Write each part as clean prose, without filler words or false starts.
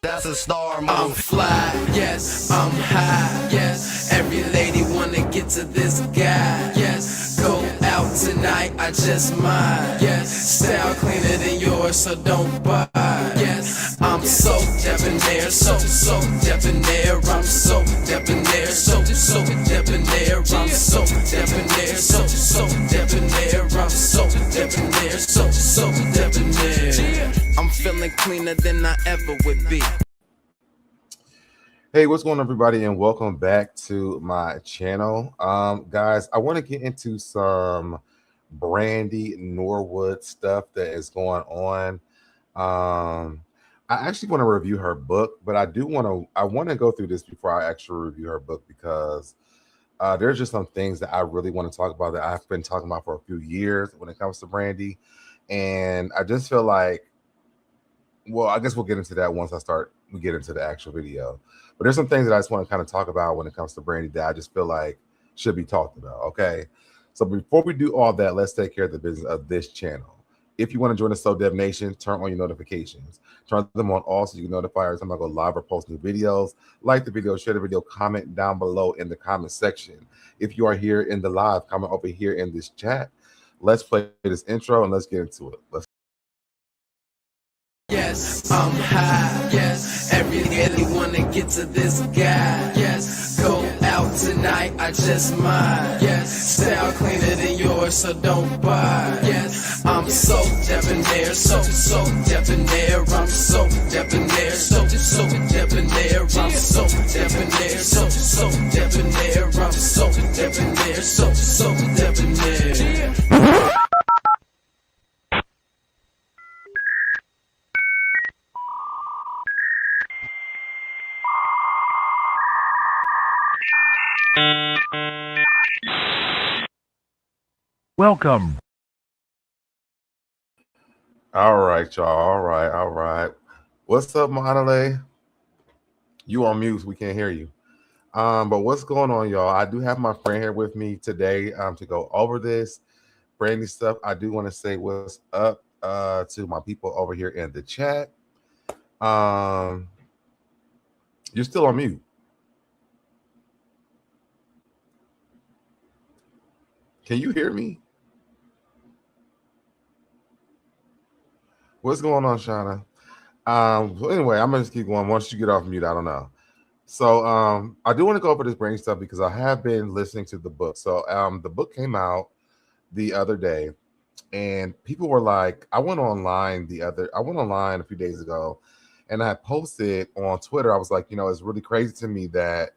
That's a star move. I'm fly, yes, I'm high, yes. Every lady wanna get to this guy, yes. Go out tonight, I just might, yes. Style cleaner than yours, so don't buy, yes. I'm so debonair, so debonair. I'm so debonair, so debonair. I'm so debonair, so debonair. I'm so debonair, so debonair. I'm feeling cleaner than I ever would be. Hey, what's going on, everybody, and welcome back to my channel. Guys, I want to get into some Brandy Norwood stuff that is going on. I actually want to review her book, but I want to go through this before I actually review her book because there's just some things that I really want to talk about that I've been talking about for a few years when it comes to Brandy, and I just feel like, well, I guess we'll get into that once we get into the actual video. But there's some things that I just want to kind of talk about when it comes to Brandy that I just feel like should be talked about. Okay. So before we do all that, let's take care of the business of this channel. If you want to join the SoDebNation, turn on your notifications. Turn them on all so you can notify every time I go live or post new videos. Like the video, share the video, comment down below in the comment section. If you are here in the live, comment over here in this chat. Let's play this intro and let's get into it. Yes, I'm high, yes. Every lady wanna get to this guy, yes. Go out tonight, I just might, yes. Style cleaner than yours, so don't buy, yes. I'm so debonair, so debonair. I'm so debonair, so debonair. I'm so debonair, so debonair. I'm so debonair, so debonair. Welcome. All right, y'all. All right. What's up, Monale? You on mute, we can't hear you. But what's going on, y'all? I do have my friend here with me today to go over this Brandy stuff. I do want to say what's up to my people over here in the chat. You're still on mute. Can you hear me? What's going on, Shauna? So anyway, I'm gonna just keep going. Once you get off mute, I don't know. So I do want to go over this Brandy stuff because I have been listening to the book. So the book came out the other day, and people were like, I went online a few days ago, and I posted on Twitter. I was like, it's really crazy to me that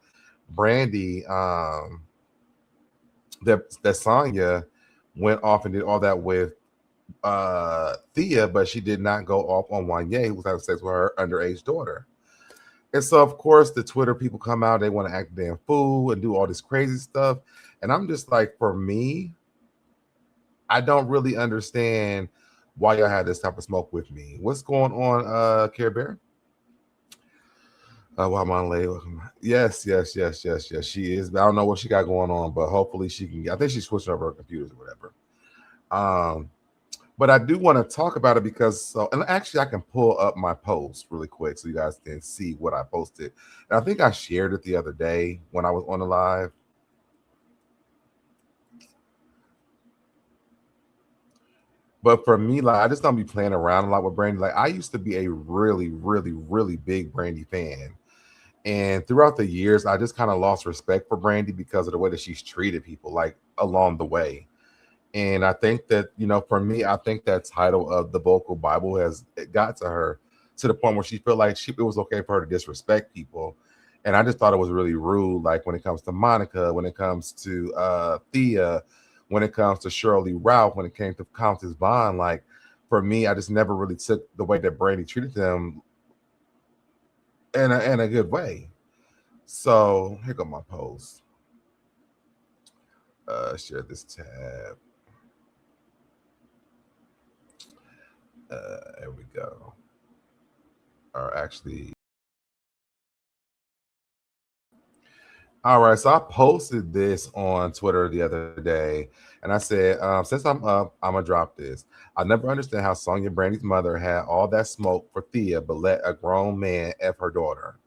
Brandy, that Sonja went off and did all that with Thea, but she did not go off on Wanye, who was having sex with her underage daughter. And so, of course, the Twitter people come out, they want to act damn fool and do all this crazy stuff. And I'm just like, for me, I don't really understand why y'all had this type of smoke with me. What's going on, Care Bear? Well, yes, she is. I don't know what she got going on, but hopefully she can. I think she's switching over her computers or whatever. But I do want to talk about it because, and actually I can pull up my post really quick so you guys can see what I posted. And I think I shared it the other day when I was on the live. But for me, like, I just don't be playing around a lot with Brandy. Like, I used to be a really, really, really big Brandy fan. And throughout the years, I just kind of lost respect for Brandy because of the way that she's treated people, like, along the way. And I think that, for me, I think that title of the vocal Bible it got to her to the point where she felt like it was okay for her to disrespect people. And I just thought it was really rude, like when it comes to Monica, when it comes to Thea, when it comes to Sheryl Ralph, when it came to Countess Vaughn. Like, for me, I just never really took the way that Brandy treated them in a good way. So here go my post. Share this tab. There we go. Or actually, All right, so I posted this on Twitter the other day, and I said, since I'm up, I'm gonna drop this. I never understand how Sonja Brandy's mother had all that smoke for Thea, but let a grown man f her daughter.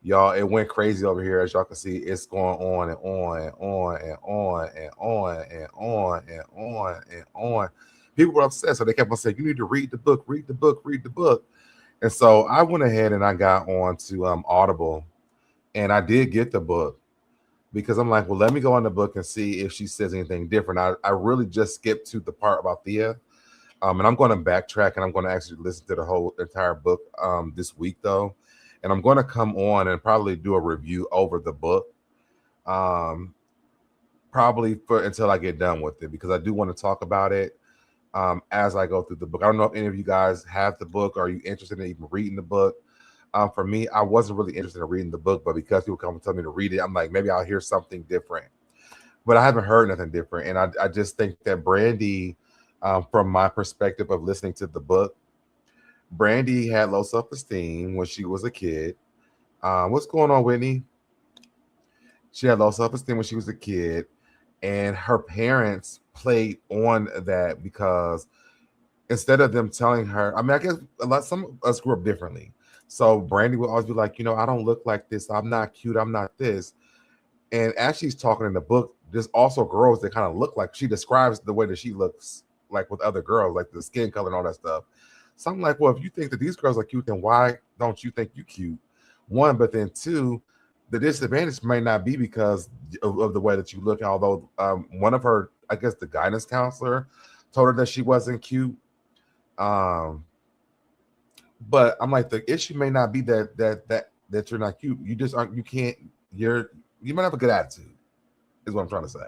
Y'all, it went crazy over here. As y'all can see, it's going on and on and on and on and on and on and on and on. People were upset, so they kept on saying, "You need to read the book, read the book, read the book." And so I went ahead and I got on to Audible, and I did get the book because I'm like, well, let me go on the book and see if she says anything different. I really just skipped to the part about Thea, and I'm going to backtrack and I'm going to actually listen to the whole entire book this week though, and I'm going to come on and probably do a review over the book, um, probably for until I get done with it because I do want to talk about it as I go through the book. I don't know if any of you guys have the book. Or are you interested in even reading the book? For me, I wasn't really interested in reading the book, but because people come and tell me to read it, I'm like, maybe I'll hear something different. But I haven't heard nothing different, and I just think that Brandy, from my perspective of listening to the book, Brandy had low self esteem when she was a kid. What's going on, Whitney? She had low self esteem when she was a kid, and her parents played on that because instead of them telling her, I mean, I guess some of us grew up differently. So Brandy would always be like, I don't look like this. I'm not cute. I'm not this. And as she's talking in the book, there's also girls that kind of look like she describes the way that she looks like with other girls, like the skin color and all that stuff. So I'm like, well, if you think that these girls are cute, then why don't you think you cute? One, but then two, the disadvantage may not be because of the way that you look. Although one of her, I guess, the guidance counselor told her that she wasn't cute. Um, but I'm like, the issue may not be that you're not cute. You just aren't. You can't. You might have a good attitude. Is what I'm trying to say.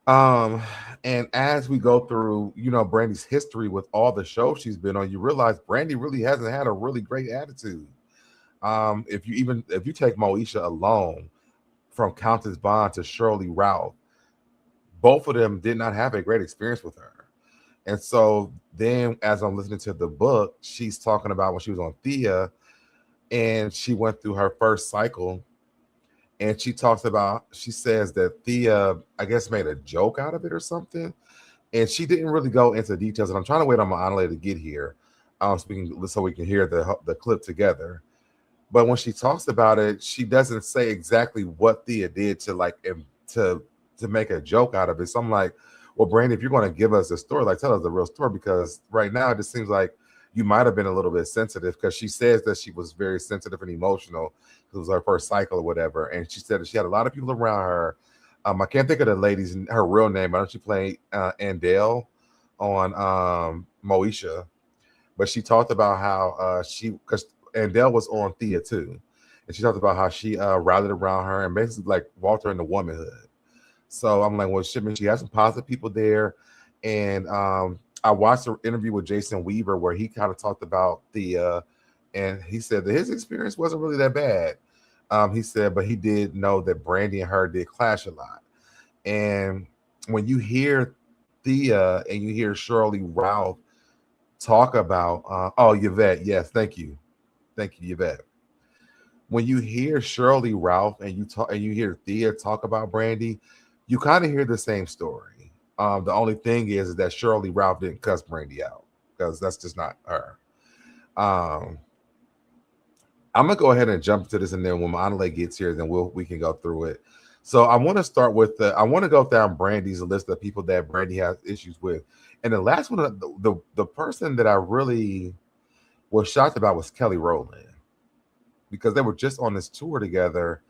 Um, and as we go through, Brandy's history with all the shows she's been on, you realize Brandy really hasn't had a really great attitude. If you take Moesha alone, from Countess Vaughn to Shirley Ralph, both of them did not have a great experience with her. And so then, as I'm listening to the book, she's talking about when she was on Thea and she went through her first cycle. And she says that Thea, I guess, made a joke out of it or something. And she didn't really go into details. And I'm trying to wait on my Anale to get here, so we can hear the clip together. But when she talks about it, she doesn't say exactly what Thea did to to make a joke out of it. So I'm like, well, Brandy, if you're going to give us a story, like tell us the real story, because right now it just seems like you might have been a little bit sensitive because she says that she was very sensitive and emotional. It was her first cycle or whatever, and she said that she had a lot of people around her. I can't think of the lady's her real name. I know she played Andale on Moesha, but she talked about how because Andale was on Thea too, and she talked about how she rallied around her and basically like walked her into womanhood. So I'm like, well, she has some positive people there, and I watched an interview with Jason Weaver where he kind of talked about Thea, and he said that his experience wasn't really that bad. He said, but he did know that Brandy and her did clash a lot, and when you hear Thea and you hear Shirley Ralph talk about, oh, Yvette, yes, thank you, Yvette. When you hear Shirley Ralph and you hear Thea talk about Brandy, you kind of hear the same story. The only thing is that Shirley Ralph didn't cuss Brandy out because that's just not her. Um, I'm gonna go ahead and jump to this, and then when Monale gets here, then we can go through it. So I want to start with I want to go down Brandy's list of people that Brandy has issues with, and the last one, the person that I really was shocked about was Kelly Rowland because they were just on this tour together.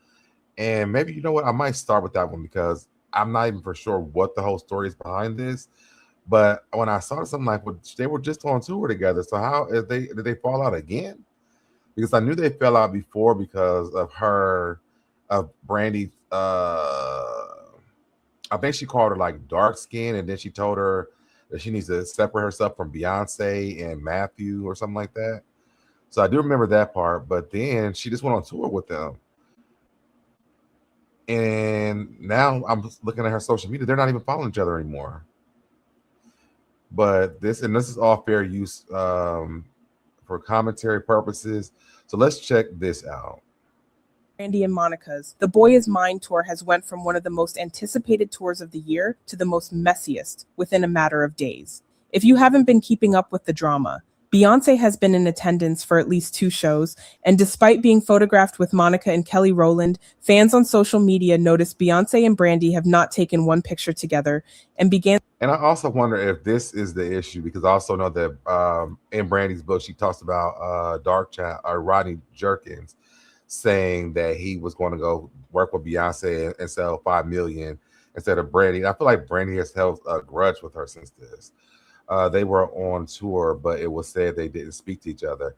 And maybe you know what? I might start with that one because I'm not even for sure what the whole story is behind this. But when I saw something like, well, they were just on tour together, so how did they fall out again? Because I knew they fell out before because of Brandy. I think she called her like dark skin, and then she told her that she needs to separate herself from Beyonce and Matthew or something like that. So I do remember that part. But then she just went on tour with them, and now I'm looking at her social media; they're not even following each other anymore. But this is all fair use for commentary purposes. So let's check this out. Brandy and Monica's The Boy Is Mine tour has went from one of the most anticipated tours of the year to the most messiest within a matter of days. If you haven't been keeping up with the drama, Beyonce has been in attendance for at least 2 shows, and despite being photographed with Monica and Kelly Rowland, fans on social media noticed Beyonce and Brandy have not taken one picture together and began. And I also wonder if this is the issue, because I also know that in Brandy's book, she talks about Dark Chat or Rodney Jerkins saying that he was going to go work with Beyonce and sell 5 million instead of Brandy. And I feel like Brandy has held a grudge with her since this. They were on tour, but it was said they didn't speak to each other.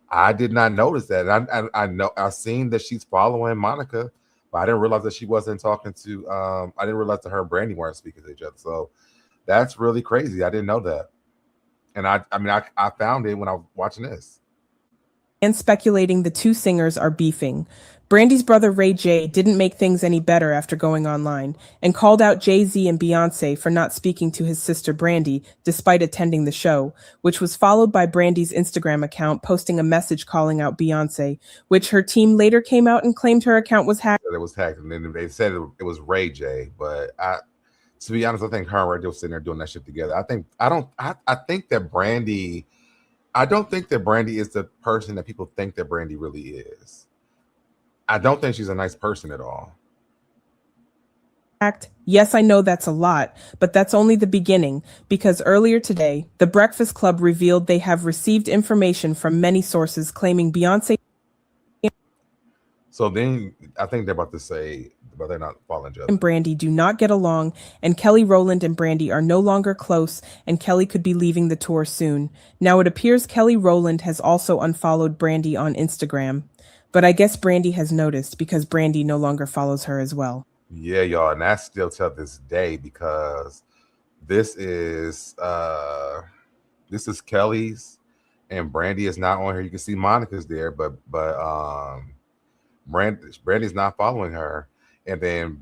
I did not notice that. I know I've seen that she's following Monica, but I didn't realize that she wasn't talking to. I didn't realize that her and Brandy weren't speaking to each other. So that's really crazy. I didn't know that. And I found it when I was watching this. And speculating the two singers are beefing. Brandy's brother Ray J didn't make things any better after going online and called out Jay-Z and Beyonce for not speaking to his sister Brandy despite attending the show, which was followed by Brandy's Instagram account posting a message calling out Beyonce, which her team later came out and claimed her account was hacked. It was hacked, and then they said it was Ray J, but to be honest, I think her and Ray J was sitting there doing that shit together. I think that Brandy. I don't think that Brandy is the person that people think that Brandy really is. I don't think she's a nice person at all. Yes, I know that's a lot, but that's only the beginning, because earlier today, The Breakfast Club revealed they have received information from many sources claiming Beyonce. So then I think they're about to say, but they're not following each other. And Brandy do not get along, and Kelly Rowland and Brandy are no longer close, and Kelly could be leaving the tour soon. Now it appears Kelly Rowland has also unfollowed Brandy on Instagram, but I guess Brandy has noticed because Brandy no longer follows her as well. Yeah, y'all, and that's still till this day, because this is Kelly's, and Brandy is not on here. You can see Monica's there, but Brandy's not following her. And then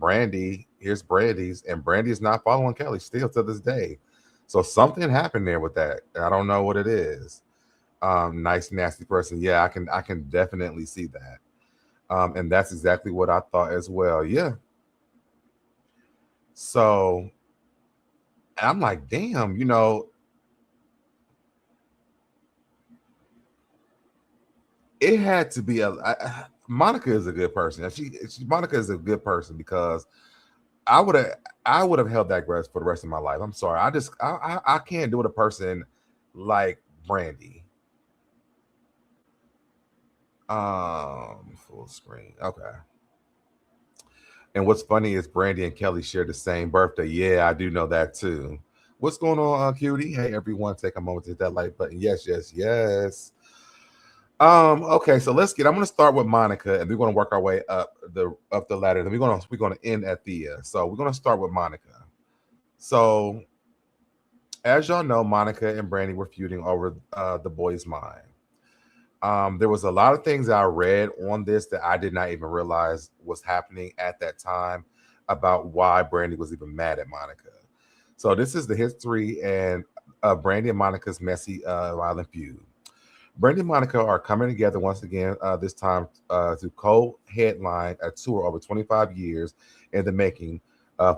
here's Brandy's, and Brandy is not following Kelly still to this day. So something happened there with that. I don't know what it is. Nice, nasty person. Yeah, I can definitely see that. And that's exactly what I thought as well. Yeah. So I'm like, damn, it had to be Monica is a good person. Monica is a good person, because I would have held that grudge for the rest of my life. I'm sorry. I can't do it a person like Brandy. Full screen. Okay. And what's funny is Brandy and Kelly share the same birthday. Yeah, I do know that too. What's going on, cutie? Hey, everyone, take a moment to hit that like button. Yes, yes, yes. Okay, so I'm gonna start with Monica, and we're gonna work our way up the ladder. Then we're gonna end at Thea. So we're gonna start with Monica. So as y'all know, Monica and Brandy were feuding over The Boy Is Mine. There was a lot of things I read on this that I did not even realize was happening at that time about why Brandy was even mad at Monica. So this is the history and Brandy and Monica's messy, violent feud. Brandy and Monica are coming together once again, this time to co-headline a tour over 25 years in the making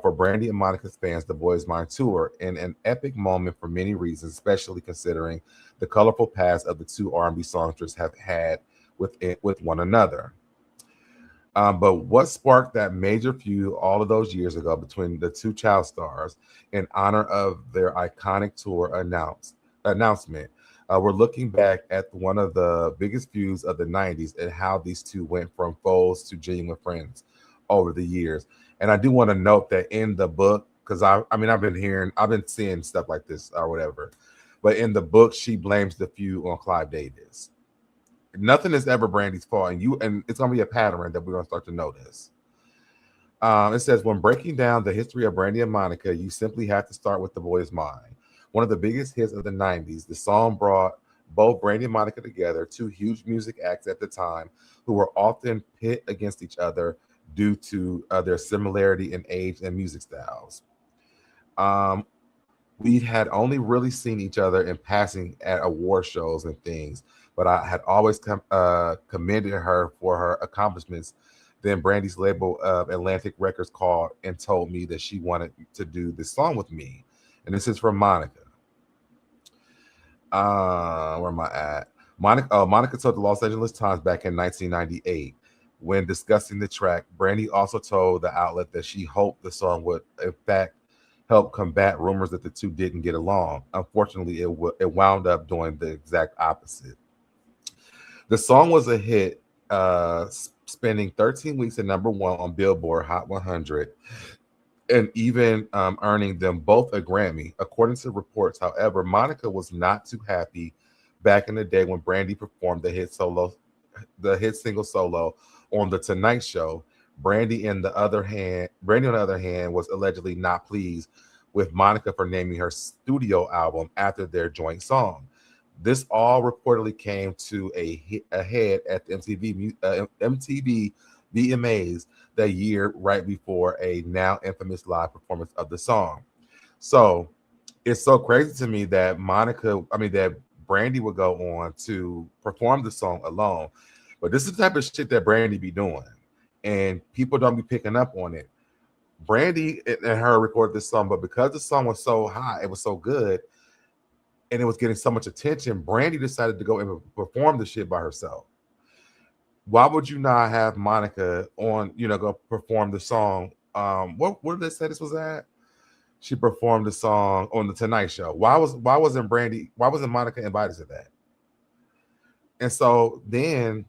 for Brandy and Monica's fans, The Boy Is Mine tour, in an epic moment for many reasons, especially considering the colorful past of the two R&B songsters have had with one another. But what sparked that major feud all of those years ago between the two child stars in honor of their iconic tour announcement? We're looking back at one of the biggest feuds of the 90s and how these two went from foes to genuine friends over the years. And I do want to note that in the book, because I've been seeing stuff like this or whatever, but in the book, she blames the feud on Clive Davis. Nothing is ever Brandy's fault, and it's going to be a pattern that we're going to start to notice. It says, when breaking down the history of Brandy and Monica, you simply have to start with The Boy Is Mine. One of the biggest hits of the 90s, the song brought both Brandy and Monica together, two huge music acts at the time who were often pit against each other due to their similarity in age and music styles. We had only really seen each other in passing at award shows and things, but I had always commended her for her accomplishments Then Brandy's label, Atlantic Records, called and told me that she wanted to do this song with me. And this is from Monica. Where am I at? Monica told the Los Angeles Times back in 1998, when discussing the track, Brandy also told the outlet that she hoped the song would, in fact, help combat rumors that the two didn't get along. Unfortunately, it wound up doing the exact opposite. The song was a hit, spending 13 weeks at #1 on Billboard Hot 100, and even earning them both a Grammy. According to reports, however, Monica was not too happy back in the day when Brandy performed the hit single solo on the Tonight Show. Brandy, on the other hand, was allegedly not pleased with Monica for naming her studio album after their joint song. This all reportedly came to a head at the MTV VMAs that year, right before a now infamous live performance of the song. So it's so crazy to me that that Brandy would go on to perform the song alone. But this is the type of shit that Brandy be doing, and people don't be picking up on it. Brandy and her recorded this song, but because the song was so high, it was so good, and it was getting so much attention, Brandy decided to go and perform the shit by herself. Why would you not have Monica on, go perform the song? Where did they say this was at? She performed the song on the Tonight Show. Why wasn't Monica invited to that? And so then,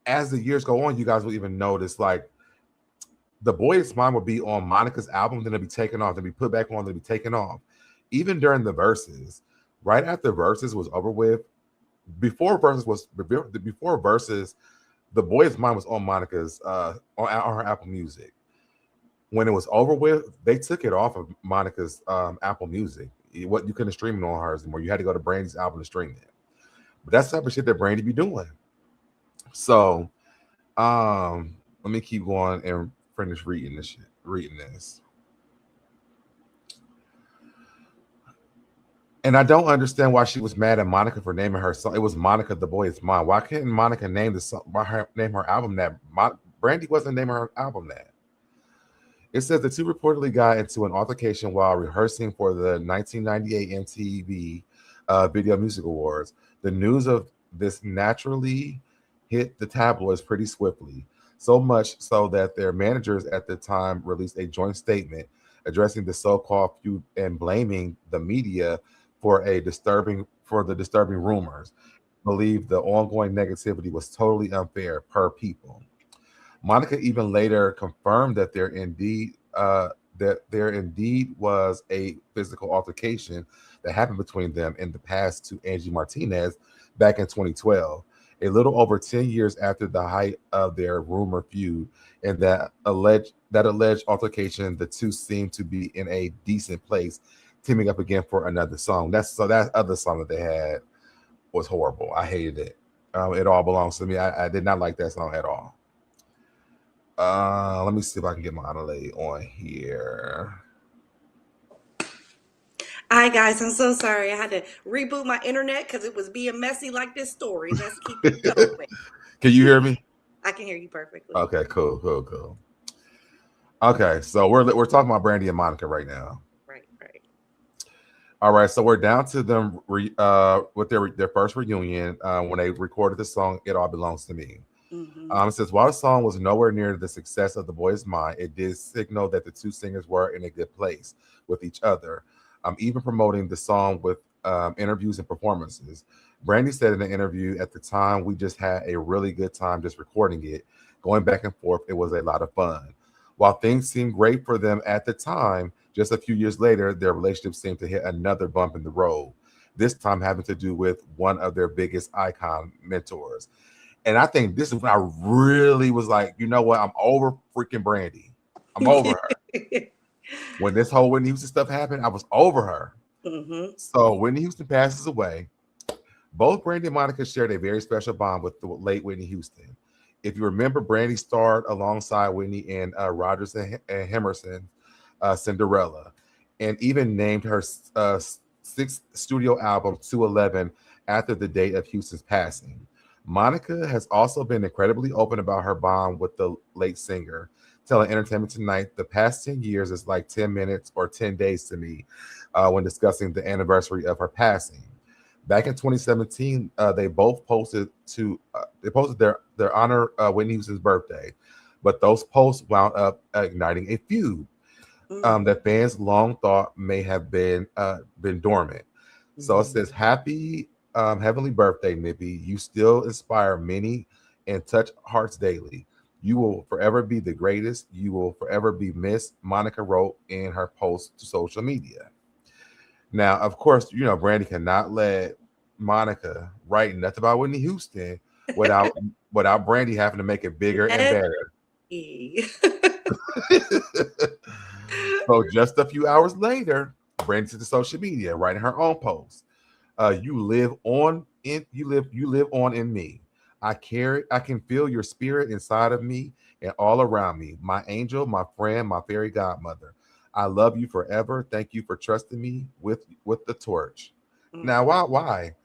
as the years go on, you guys will even notice, like, The Boy Is Mine will be on Monica's album, then it'll be taken off, then be put back on, then be taken off. Even during the verses, right after verses was over with, before verses, The Boy Is Mine was on Monica's on her Apple Music. When it was over with, they took it off of Monica's Apple Music. You couldn't stream it on hers anymore. You had to go to Brandy's album to stream it. But that's the type of shit that Brandy be doing. So let me keep going and finish reading this. And I don't understand why she was mad at Monica for naming her song. It was Monica, The Boy Is Mine. Why couldn't Monica name the song? Name her album that? Brandy wasn't naming her album that. It says the two reportedly got into an altercation while rehearsing for the 1998 MTV Video Music Awards. The news of this naturally hit the tabloids pretty swiftly, so much so that their managers at the time released a joint statement addressing the so-called feud and blaming the media for the disturbing rumors. Believe the ongoing negativity was totally unfair per people. Monica even later confirmed that there indeed was a physical altercation that happened between them in the past to Angie Martinez back in 2012, a little over 10 years after the height of their rumor feud. And that alleged altercation, the two seemed to be in a decent place, teaming up again for another song. That other song that they had was horrible. I hated it. It All Belongs to Me. I did not like that song at all. Let me see if I can get my Adelaide on here. Hi guys, I'm so sorry. I had to reboot my internet because it was being messy like this story. Let's keep it going. Can you hear me? I can hear you perfectly. Okay, cool. Okay, so we're talking about Brandy and Monica right now. Right. All right, so we're down to them with their first reunion when they recorded the song "It All Belongs to Me." Mm-hmm. It says, while the song was nowhere near the success of The Boy Is Mine, it did signal that the two singers were in a good place with each other, even promoting the song with interviews and performances. Brandy said in the interview, at the time, we just had a really good time just recording it, going back and forth. It was a lot of fun. While things seemed great for them at the time, just a few years later, their relationship seemed to hit another bump in the road, this time having to do with one of their biggest icon mentors. And I think this is when I really was like, you know what? I'm over freaking Brandy. I'm over her. When this whole Whitney Houston stuff happened, I was over her. Mm-hmm. So Whitney Houston passes away. Both Brandy and Monica shared a very special bond with the late Whitney Houston. If you remember, Brandy starred alongside Whitney in Rodgers and Hammerson, Cinderella, and even named her sixth studio album 211 after the date of Houston's passing. Monica has also been incredibly open about her bond with the late singer, telling Entertainment Tonight, the past 10 years is like 10 minutes or 10 days to me when discussing the anniversary of her passing. Back in 2017, they both posted their honor Whitney Houston's birthday, but those posts wound up igniting a feud that fans long thought may have been dormant. So it says, "Happy heavenly birthday, Nippy. You still inspire many and touch hearts daily. You will forever be the greatest. You will forever be missed," Monica wrote in her post to social media. Now, of course, Brandy cannot let Monica write nothing about Whitney Houston without Brandy having to make it bigger and better. So just a few hours later, Brandy took to social media, writing her own post. You live on in me. I can feel your spirit inside of me and all around me. My angel, my friend, my fairy godmother. I love you forever. Thank you for trusting me with the torch. Now, why?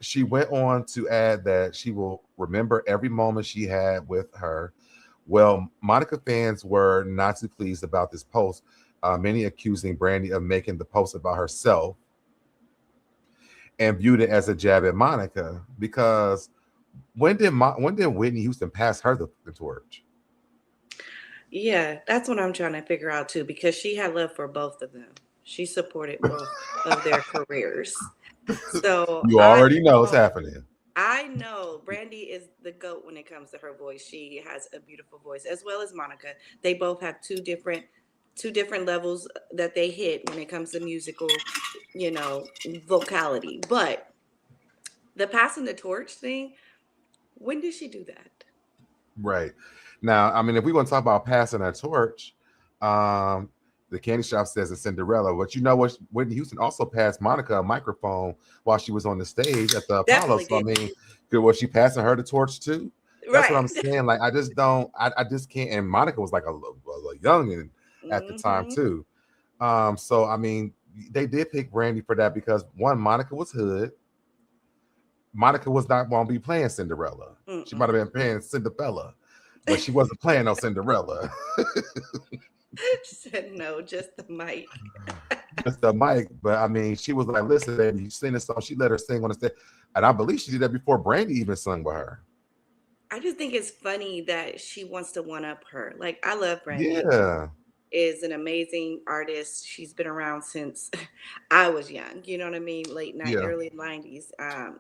She went on to add that she will remember every moment she had with her. Well, Monica fans were not too pleased about this post, many accusing Brandy of making the post about herself and viewed it as a jab at Monica, because when did Whitney Houston pass her the torch? Yeah, that's what I'm trying to figure out too, because she had love for both of them. She supported both of their careers. So You already know what's happening. I know Brandy is the GOAT when it comes to her voice. She has a beautiful voice, as well as Monica. They both have two different levels that they hit when it comes to musical, vocality. But the passing the torch thing, when did she do that? Right. Now, I mean, if we want to talk about passing a torch, the candy shop says it's Cinderella. But you know what? Whitney Houston also passed Monica a microphone while she was on the stage at the Apollo. So, I mean, was she passing her the torch too? That's what I'm saying. Like, I just can't. And Monica was like a youngin' at the time too. So, I mean, they did pick Brandy for that because one, Monica was hood. Monica was not going to be playing Cinderella. She might have been playing Cinderella, but she wasn't playing no Cinderella. She said no, just the mic. Just the mic. But I mean, she was like, "Listen, baby, you sing this song." She let her sing on the stage, and I believe she did that before Brandy even sung with her. I just think it's funny that she wants to one up her. Like, I love Brandy. Yeah. Is an amazing artist. She's been around since I was young. You know what I mean? Early 90s,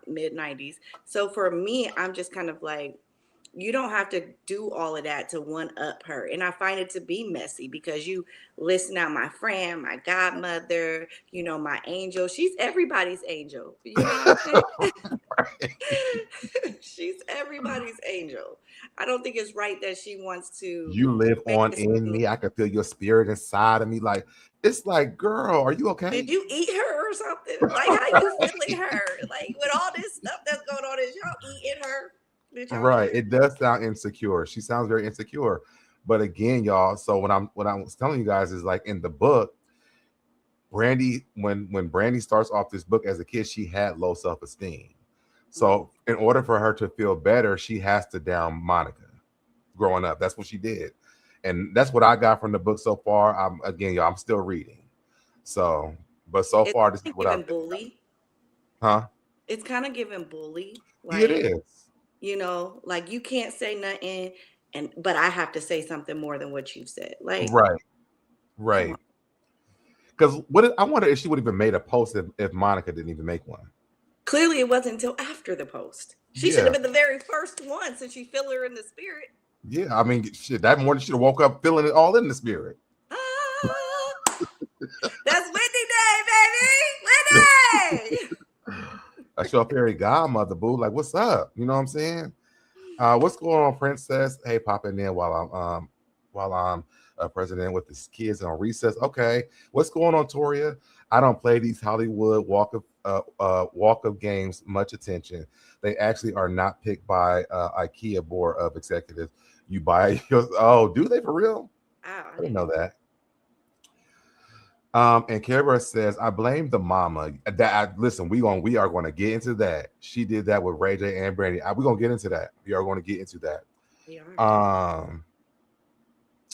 mid 90s. So for me, I'm just kind of like, you don't have to do all of that to one up her. And I find it to be messy because you listen out my friend, my godmother, my angel. She's everybody's angel. You know what I'm saying? She's everybody's angel. I don't think it's right that she wants to. You live on in me. I can feel your spirit inside of me. Like, it's like, girl, are you okay? Did you eat her or something? Like, how you feeling her? Like, with all this stuff that's going on, is y'all eating her? Right. It does sound insecure. She sounds very insecure. But again, y'all, so what I was telling you guys is, like, in the book, Brandy, when Brandy starts off this book as a kid, she had low self-esteem. So in order for her to feel better, she has to down Monica growing up. That's what she did. And that's what I got from the book so far. I'm still reading. So, but so far, this is what I've bully. Huh? It's kind of giving bully. Like, it is. Like, you can't say nothing, but I have to say something more than what you've said. Like, right. Because I wonder if she would have even made a post if Monica didn't even make one. Clearly, it wasn't until after the post. She should have been the very first one, since you feel her in the spirit. Yeah, I mean, shit, that morning she should have woke up feeling it all in the spirit. That's Whitney Day, baby! Whitney! That's your fairy godmother, boo. Like, what's up? You know what I'm saying? What's going on, princess? Hey, popping in while I'm president with his kids on recess. Okay, what's going on, Toria? I don't play these Hollywood walk of games much attention. They actually are not picked by IKEA board of executives. You buy yours. Oh, do they for real? I didn't know that. And Kara says, I blame the mama. Listen, we are going to get into that. She did that with Ray J and Brandy. We're going to get into that. We are going to get into that. We are.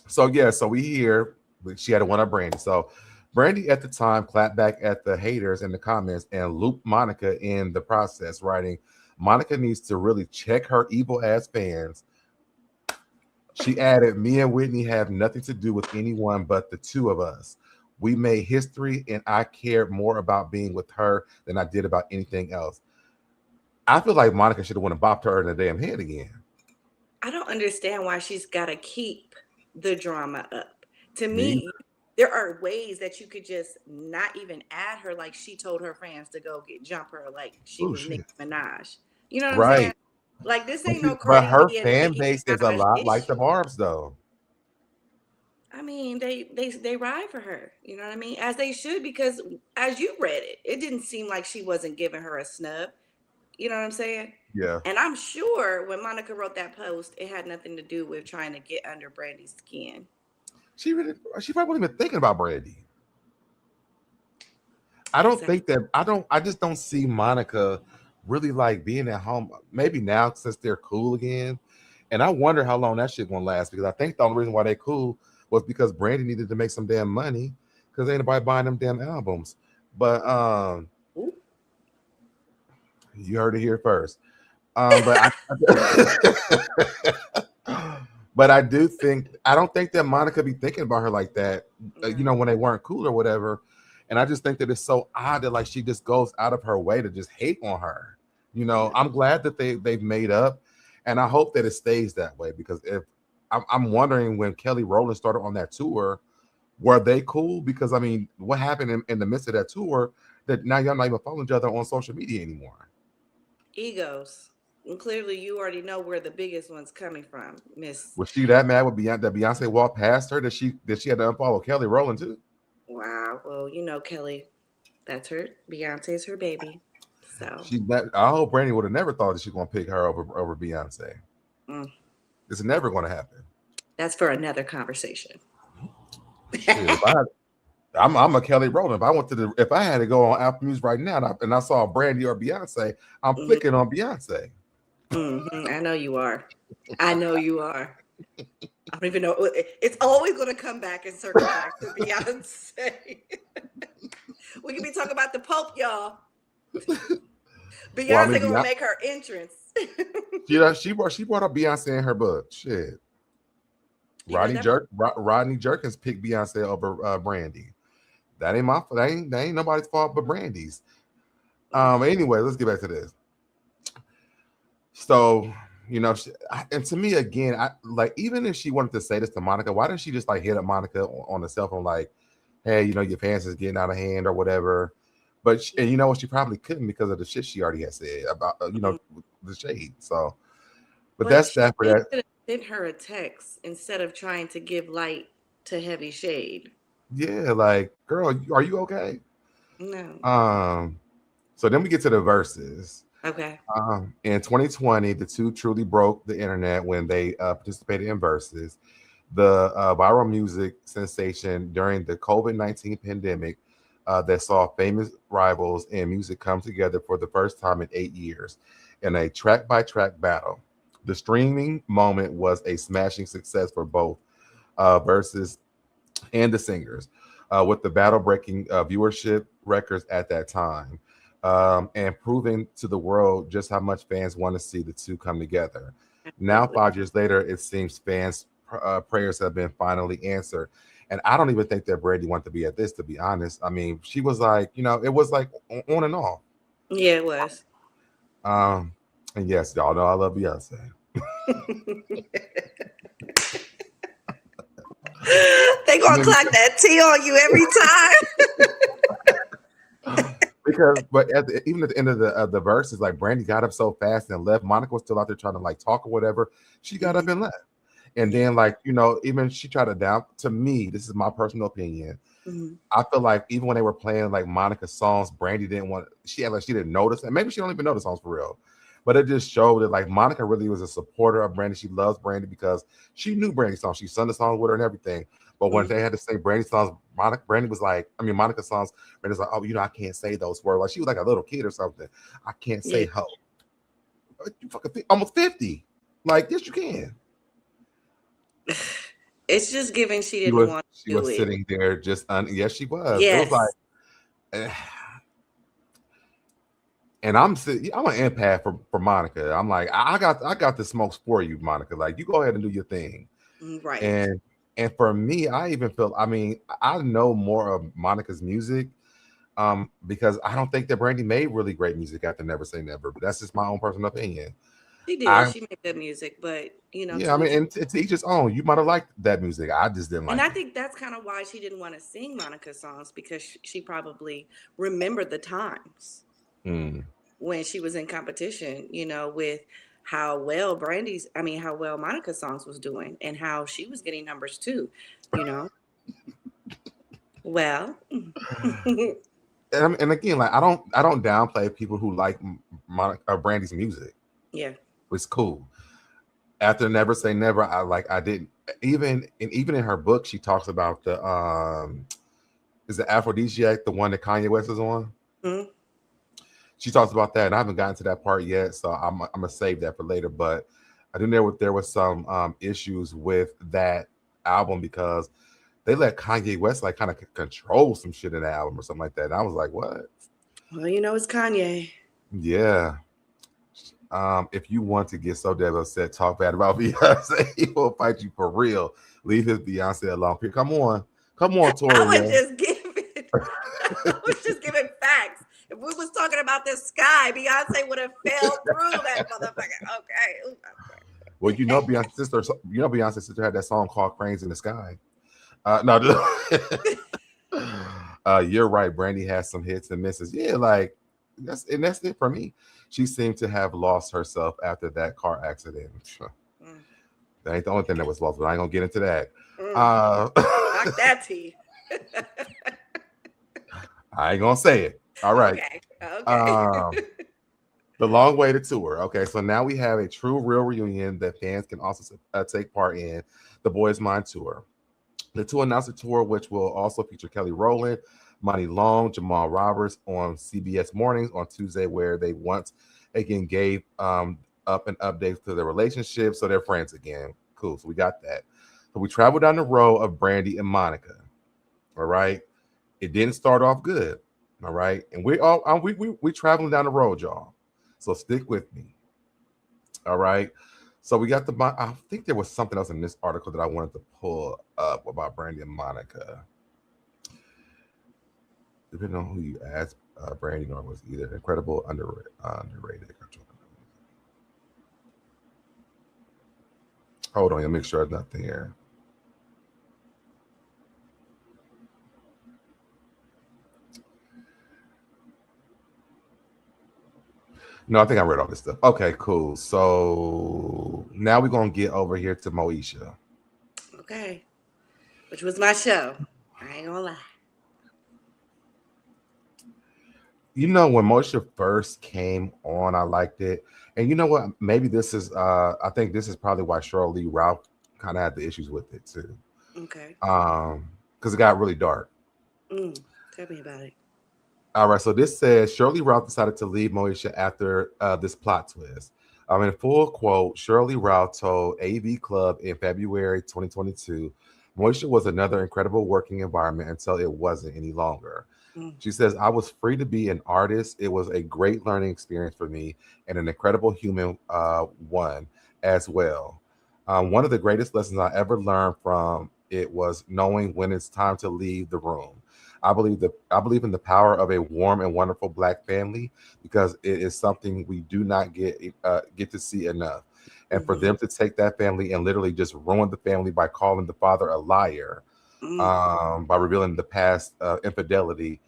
So we hear she had to one up Brandy. So Brandy at the time clapped back at the haters in the comments and looped Monica in the process, writing, Monica needs to really check her evil ass fans. She added, me and Whitney have nothing to do with anyone but the two of us. We made history, and I cared more about being with her than I did about anything else. I feel like Monica should have went and bopped her in the damn head again. I don't understand why she's got to keep the drama up. To me, there are ways that you could just not even add her, like she told her fans to go jump her like she was Nicki Minaj. You know what I'm saying? Like, this ain't no Cardi But her B fan base is a lot like the Barbs, though. I mean, they ride for her. You know what I mean? As they should, because as you read it, it didn't seem like she wasn't giving her a snub. You know what I'm saying? Yeah. And I'm sure when Monica wrote that post, it had nothing to do with trying to get under Brandy's skin. She probably wasn't even thinking about Brandy. I just don't see Monica really like being at home. Maybe now since they're cool again. And I wonder how long that shit gonna last, because I think the only reason why they cool was because Brandy needed to make some damn money because ain't nobody buying them damn albums. But you heard it here first. But I don't think that Monica be thinking about her like that, when they weren't cool or whatever. And I just think that it's so odd that like she just goes out of her way to just hate on her. I'm glad that they've made up, and I hope that it stays that way, because if I'm wondering when Kelly Rowland started on that tour, were they cool? Because I mean, what happened in the midst of that tour that now y'all not even following each other on social media anymore? Egos. And clearly you already know where the biggest one's coming from, Miss. Was she that mad with that Beyonce walked past her that she had to unfollow Kelly Rowland too? Wow. Well, Kelly, that's her. Beyonce's her baby. So I hope Brandy would have never thought that she's gonna pick her over Beyonce. It's never gonna happen. That's for another conversation. I'm a Kelly Rowland. If I had to go on Apple Music right now and I saw Brandy or Beyonce, I'm flicking on Beyonce. I know you are. I don't even know. It's always going to come back and circle back to Beyonce. We can be talking about the Pope, y'all. Beyonce going to make her entrance. She brought up Beyonce in her book. Shit. Rodney Jerkins picked Beyonce over Brandy. That ain't my fault. That ain't nobody's fault but Brandy's. Anyway, let's get back to this. So, and to me again, even if she wanted to say this to Monica, why didn't she just like hit up Monica on the cell phone like, hey, your fans is getting out of hand or whatever? But she probably couldn't because of the shit she already had said about the shade. So, but that's that for that. Sent her a text instead of trying to give light to heavy shade. Yeah, like, girl, are you okay? No. So then we get to the verses. Okay. In 2020, the two truly broke the internet when they participated in verses. The viral music sensation during the COVID-19 pandemic that saw famous rivals in music come together for the first time in 8 years in a track-by-track battle. The streaming moment was a smashing success for both verses and the singers, with the battle-breaking viewership records at that time, and proving to the world just how much fans want to see the two come together. Now, 5 years later, it seems fans' prayers have been finally answered. And I don't even think that Brandy wanted to be at this, to be honest. I mean, she was like, it was like on and off. Yeah, it was. And yes, y'all know I love Beyonce. They gonna clock that T on you every time. But even at the end of the verses, like Brandy got up so fast and left. Monica was still out there trying to like talk or whatever. She got up and left. And then even she tried to down. To me, this is my personal opinion. I feel like even when they were playing like Monica's songs, Brandy didn't want. She had like she didn't notice, and maybe she don't even know the songs for real. But it just showed that like Monica really was a supporter of Brandy. She loves Brandy because she knew Brandy's song. She sung the song with her and everything. But when they had to say Brandy songs, Monica songs, Brandy's like, oh, I can't say those words. Like she was like a little kid or something. I can't say hoe. You fucking almost 50. Like, yes, you can. It's just giving she didn't want to do it. She was sitting there just, yes, she was. Yes. It was like, and I'm an empath for Monica. I'm like, I got the smokes for you, Monica. Like, you go ahead and do your thing. Right. And for me, I even feel, I know more of Monica's music because I don't think that Brandy made really great music after Never Say Never. But that's just my own personal opinion. She did. She made good music, but yeah, and to each his own. You might have liked that music. I just didn't like it. And I think that's kind of why she didn't want to sing Monica's songs, because she probably remembered the times when she was in competition, with how well Monica's songs was doing and how she was getting numbers too, Well, and again, like I don't downplay people who like Brandy's music. Yeah, it's cool. After Never Say Never, I didn't even in her book she talks about the is the Aphrodisiac, the one that Kanye West is on. Mm-hmm. She talks about that, and I haven't gotten to that part yet, so I'm gonna save that for later. But I think there was some issues with that album because they let Kanye West like kind of control some shit in the album or something like that. And I was like, what? Well, it's Kanye. Yeah. If you want to get so damn upset, talk bad about Beyonce, he will fight you for real. Leave his Beyonce alone. Come on, Tori. I was just giving facts. If we was talking about the sky, Beyonce would have fell through that motherfucker. Okay. Well, Beyonce's sister had that song called "Cranes in the Sky." No, you're right. Brandy has some hits and misses. Yeah, like that's it for me. She seemed to have lost herself after that car accident. That ain't the only thing that was lost, but I ain't gonna get into that. Knock that tea. I ain't gonna say it. All right. Okay. The Long Way to Tour. Okay, so now we have a true, real reunion that fans can also take part in, the Boys Mind Tour. The tour announced a tour which will also feature Kelly Rowland, Monty Long, Jamal Roberts on CBS Mornings on Tuesday, where they once again gave up an update to their relationship, so they're friends again. Cool, so we got that. So we traveled down the road of Brandy and Monica. All right, it didn't start off good. All right, and we traveling down the road, y'all. So stick with me. All right. So we got I think there was something else in this article that I wanted to pull up about Brandy and Monica. Depending on who you ask, Brandy Norwood was either incredible, underrated. Hold on, I'll make sure there's nothing here. No, I think I read all this stuff. Okay, cool. So now we're going to get over here to Moesha. Okay. Which was my show. I ain't gonna lie. When Moesha first came on, I liked it. And you know what? Maybe this is, I think this is probably why Sheryl Lee Ralph kind of had the issues with it too. Okay. Because it got really dark. Tell me about it. All right, so this says Sheryl Ralph decided to leave Moesha after this plot twist. In full quote, Sheryl Ralph told AV Club in February 2022, Moesha was another incredible working environment until it wasn't any longer. She says, I was free to be an artist. It was a great learning experience for me and an incredible human one as well. One of the greatest lessons I ever learned from it was knowing when it's time to leave the room. I believe in the power of a warm and wonderful Black family because it is something we do not get to see enough. And for them to take that family and literally just ruin the family by calling the father a liar, by revealing the past infidelity,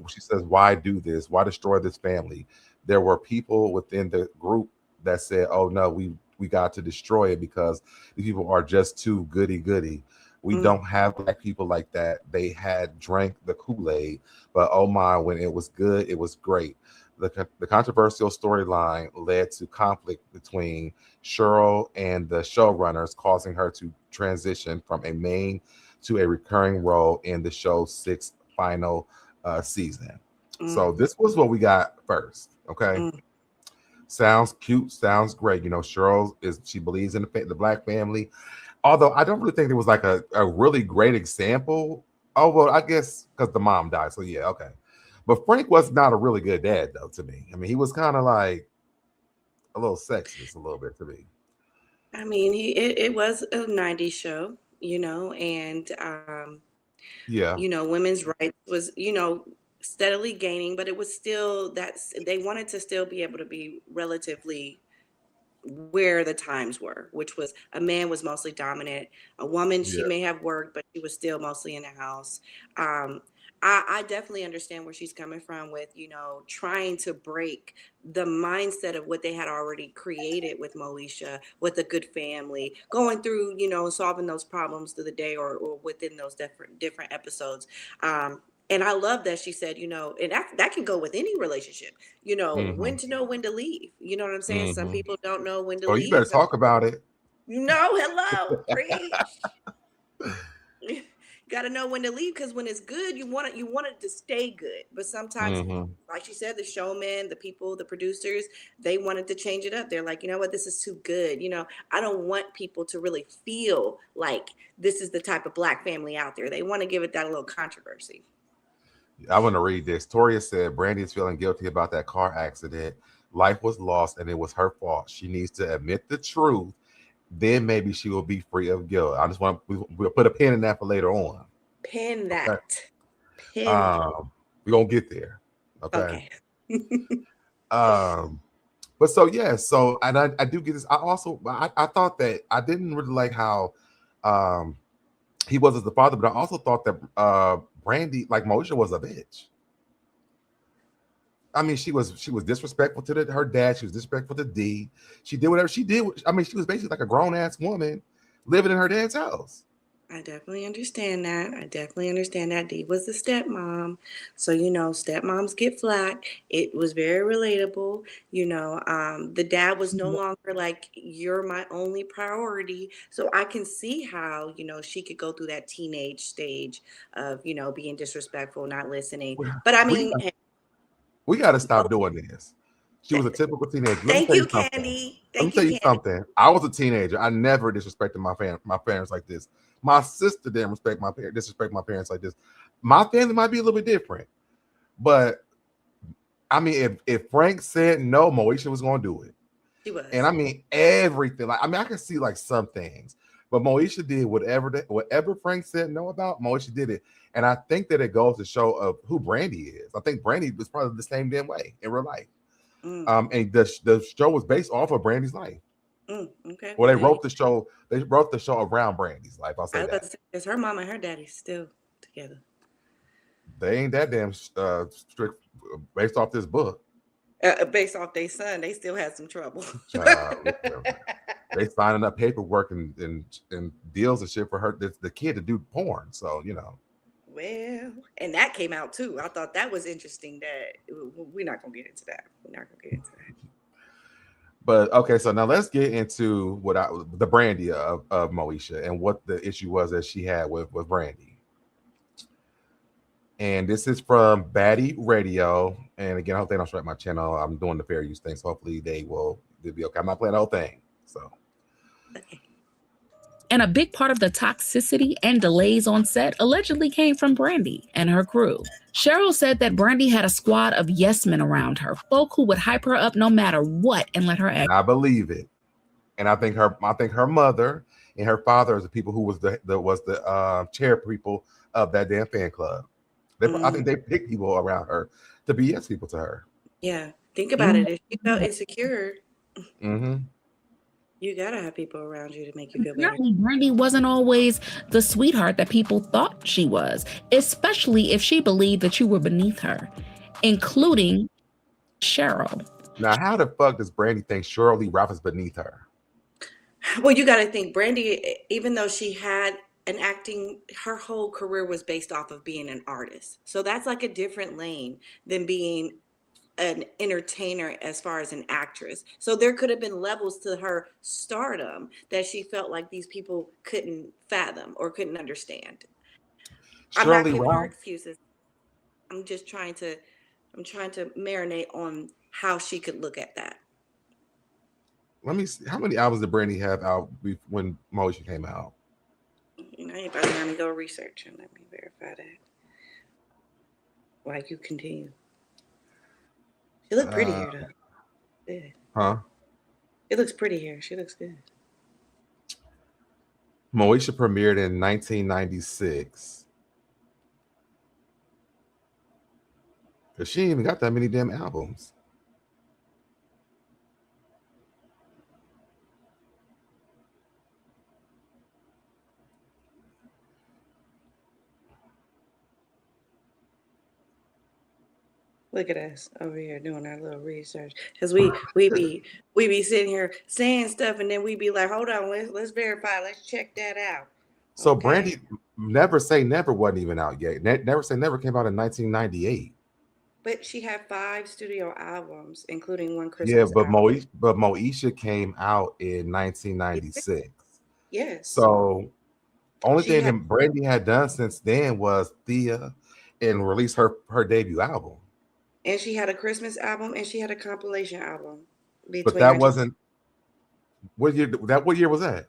she says, "Why do this? Why destroy this family?" There were people within the group that said, "Oh no, we got to destroy it because these people are just too goody." We don't have Black people like that. They had drank the Kool-Aid, but oh my, when it was good, it was great. The controversial storyline led to conflict between Sheryl and the showrunners, causing her to transition from a main to a recurring role in the show's 6th final season. So this was what we got first. Okay. Sounds cute. Sounds great. Sheryl she believes in the black family. Although I don't really think there was like a really great example. Oh, well, I guess because the mom died. So yeah, okay. But Frank was not a really good dad, though, to me. I mean, he was kind of like a little sexist a little bit to me. I mean, it was a 90s show, and Yeah. Women's rights was, steadily gaining, but it was still they wanted to still be able to be relatively where the times were, which was a man was mostly dominant. A woman, she may have worked, but she was still mostly in the house. I definitely understand where she's coming from with, trying to break the mindset of what they had already created with Moesha, with a good family, going through, solving those problems through the day or within those different episodes. And I love that she said, and that can go with any relationship, when to know when to leave. You know what I'm saying? Some people don't know when to leave. You better talk about it. Hello, preach. Got to know when to leave, because when it's good, you want it to stay good. But sometimes, like she said, the showmen, the people, the producers, they wanted to change it up. They're like, you know what, this is too good. I don't want people to really feel like this is the type of black family out there. They want to give it that little controversy. I want to read this. Toria said, Brandy is feeling guilty about that car accident. Life was lost and it was her fault. She needs to admit the truth. Then maybe she will be free of guilt. I just want we'll put a pin in that for later on. Pin that. Okay. We're going to get there. Okay. But so, yeah. So, and I do get this. I also, I thought that I didn't really like how he was as the father, but I also thought that Brandy, like Moesha, was a bitch. I mean, she was disrespectful to her dad. She was disrespectful to D. She did whatever she did. I mean, she was basically like a grown-ass woman living in her dad's house. I definitely understand that. D was the stepmom. So, stepmoms get flack. It was very relatable. The dad was no longer like, you're my only priority. So I can see how, she could go through that teenage stage of, being disrespectful, not listening. But I mean, we got to stop doing this. She was a typical teenager. Thank you, Candy. Let me tell you something. I was a teenager. I never disrespected my parents like this. My sister didn't disrespect my parents like this. My family might be a little bit different, but I mean, if Frank said no, Moesha was going to do it. She was, and I mean everything. Like, I mean, I can see like some things, but Moesha did whatever Frank said no about. Moesha did it, and I think that it goes to show of who Brandy is. I think Brandy was probably the same damn way in real life. And the show was based off of Brandy's life. Okay. Well, they wrote the show. They wrote the show around Brandy's life. I'll say that. Because her mom and her daddy still together. They ain't that damn strict based off this book. Based off their son, they still had some trouble. They signing up paperwork and deals and shit for the kid to do porn. So Well, and that came out too. I thought that was interesting. That we're not gonna get into that. But okay, so now let's get into the Brandy of Moesha and what the issue was that she had with Brandy. And this is from Batty Radio. And again, I hope they don't strike my channel. I'm doing the fair use thing, so hopefully they'll be okay. I'm not playing the whole thing. So. And a big part of the toxicity and delays on set allegedly came from Brandy and her crew. Sheryl said that Brandy had a squad of yes men around her, folk who would hype her up no matter what and let her act. I believe it, and I think her mother and her father is the people who was the chair people of that damn fan club. I think they picked people around her to be yes people to her. Yeah, think about it. If you felt insecure. You gotta have people around you to make you feel better. Brandy wasn't always the sweetheart that people thought she was, especially if she believed that you were beneath her, including Sheryl. Now, how the fuck does Brandy think Sheryl Lee Ralph is beneath her? Well, you gotta think Brandy, even though she had an acting, her whole career was based off of being an artist. So that's like a different lane than being an entertainer as far as an actress. So there could have been levels to her stardom that she felt like these people couldn't fathom or couldn't understand. I'm not Shirley giving her Ralph. excuses. I'm just trying to marinate on how she could look at that. Let me see. How many albums did Brandy have out when Moesha came out? You know, you better let me go research and let me verify that. While you continue. She looked pretty here, though. Yeah. Huh? It looks pretty here. She looks good. Moesha premiered in 1996. Because she ain't even got that many damn albums. Look at us over here doing our little research, because we be sitting here saying stuff, and then we be like, hold on, let's verify, let's check that out. So okay. Brandy Never Say Never wasn't even out yet. Never Say Never came out in 1998. But she had 5 studio albums, including one Christmas. Yeah, but Moesha came out in 1996. Yes. So only thing that Brandy had done since then was Thea and release her debut album. And she had a Christmas album and she had a compilation album. But that wasn't what year was that?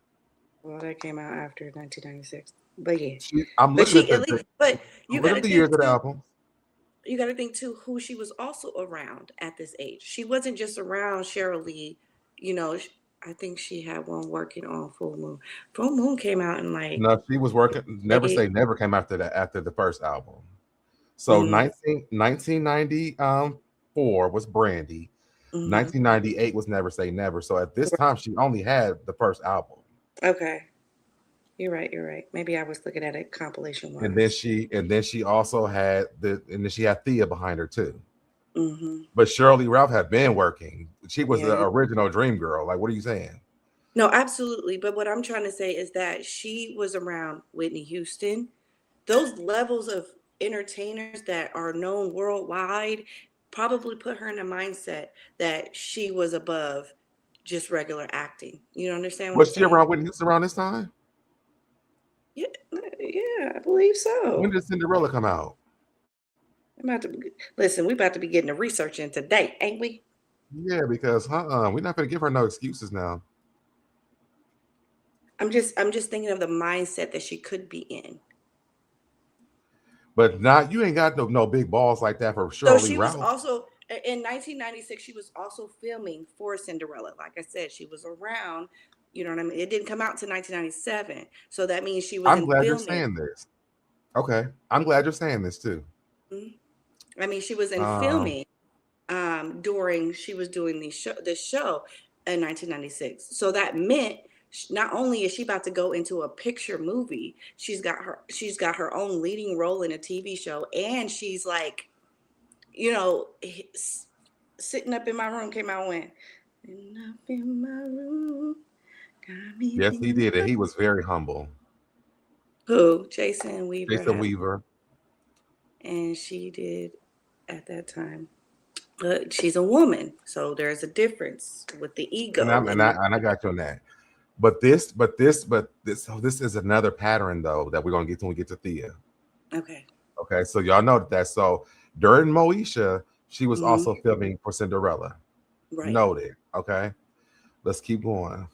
Well, that came out after 1996. But yeah. I'm looking at the years of the album. You got to think too who she was also around at this age. She wasn't just around Sheryl Lee. You know, I think she had one working on Full Moon. Full Moon came out in like. No, she was working. Never Say Never came after the first album. So 1994 was Brandy. 1998 was Never Say Never. So at this time, she only had the first album. Okay. You're right. Maybe I was looking at a compilation one. And then she also had she had Thea behind her too. But Shirley Ralph had been working. She was the original dream girl. Like, what are you saying? No, absolutely. But what I'm trying to say is that she was around Whitney Houston. Those levels of entertainers that are known worldwide probably put her in a mindset that she was above just regular acting. You don't understand what I'm saying? Was she around Whitney Houston around this time? Yeah, I believe so. When did Cinderella come out? We about to be getting the research in today, ain't we? Yeah, because we're not going to give her no excuses now. I'm just thinking of the mindset that she could be in. But you ain't got no big balls like that for Shirley Ralph. So she was also in 1996. She was also filming for Cinderella. Like I said, she was around. You know what I mean? It didn't come out until 1997. So that means she was. I'm glad you're saying this. Okay, I'm glad you're saying this too. I mean, she was in filming during she was doing this show in 1996. So that meant not only is she about to go into a picture movie, she's got her own leading role in a TV show, and she's like, you know, Sitting Up in My Room came out when. Sitting Up in My Room. Yes, he did it. He was very humble. Who? Jason Weaver. Jason Weaver. And she did at that time. But she's a woman, so there's a difference with the ego. And I got you on that. But this is another pattern though that we're gonna get to when we get to Thea. Okay. Okay, so y'all know that. So during Moesha, she was also filming for Cinderella. Right. Noted. Okay. Let's keep going.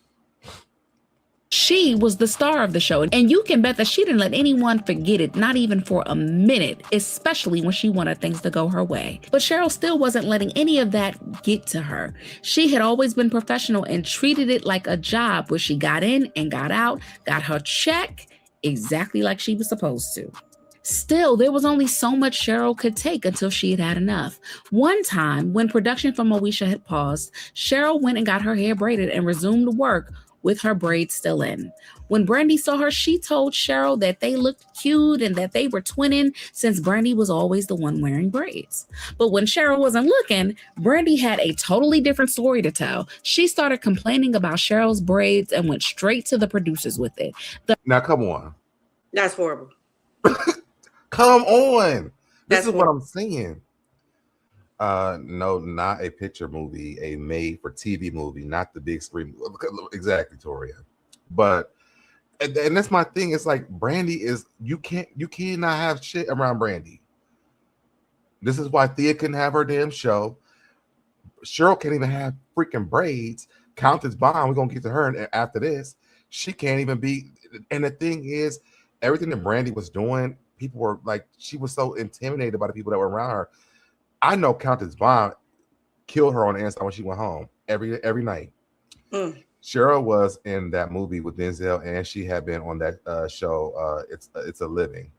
She was the star of the show, and you can bet that she didn't let anyone forget it, not even for a minute, especially when she wanted things to go her way. But Sheryl still wasn't letting any of that get to her. She had always been professional and treated it like a job where she got in and got out, got her check exactly like she was supposed to. Still, there was only so much Sheryl could take until she had had enough. One time, when production for Moesha had paused, Sheryl went and got her hair braided and resumed work with her braids still in. When Brandy saw her, she told Sheryl that they looked cute and that they were twinning since Brandy was always the one wearing braids. But when Sheryl wasn't looking, Brandy had a totally different story to tell. She started complaining about Sheryl's braids and went straight to the producers with it. Now, come on. That's horrible. Come on. This is what I'm saying. No, not a picture movie, a made for TV movie, not the big screen. Exactly, Toria. But and that's my thing. It's like Brandy is you cannot have shit around Brandy. This is why Thea couldn't have her damn show. Sheryl can't even have freaking braids. Countess Vaughn, we're gonna get to her after this. She can't even be. And the thing is, everything that Brandy was doing, people were like, she was so intimidated by the people that were around her. I know Countess Vaughn killed her on the inside when she went home every night. Sheryl was in that movie with Denzel, and she had been on that show. It's a Living.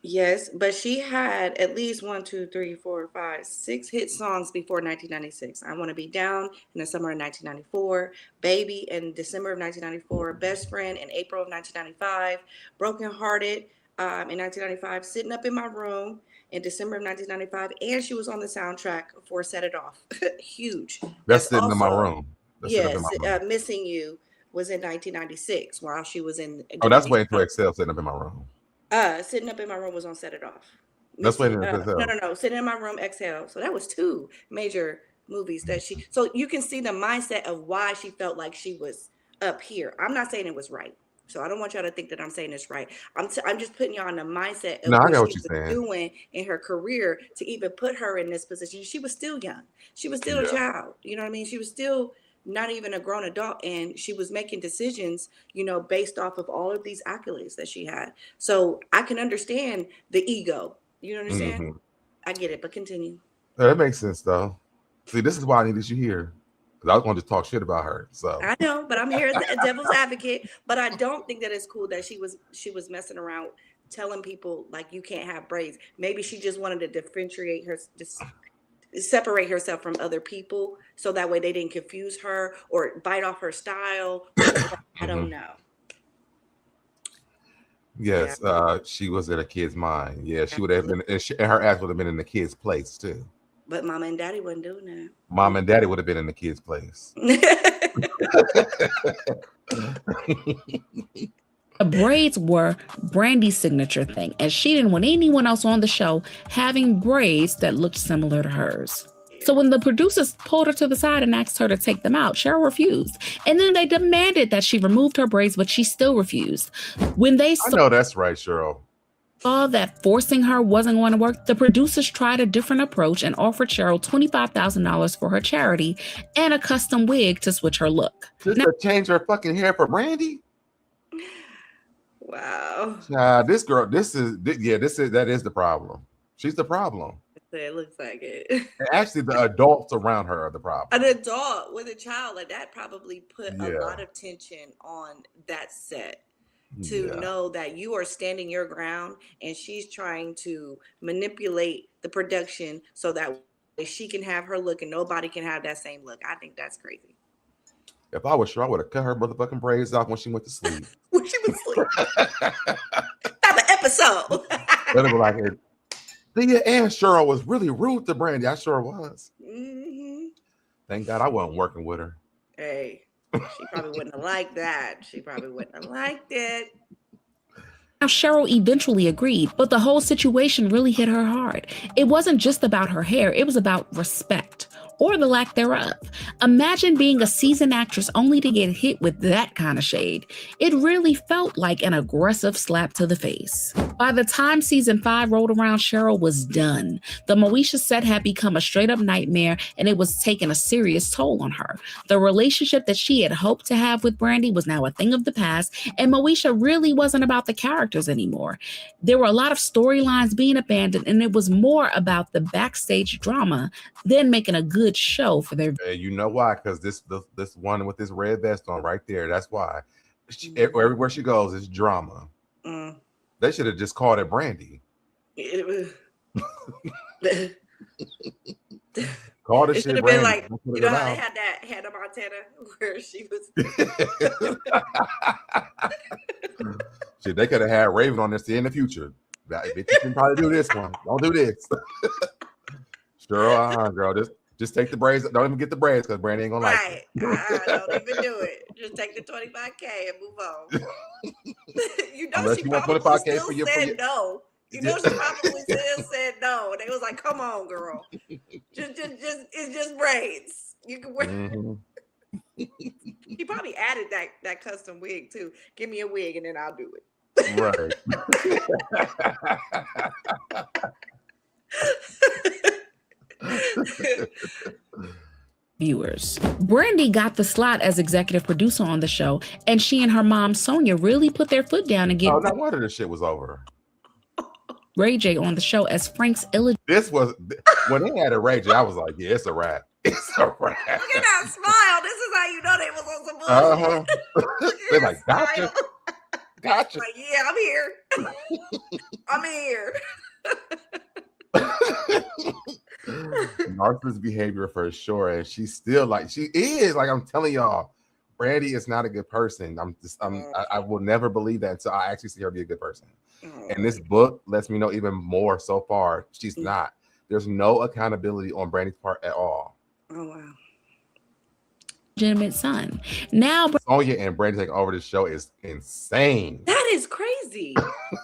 Yes, but she had at least 6 hit songs before 1996. I Want to Be Down in the summer of 1994, Baby in December of 1994, Best Friend in April of 1995, Broken Hearted in 1995, Sitting Up in My Room in December of 1995, and she was on the soundtrack for Set It Off. Huge. That's Sitting in My Room. Yes, Missing You was in 1996 while she was in. Oh, that's Waiting to Exhale, Sitting Up in My Room. Sitting Up in My Room was on Set It Off. That's Waiting to Exhale. No. Sitting in My Room, Exhale. So that was 2 major movies that she. So you can see the mindset of why she felt like she was up here. I'm not saying it was right. So I don't want y'all to think that I'm saying it's right. I'm just putting y'all in the mindset of what she was doing in her career to even put her in this position. She was still young. She was still a child. You know what I mean? She was still not even a grown adult, and she was making decisions, based off of all of these accolades that she had. So I can understand the ego. You understand? Mm-hmm. I get it, but continue. That makes sense, though. See, this is why I needed you here, because I was going to talk shit about her. So I know, but I'm here as a devil's advocate. But I don't think that it's cool that she was messing around, telling people like you can't have braids. Maybe she just wanted to differentiate her. Separate herself from other people so that way they didn't confuse her or bite off her style. I don't know. Yes, she was in a kid's mind. Yeah, she would have been, and her ass would have been in the kid's place too. But mama and daddy wasn't doing that. Mom and daddy would have been in the kid's place. The braids were Brandy's signature thing, and she didn't want anyone else on the show having braids that looked similar to hers. So when the producers pulled her to the side and asked her to take them out, Sheryl refused. And then they demanded that she removed her braids, but she still refused. When they I know that's right, Sheryl. Saw that forcing her wasn't going to work, the producers tried a different approach and offered Sheryl $25,000 for her charity and a custom wig to switch her look. Just to change her fucking hair for Brandy? Wow. This girl, that is the problem. She's the problem. It looks like it. And actually, the adults around her are the problem. An adult with a child, like that probably put a lot of tension on that set to know that you are standing your ground and she's trying to manipulate the production so that she can have her look and nobody can have that same look. I think that's crazy. If I was sure, I would have cut her motherfucking braids off when she went to sleep. When she was asleep. Not an episode. Let her like it. Thea and Sheryl was really rude to Brandy. I sure was. Mm-hmm. Thank God I wasn't working with her. Hey, she probably wouldn't have liked that. She probably wouldn't have liked it. Now, Sheryl eventually agreed, but the whole situation really hit her hard. It wasn't just about her hair, it was about respect, or the lack thereof. Imagine being a seasoned actress only to get hit with that kind of shade. It really felt like an aggressive slap to the face. By the time season 5 rolled around, Sheryl was done. The Moesha set had become a straight up nightmare, and it was taking a serious toll on her. The relationship that she had hoped to have with Brandy was now a thing of the past, and Moesha really wasn't about the characters anymore. There were a lot of storylines being abandoned, and it was more about the backstage drama than making a good show for their. You know why? Because this one with this red vest on right there. That's why. Everywhere she goes, it's drama. They should have just called it Brandy. Call the shit Brandy. Been like, you know how they had that Hannah Montana where she was. Shit, they could have had Raven on this in the future. Bitch, you can probably do this one. Don't do this. Girl, just take the braids. Don't even get the braids because Brandy ain't gonna like it. Don't even do it. Just take the $25K and move on. Unless she you want probably 25K still for your said no. You know, she probably still said no. And they was like, come on, girl. Just it's just braids. You can wear. Mm-hmm. He probably added that custom wig too. Give me a wig and then I'll do it. Right. Viewers. Brandy got the slot as executive producer on the show, and she and her mom, Sonja, really put their foot down and get no wonder this shit was over. Ray J on the show as Frank's illegitimate. This was when they had a Ray J, I was like, yeah, it's a wrap. It's a wrap. Look at that smile. This is how you know they was on some bullshit. They're like, gotcha. Gotcha. Like, yeah, I'm here. I'm here. Narcissist behavior for sure. And she's still like, she is like, I'm telling y'all, Brandy is not a good person. I will never believe that until I actually see her be a good person. And this book lets me know even more so far. She's not. There's no accountability on Brandy's part at all. Oh, wow. Legitimate son. Now, Sonja and Brandy taking over the show is insane. That is crazy.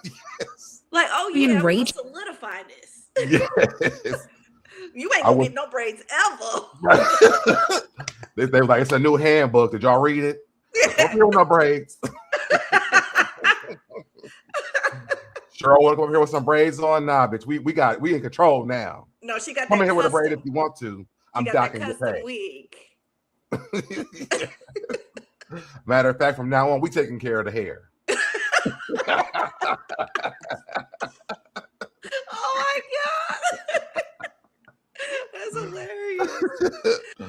Yes. Like, oh yeah, we'll solidify this. Yes. You ain't gonna get no braids ever. They were like, it's a new handbook. Did y'all read it? Don't feel no braids. Sheryl, want to come up here with some braids on? Nah, bitch. We in control now. No, she got come that in here custom. with a braid if you want to. I'm docking your pay. Wig. Matter of fact, from now on, we taking care of the hair. Oh my God. That's hilarious.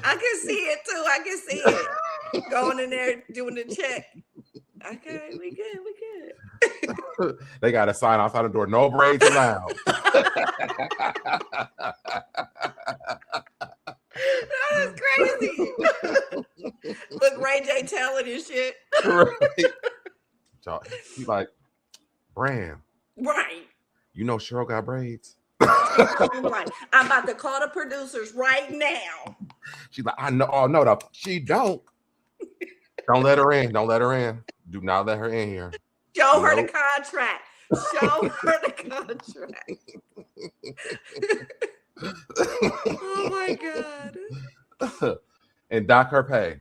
I can see it too. I can see it. Going in there doing the check. Okay, we good. They got a sign outside the door, no braids allowed. That is crazy. Look, Ray J telling his shit. Right. He's like, Bram. Right. You know Sheryl got braids? Right. I'm about to call the producers right now. She's like, I know. Oh, no, she don't. Don't let her in. Don't let her in. Do not let her in here. Show her the contract. Show her the contract. Oh my God. And dock her pay.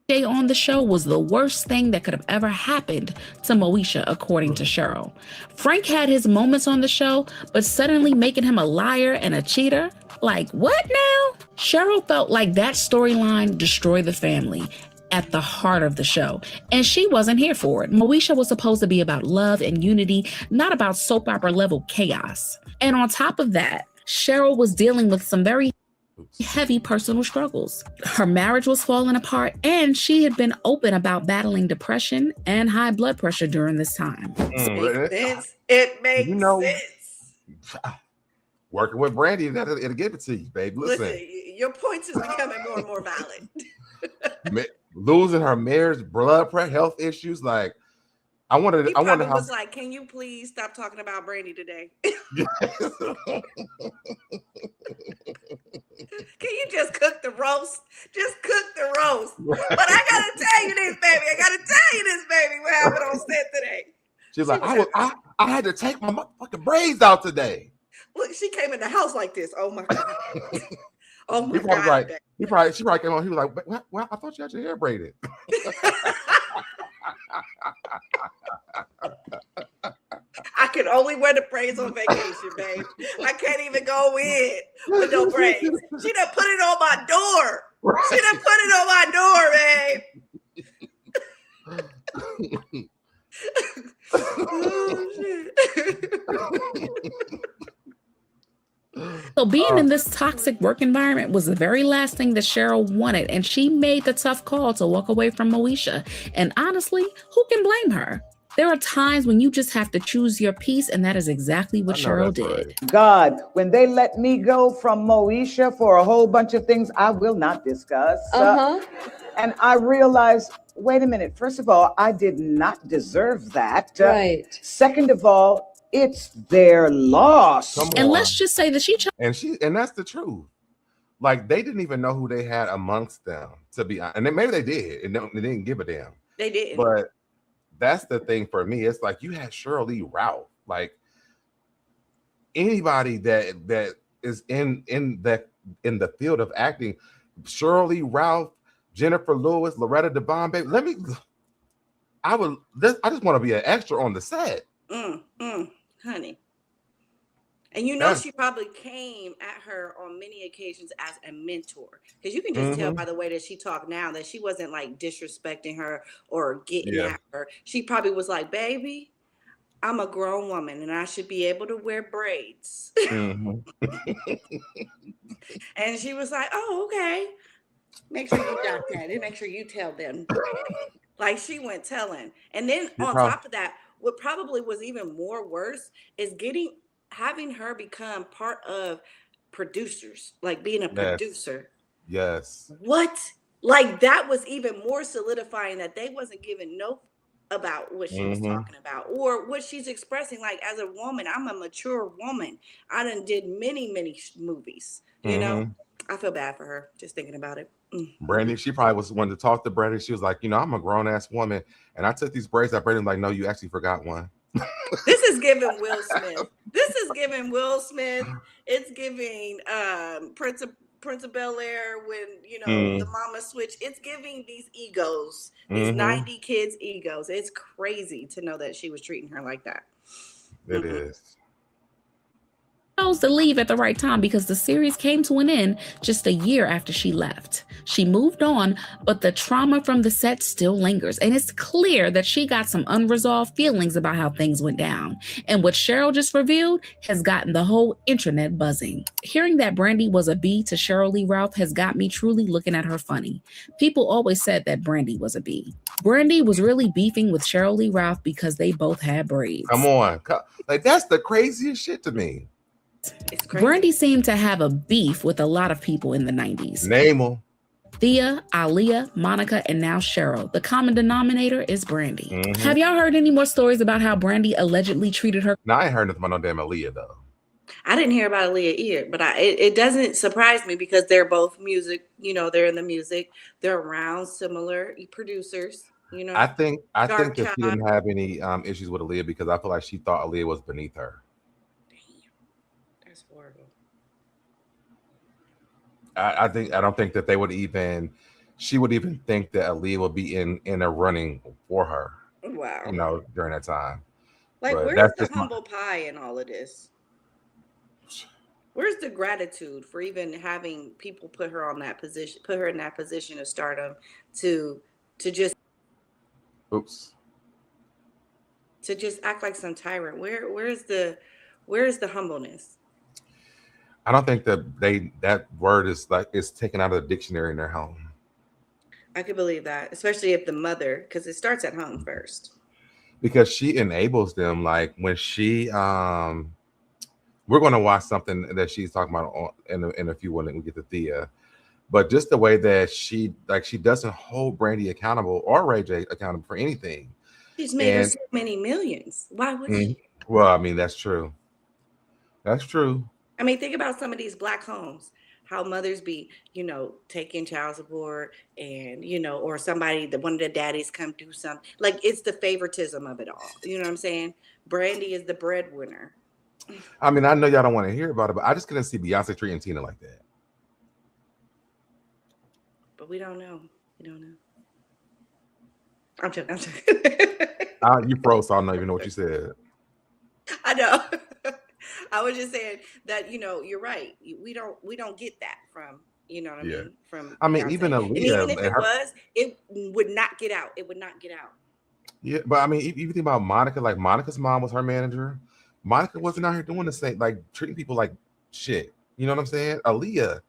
Day on the show was the worst thing that could have ever happened to Moesha, according to Sheryl. Frank had his moments on the show, but suddenly making him a liar and a cheater? Like, what now? Sheryl felt like that storyline destroyed the family at the heart of the show, and she wasn't here for it. Moesha was supposed to be about love and unity, not about soap opera level chaos. And on top of that, Sheryl was dealing with some very heavy personal struggles. Her marriage was falling apart, and she had been open about battling depression and high blood pressure during this time. It makes sense. Working with Brandy, it'll give it to you, babe. Listen, your points is becoming more and more valid. Losing her marriage, blood pressure, health issues, like I wonder how was like, can you please stop talking about Brandy today? Can you just cook the roast? Just cook the roast. But I gotta tell you this, baby. What happened on set today? She's like, I had to take my motherfucking braids out today. Look, she came in the house like this. Oh my God. Oh my God. She probably came on. He was like, well, I thought you had your hair braided. I can only wear the braids on vacation, babe. I can't even go in with no braids. She done put it on my door. Right. She done put it on my door, babe. Oh, shit. So being in this toxic work environment was the very last thing that Sheryl wanted, and she made the tough call to walk away from Moesha. And honestly, who can blame her? There are times when you just have to choose your peace, and that is exactly what Sheryl did. Right. God, when they let me go from Moesha for a whole bunch of things I will not discuss, and I realized, wait a minute, first of all, I did not deserve that. Right. Second of all, it's their loss. And let's just say that and that's the truth. Like, they didn't even know who they had amongst them, to be honest. And maybe they did, and they didn't give a damn. They didn't. But that's the thing for me. It's like you had Sheryl Lee Ralph, like anybody that is in the field of acting, Sheryl Lee Ralph, Jennifer Lewis, Loretta DeBombe. I just want to be an extra on the set. Honey. And you know, she probably came at her on many occasions as a mentor, because you can just tell by the way that she talked now that she wasn't like disrespecting her or getting at her. She probably was like, baby, I'm a grown woman and I should be able to wear braids. And she was like, oh, okay. Make sure you got that and make sure you tell them. Like she went telling. And then on top of that, what probably was even more worse is having her become part of producers, like being a producer. Yes. What? Like that was even more solidifying that they wasn't giving no about what she was talking about or what she's expressing. Like as a woman, I'm a mature woman. I done did many movies. You know, I feel bad for her just thinking about it. Brandy, she probably was one to talk to Brandy. She was like, you know, I'm a grown ass woman, and I took these braids. I Brandy like, no, you actually forgot one. This is giving Will Smith. This is giving Will Smith. It's giving Prince of Bel-Air when, you know, the mama switch. It's giving these egos, these 90 kids egos. It's crazy to know that she was treating her like that. It is. Chose to leave at the right time because the series came to an end just a year after she left. She moved on, but the trauma from the set still lingers, and it's clear that she got some unresolved feelings about how things went down. And what Sheryl just revealed has gotten the whole internet buzzing. Hearing that Brandy was a B to Sheryl Lee Ralph has got me truly looking at her funny. People always said that Brandy was a B. Brandy was really beefing with Sheryl Lee Ralph because they both had braids. Come on. Like, that's the craziest shit to me. Brandy seemed to have a beef with a lot of people in the 90s. Name them. Thea, Aaliyah, Monica, and now Sheryl. The common denominator is Brandy. Have y'all heard any more stories about how Brandy allegedly treated her? No, I ain't heard nothing about no damn Aaliyah, though. I didn't hear about Aaliyah either, but it doesn't surprise me because they're both music. You know, they're in the music. They're around similar producers. You know, I think that she didn't have any issues with Aaliyah because I feel like she thought Aaliyah was beneath her. I don't think that she would even think that Aaliyah would be in a running for her. Wow. You know, during that time. Like, but where's the humble pie in all of this? Where's the gratitude for even having people put her in that position of stardom to just act like some tyrant? Where's the humbleness? I don't think that word is taken out of the dictionary in their home. I could believe that, especially if the mother, because it starts at home first. Because she enables them, like when she we're going to watch something that she's talking about in a few when we get to Thea, but just the way that she doesn't hold Brandy accountable or Ray J accountable for anything. She's made her so many millions. Why would she? Well, I mean, that's true. That's true. I mean, think about some of these black homes, how mothers be, you know, taking child support and, you know, or one of the daddies come do something. Like, it's the favoritism of it all. You know what I'm saying? Brandy is the breadwinner. I mean, I know y'all don't want to hear about it, but I just couldn't see Beyonce treating Tina like that. But we don't know. I'm joking. You froze, so I don't even know what you said. I know. I was just saying that, you know, you're right. We don't get that from, you know what I mean? From Beyonce. Even Aaliyah. And even if it would not get out. It would not get out. Yeah, but I mean, if you think about Monica, like Monica's mom was her manager. Monica wasn't out here doing the same, like treating people like shit. You know what I'm saying? Aaliyah,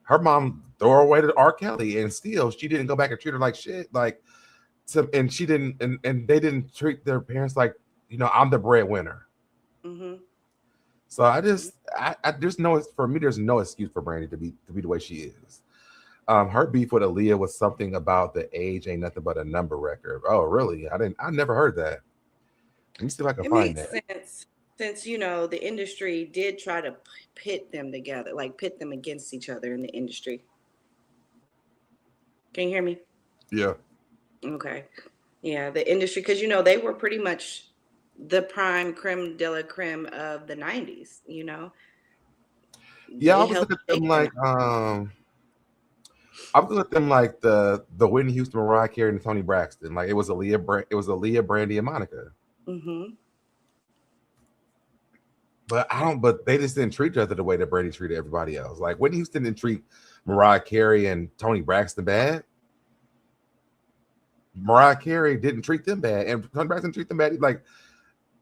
her mom threw her away to R. Kelly, and still she didn't go back and treat her like shit. And she didn't, and they didn't treat their parents like, you know, I'm the breadwinner. So there's no excuse for Brandy to be the way she is. Her beef with Aaliyah was something about the age ain't nothing but a number record. Oh, really? I never heard that. Let me see if I can find that. It makes sense since, you know, the industry did try to pit them together, like pit them against each other in the industry. Can you hear me? Yeah. Okay. Yeah, the industry, because you know they were pretty much the prime creme de la creme of the 90s, you know. Yeah, I It was helped looking at shape them the like I was looking at them like the Whitney Houston, Mariah Carey, and Toni Braxton. Like it was Aaliyah, Brandy, and Monica. Mm-hmm. But they just didn't treat each other the way that Brandy treated everybody else. Like Whitney Houston didn't treat Mariah Carey and Toni Braxton bad. Mariah Carey didn't treat them bad, and Toni Braxton didn't treat them bad. Like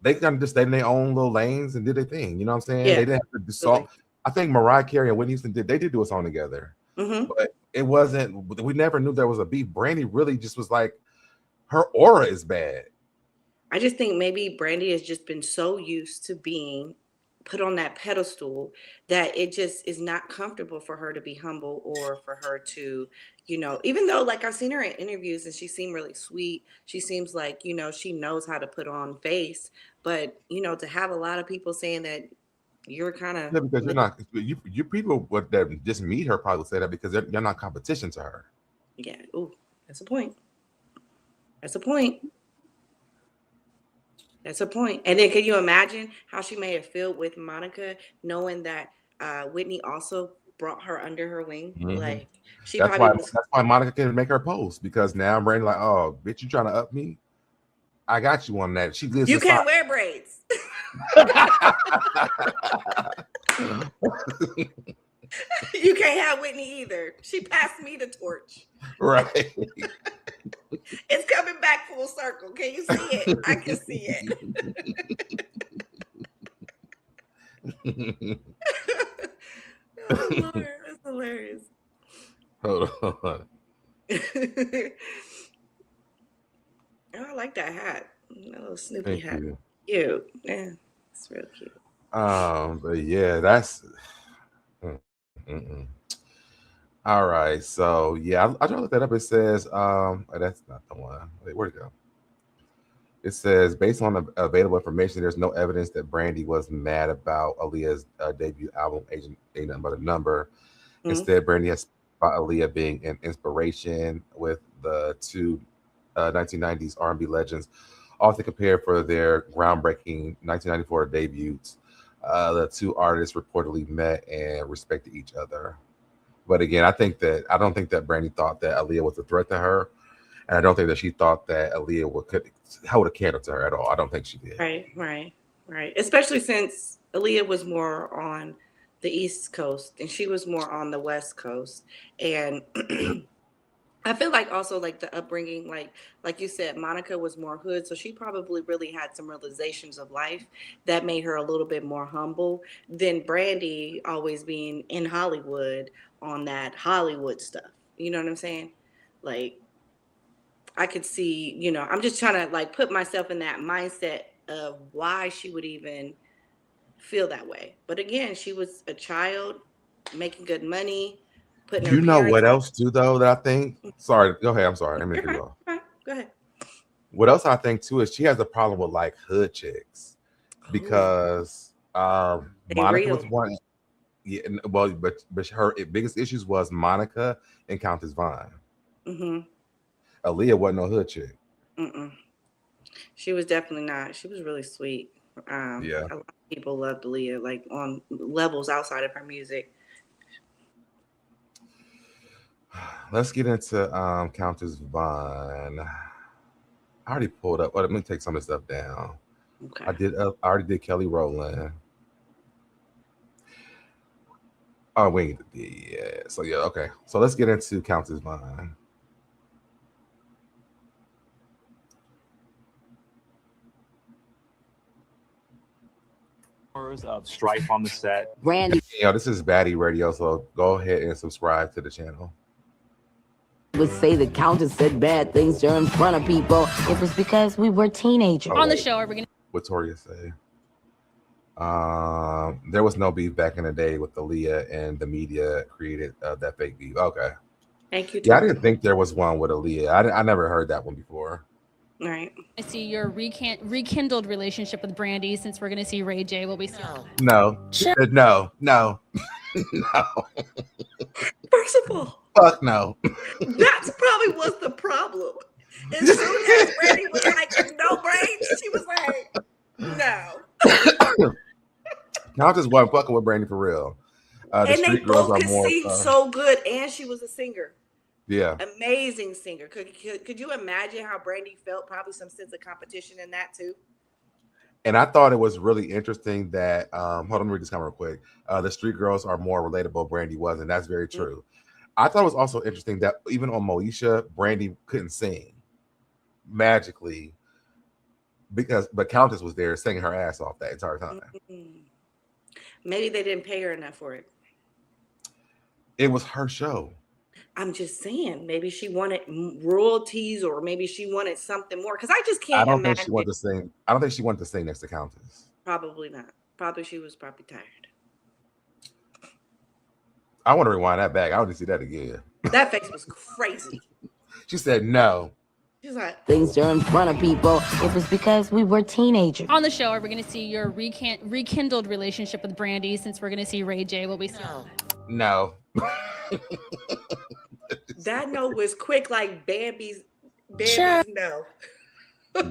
they kind of just stayed in their own little lanes and did their thing. You know what I'm saying? Yeah, They didn't have to do song. I think Mariah Carey and Whitney Houston did do a song together, but it wasn't. We never knew there was a beef. Brandy really just was like, her aura is bad. I just think maybe Brandy has just been so used to being put on that pedestal that it just is not comfortable for her to be humble, or for her to, you know, even though like I've seen her in interviews and she seemed really sweet. She seems like, you know, she knows how to put on face, but you know, to have a lot of people saying that you're kind of, Yeah, because you're not you people would that just meet her probably say that because you're not competition to her. yeah. Ooh, that's a point. That's a point. That's a point. And then can you imagine how she may have felt with Monica, knowing that Whitney also brought her under her wing? Like she That's probably was. why Monica can make her post, because now Brandy like, oh bitch, you trying to up me? I got you on that. She lives. You can't wear braids. You can't have Whitney either. She passed me the torch. Right. It's coming back full circle. Can you see it? I can see it. Oh Lord, that's hilarious. Hold on. Oh, I like that hat. A little Snoopy Thank hat. you. Cute. Yeah, it's real cute. But yeah, that's all right. So yeah, I tried to look that up. It says, that's not the one. Wait, where'd it go? It says, based on the available information, there's no evidence that Brandy was mad about Aaliyah's debut album, Ain't Nothing But a Number. Instead, Brandy has about Aaliyah being an inspiration, with the two 1990s R&B legends often compared for their groundbreaking 1994 debuts. The two artists reportedly met and respected each other. But again, I don't think that Brandy thought that Aaliyah was a threat to her. And I don't think that she thought that Aaliyah would hold a candle to her at all. I don't think she did. Right. Especially since Aaliyah was more on the East Coast and she was more on the West Coast. And I feel like also like the upbringing, like you said, Monica was more hood. So she probably really had some realizations of life that made her a little bit more humble than Brandy always being in Hollywood on that Hollywood stuff. You know what I'm saying? Like, I could see, you know, I'm just trying to like put myself in that mindset of why she would even feel that way. But again, she was a child making good money. You know what else too, though, that I think? Sorry, go ahead. I'm sorry. I mean, go ahead. What else I think too is she has a problem with like hood chicks, because Monica was one. Yeah, well, but her biggest issues was Monica and Countess Vaughn. Aaliyah wasn't no hood chick. She was definitely not. She was really sweet. Yeah, a lot of people loved Aaliyah, like on levels outside of her music. Let's get into Countess Vaughn. I already pulled up. Let me take some of this stuff down. Okay. I already did Kelly Rowland. Oh, wait. Yeah. So yeah. Okay. So let's get into Countess Vaughn. Of strife on the set. Brandy. This is Baddie Radio, so go ahead and subscribe to the channel. Would say the Countess said bad things to her in front of people. It was because we were teenagers. On the show, are we gonna? What Toria say? There was no beef back in the day with Aaliyah, and the media created that fake beef. Okay. Thank you. Yeah, I didn't think there was one with Aaliyah. I never heard that one before. Right. I see your rekindled relationship with Brandy, since we're gonna see Ray J. Will we see? No. No. First of all, fuck no. That's probably was the problem. As soon as Brandy was like, no braids, she was like, no. Countess wasn't fucking with Brandy for real. And they both could sing so good, and she was a singer. Yeah. Amazing singer. Could you imagine how Brandy felt? Probably some sense of competition in that too. And I thought it was really interesting that hold on, let me read this comment real quick. The street girls are more relatable. Brandy was, and that's very true. I thought it was also interesting that even on Moesha, Brandy couldn't sing magically but Countess was there singing her ass off that entire time. Maybe they didn't pay her enough for it. It was her show. I'm just saying, maybe she wanted royalties, or maybe she wanted something more. Because I just can't imagine. Think she wanted to sing. I don't think she wanted to sing next to Countess. Probably not. Probably she was probably tired. I want to rewind that back. I want to see that again. That face was crazy. She said no. She's like, things are in front of people. It was because we were teenagers. On the show, are we going to see your rekindled relationship with Brandy? Since we're going to see Ray J, will we see? No. That no was quick, like Bambi's no.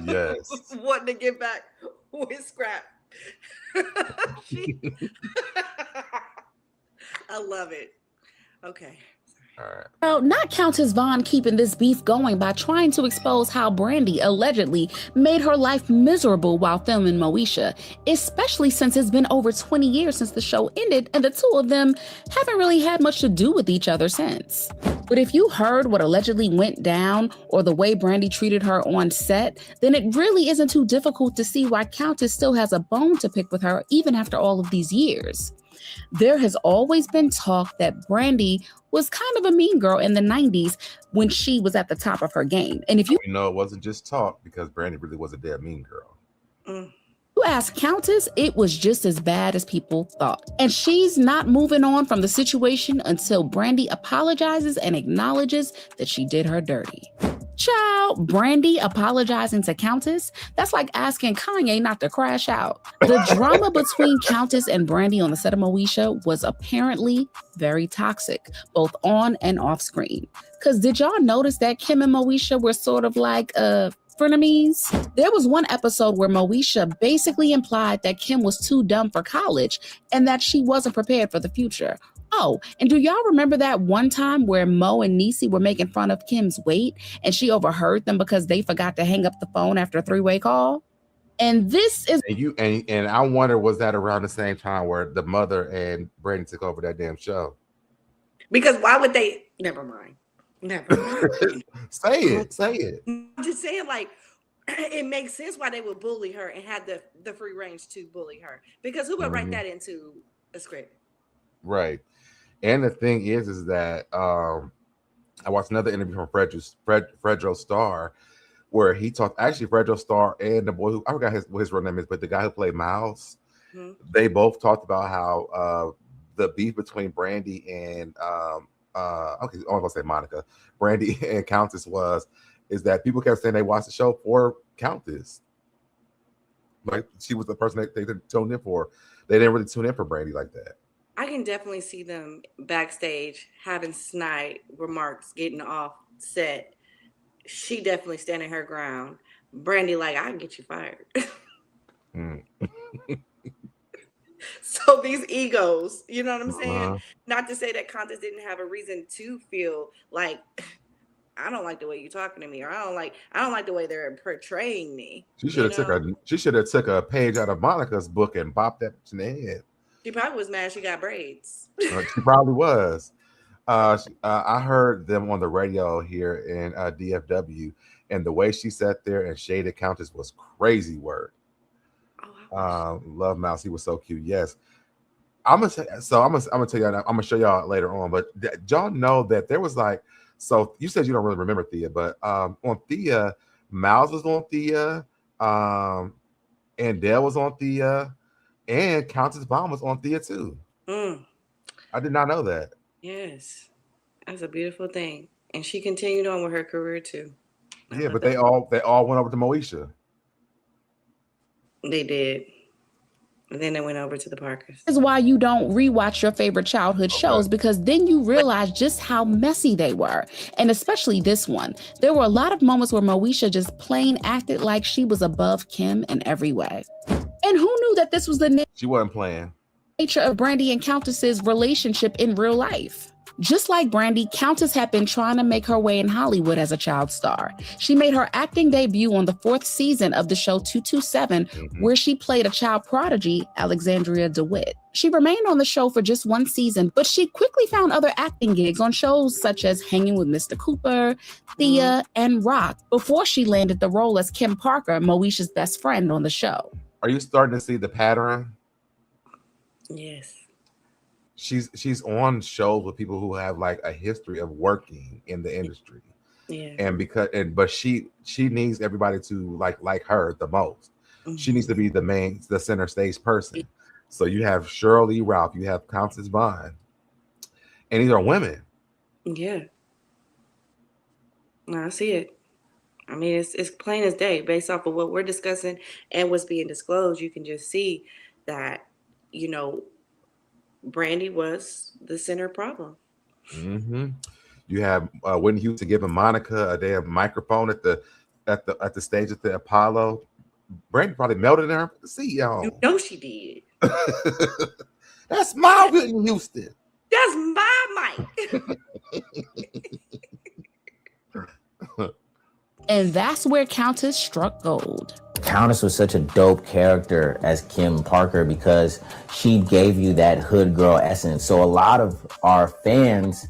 Yes. Wanting to get back with Scrap. I love it. Okay. All right. Well, not Countess Vaughn keeping this beef going by trying to expose how Brandy allegedly made her life miserable while filming Moesha, especially since it's been over 20 years since the show ended and the two of them haven't really had much to do with each other since. But if you heard what allegedly went down or the way Brandy treated her on set, then it really isn't too difficult to see why Countess still has a bone to pick with her even after all of these years. There has always been talk that Brandy was kind of a mean girl in the 90s when she was at the top of her game. And if you know, it wasn't just talk, because Brandy really was a damn mean girl. You ask Countess, it was just as bad as people thought. And she's not moving on from the situation until Brandy apologizes and acknowledges that she did her dirty. Child, Brandy apologizing to Countess? That's like asking Kanye not to crash out. The drama between Countess and Brandy on the set of Moesha was apparently very toxic, both on and off screen. Because did y'all notice that Kim and Moesha were sort of like frenemies? There was one episode where Moesha basically implied that Kim was too dumb for college and that she wasn't prepared for the future. Oh, and do y'all remember that one time where Mo and Niecy were making fun of Kim's weight and she overheard them because they forgot to hang up the phone after a three-way call? And this is and I wonder, was that around the same time where the mother and Brandy took over that damn show? Because why would they? Never mind. Say it. I'm just saying, like, it makes sense why they would bully her and had the free range to bully her. Because who would write that into a script? Right. And the thing is that I watched another interview from Fredro Starr, where he talked, actually Fredro Starr and the boy who, I forgot what his real name is, but the guy who played Miles, they both talked about how the beef between Brandy and I was gonna say Monica, Brandy and Countess is that people kept saying they watched the show for Countess. Like she was the person that they tuned in for. They didn't really tune in for Brandy like that. I can definitely see them backstage having snide remarks, getting off set. She definitely standing her ground. Brandy, like, I can get you fired. So these egos, you know what I'm saying? Not to say that Countess didn't have a reason to feel like, I don't like the way you're talking to me, or I don't like the way they're portraying me. She should have took a page out of Monica's book and bopped that in the head. She probably was mad she got braids. She probably was. I heard them on the radio here in DFW, and the way she sat there and shaded Countess was crazy work. Love Mouse, he was so cute. Yes, I'm gonna tell you. I'm gonna show y'all later on. But y'all know that there was like, so you said you don't really remember Thea, but on Thea, Miles was on Thea, and Dale was on Thea. And Countess Vaughn was on Thea too. I did not know that. Yes, that's a beautiful thing, and she continued on with her career too. Yeah, but they all went over to Moesha. They did. And then it went over to the Parkers. Is why you don't rewatch your favorite childhood shows, because then you realize just how messy they were. And especially this one. There were a lot of moments where Moesha just plain acted like she was above Kim in every way. And who knew that this was the She wasn't playing. Nature of Brandy and Countess's relationship in real life? Just like Brandy, Countess had been trying to make her way in Hollywood as a child star. She made her acting debut on the 4th season of the show 227, where she played a child prodigy, Alexandria DeWitt. She remained on the show for just 1 season, but she quickly found other acting gigs on shows such as Hanging with Mr. Cooper, Thea, and Rock, before she landed the role as Kim Parker, Moesha's best friend on the show. Are you starting to see the pattern? Yes. She's on shows with people who have like a history of working in the industry. Yeah. And but she needs everybody to like her the most. She needs to be the center stage person. So you have Sheryl Ralph, you have Countess Vaughn, and these are women. Yeah. No, I see it. I mean, it's plain as day based off of what we're discussing and what's being disclosed. You can just see that, you know, Brandy was the center problem. You have Whitney Houston giving Monica a damn microphone at the stage at the Apollo. Brandy probably melted in her seat, y'all. You know she did. That's my Whitney Houston. That's my mic. And that's where Countess struck gold. Countess was such a dope character as Kim Parker because she gave you that hood girl essence. So a lot of our fans,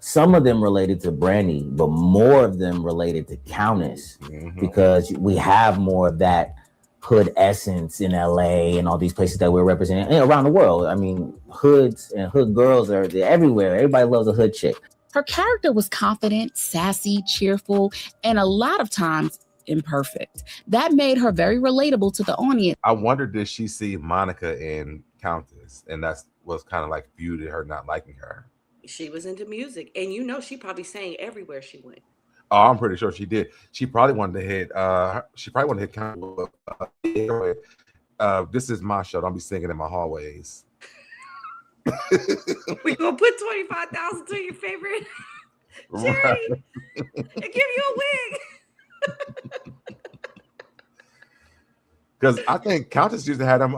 some of them related to Brandy, but more of them related to Countess because we have more of that hood essence in LA and all these places that we're representing and around the world. I mean, hoods and hood girls they're everywhere. Everybody loves a hood chick. Her character was confident, sassy, cheerful, and a lot of times imperfect. That made her very relatable to the audience. I wonder, did she see Monica and Countess, and that was kind of like viewed her not liking her? She was into music, and you know she probably sang everywhere she went. Oh, I'm pretty sure she did. She probably wanted to hit. Countess. This is my show. Don't be singing in my hallways. We gonna put 25,000 to your favorite charity and give you a wig. Because I think Countess used to have them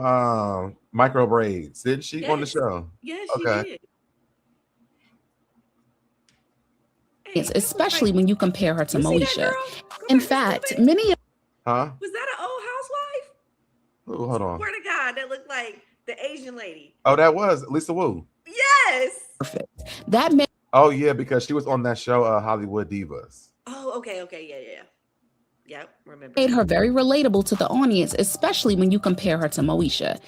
micro braids, didn't she, on the show? Yes, she did. Hey, especially when you compare her to Moesha. In fact, many of was that an old housewife? Oh, hold on. Swear to God, that looked like the Asian lady. Oh, that was Lisa Wu. Yes. Perfect. That made. Oh yeah, because she was on that show, Hollywood Divas. Oh, okay, yeah. Yep, remember. Made her very relatable to the audience, especially when you compare her to Moesha.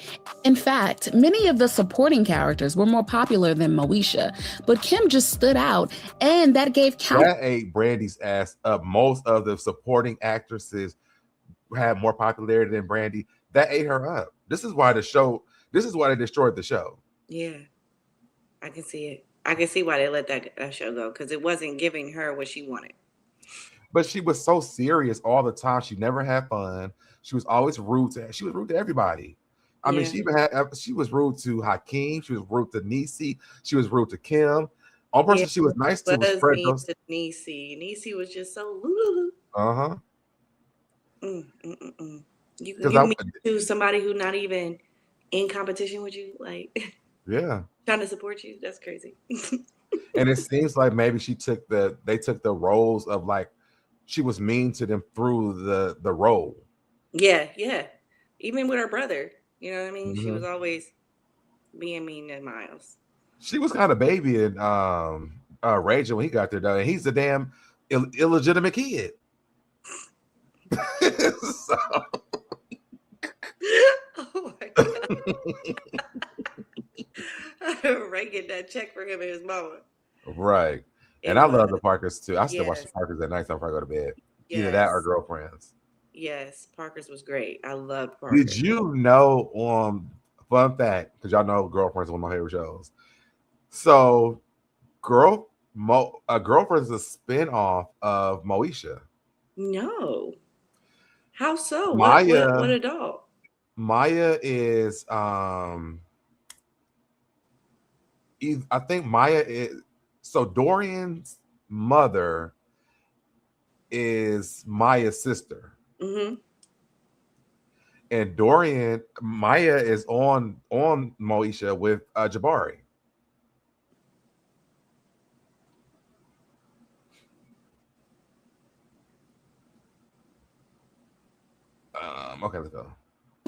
In fact, many of the supporting characters were more popular than Moesha, but Kim just stood out, and that gave That ate Brandy's ass up. Most of the supporting actresses had more popularity than Brandy. That ate her up. This is why they destroyed the show. Yeah, I can see it. I can see why they let that show go, because it wasn't giving her what she wanted. But she was so serious all the time. She never had fun. She was always rude to everybody. I mean, she was rude to Hakeem. She was rude to Niecy. She was rude to Kim. One person she was nice to was Fred. Niecy was just so lulu. You meet to somebody who not even in competition with you, like trying to support you. That's crazy. And it seems like maybe they took the roles of like she was mean to them through the role. Yeah. Even with her brother, you know what I mean? She was always being mean to Miles. She was kind of baby and raging when he got there though, and he's a damn illegitimate kid. Oh my God. Ray get that check for him and his mama. Right. And I love the Parkers too. I still watch the Parkers at night before I go to bed. Either that or Girlfriends. Yes, Parkers was great. I loved Parkers. Did you know, fun fact, because y'all know Girlfriends is one of my favorite shows. So Girlfriends is a spin-off of Moesha. No. How so? Maya, what adult? Maya is I think Maya is, so Dorian's mother is Maya's sister. Mm-hmm. And Maya is on Moesha with Jabari. Okay, let's go.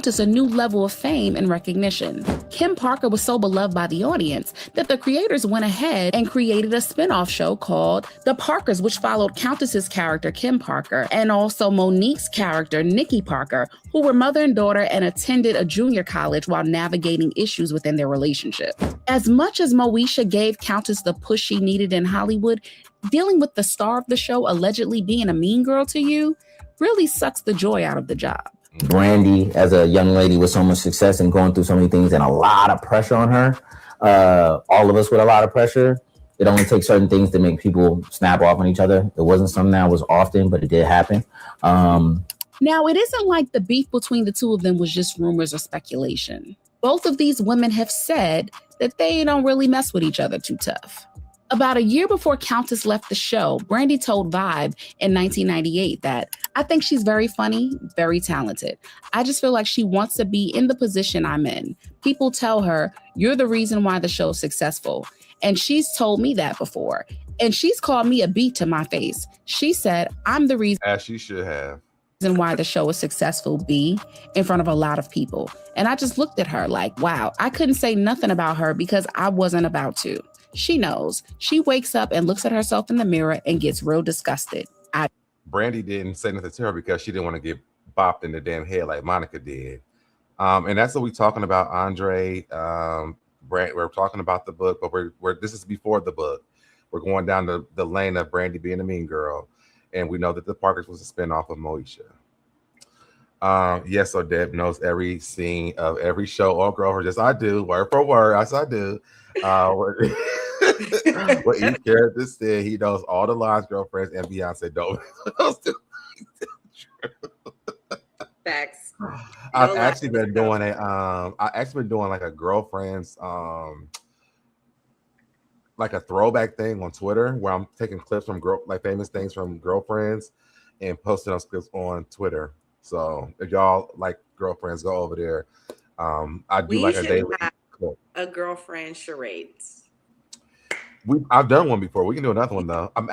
Just a new level of fame and recognition. Kim Parker was so beloved by the audience that the creators went ahead and created a spin-off show called The Parkers, which followed Countess's character, Kim Parker, and also Monique's character, Nikki Parker, who were mother and daughter and attended a junior college while navigating issues within their relationship. As much as Moesha gave Countess the push she needed in Hollywood, dealing with the star of the show allegedly being a mean girl to you really sucks the joy out of the job. Brandy, as a young lady with so much success and going through so many things and a lot of pressure on her, all of us with a lot of pressure, it only takes certain things to make people snap off on each other. It wasn't something that was often, but it did happen. Now, it isn't like the beef between the two of them was just rumors or speculation. Both of these women have said that they don't really mess with each other too tough. About a year before Countess left the show, Brandy told Vibe in 1998 that, "I think she's very funny, very talented. I just feel like she wants to be in the position I'm in. People tell her, you're the reason why the show's successful. And she's told me that before. And she's called me a B to my face. She said, I'm the reason." As she should have. "Why the show is successful, B, in front of a lot of people." And I just looked at her like, wow, I couldn't say nothing about her because I wasn't about to. She knows. She wakes up and looks at herself in the mirror and gets real disgusted. Brandy didn't say nothing to her because she didn't want to get bopped in the damn head like Monica did. And that's what we're talking about, Andre. We're talking about the book, but we're this is before the book. We're going down the lane of Brandy being a mean girl. And we know that the Parkers was a spinoff of Moesha. Yes, so Deb knows every scene of every show or girlfriend. Yes, I do. Word for word. Yes, I do. What each character said, he knows all the lines, girlfriends, and Beyonce don't. Facts. I've actually been doing like a girlfriend's like a throwback thing on Twitter where I'm taking clips from famous things from girlfriends and posting those clips on Twitter. So if y'all like girlfriends, go over there. I do like a daily clip. A girlfriend charades. I've done one before. We can do another one though. I'm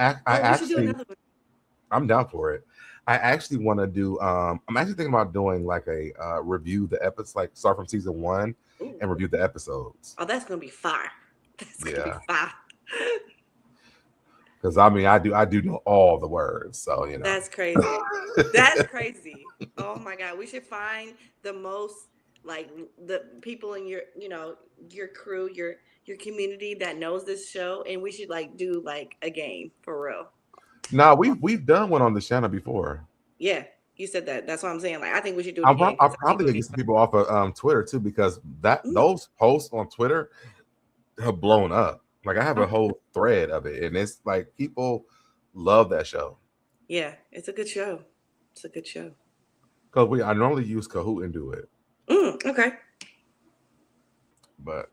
down for it. I actually want to do. I'm actually thinking about doing like a review the episodes, like start from season 1 and review the episodes. Oh, that's gonna be fire. That's gonna be fire. Because I mean, I do know all the words, so you know. That's crazy. That's crazy. Oh my God, we should find the most like the people in your your crew, your community that knows this show, and we should like do like a game for real. No, we've done one on the channel before. Yeah, you said that. That's what I'm saying. Like, I think we should do it. I'll probably get some people off of Twitter too, because those posts on Twitter have blown up. Like I have a whole thread of it, and it's like people love that show. Yeah, it's a good show. It's a good show. Because I normally use Kahoot and do it. Okay. But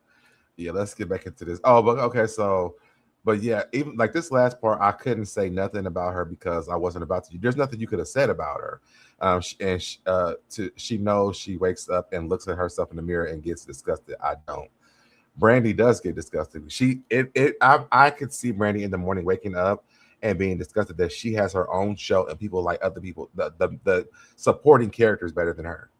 yeah, let's get back into this. Oh, but okay, but yeah, even like this last part, I couldn't say nothing about her because I wasn't about to. There's nothing you could have said about her. She knows she wakes up and looks at herself in the mirror and gets disgusted. I don't. Brandy does get disgusted. I could see Brandy in the morning waking up and being disgusted that she has her own show and people like other people, the supporting characters better than her.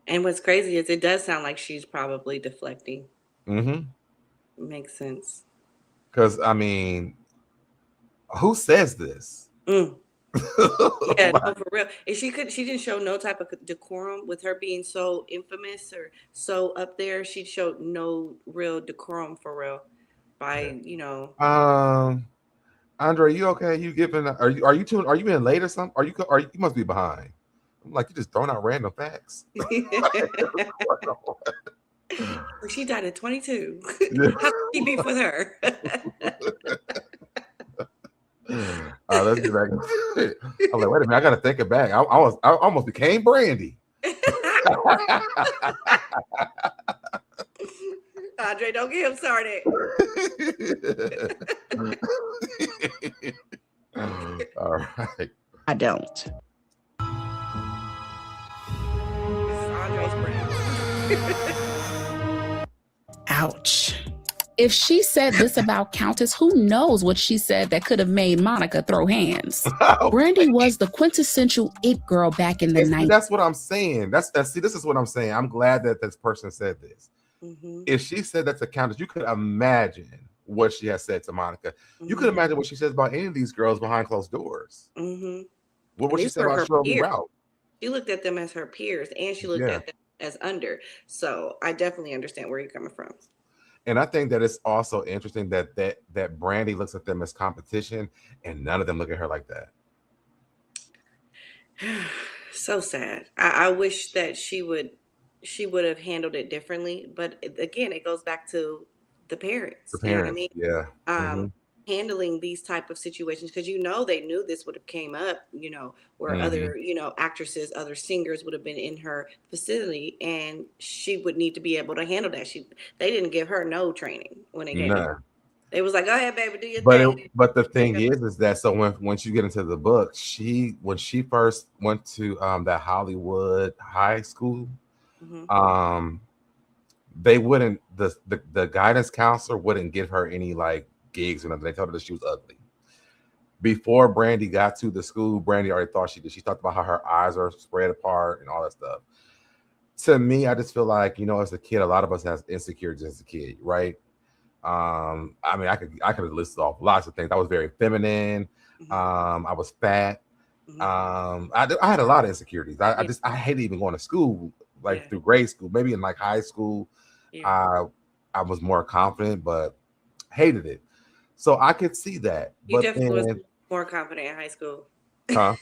And what's crazy is it does sound like she's probably deflecting. Mm-hmm. Makes sense. Because I mean, who says this? Yeah, no, for real. And she didn't show no type of decorum with her being so infamous or so up there. She showed no real decorum for real. By Andre, you okay? You giving? Are you being late or something? You must be behind. I'm like, you just throwing out random facts. She died at 22. How can he beef with her? Let's get back. I'm like, wait a minute, I gotta think it back. I almost became Brandy. Andre, don't get him started. All right. I don't. This is Andre's brand. Ouch. If she said this about Countess, who knows what she said that could have made Monica throw hands. Brandy was the quintessential it girl back in the 90s. That's what I'm saying. See, this is what I'm saying. I'm glad that this person said this. If she said that to Countess, you could imagine what she has said to Monica. You could imagine what she says about any of these girls behind closed doors. What would she say about Sheryl Route? She looked at them as her peers, and she looked at them as under. So I definitely understand where you're coming from. And I think that it's also interesting that Brandy looks at them as competition, and none of them look at her like that. So sad. I wish that she would have handled it differently. But again, it goes back to the parents. You know what I mean? Yeah. Handling these type of situations, because they knew this would have came up, where other actresses, other singers would have been in her facility, and she would need to be able to handle that. They didn't give her no training when it came to her. It was like, go ahead, baby, do your thing. But the thing is that so once you get into the book, when she first went to that Hollywood high school, they wouldn't the guidance counselor wouldn't give her any like gigs or nothing. They told her that she was ugly. Before Brandy got to the school, Brandy already thought she did. She talked about how her eyes are spread apart and all that stuff. To me, I just feel like, as a kid, a lot of us has insecurities as a kid, right? I mean, I could list off lots of things. I was very feminine. I was fat. I had a lot of insecurities. I hated even going to school, through grade school. Maybe in like high school, I was more confident, but hated it. So I could see that. You definitely was more confident in high school. Huh?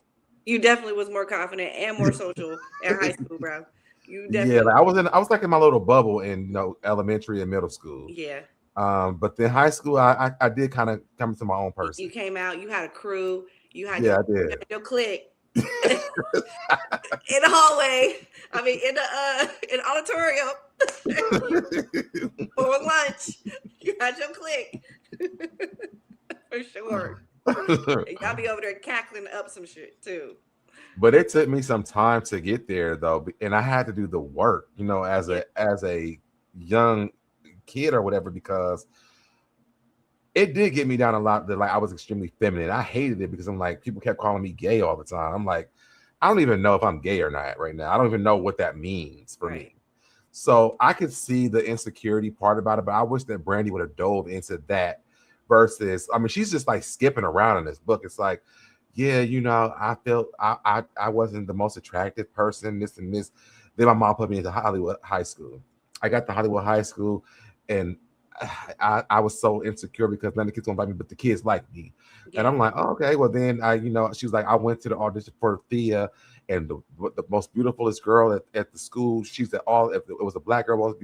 You definitely was more confident and more social in high school, bro. You definitely. I was like in my little bubble in elementary and middle school. Yeah. But then high school, I did kind of come to my own person. You came out. You had a crew. You had I did. Your clique. In the hallway. I mean, in the auditorium. For lunch, you had your clique. For sure. Y'all be over there cackling up some shit too. But it took me some time to get there though, and I had to do the work, as a young kid or whatever, because it did get me down a lot that I was extremely feminine. I hated it because I'm like, people kept calling me gay all the time. I'm like, I don't even know if I'm gay or not right now. I don't even know what that means for me. So I could see the insecurity part about it, but I wish that Brandy would have dove into that versus, I mean, she's just like skipping around in this book. It's like, I felt I wasn't the most attractive person, this and this. Then my mom put me into Hollywood high school. I got to Hollywood high school, and I was so insecure because none of the kids don't like me, but the kids like me. And I'm like, oh, okay, well then she was like, I went to the audition for Thea, and the most beautifulest girl at the school, she's at all. If it was a black girl was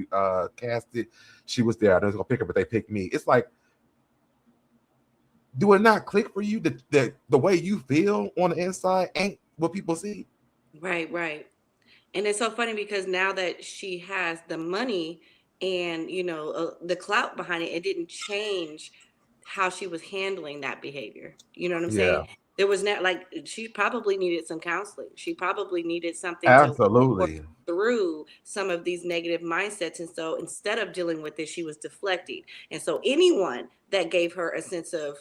casted, she was there. I was gonna pick her, but they picked me. It's like, do it not click for you that the way you feel on the inside ain't what people see? Right. And it's so funny because now that she has the money and the clout behind it, it didn't change how she was handling that behavior. You know what I'm saying? There was not she probably needed some counseling. She probably needed something to work through some of these negative mindsets. And so instead of dealing with it, she was deflecting. And so anyone that gave her a sense of,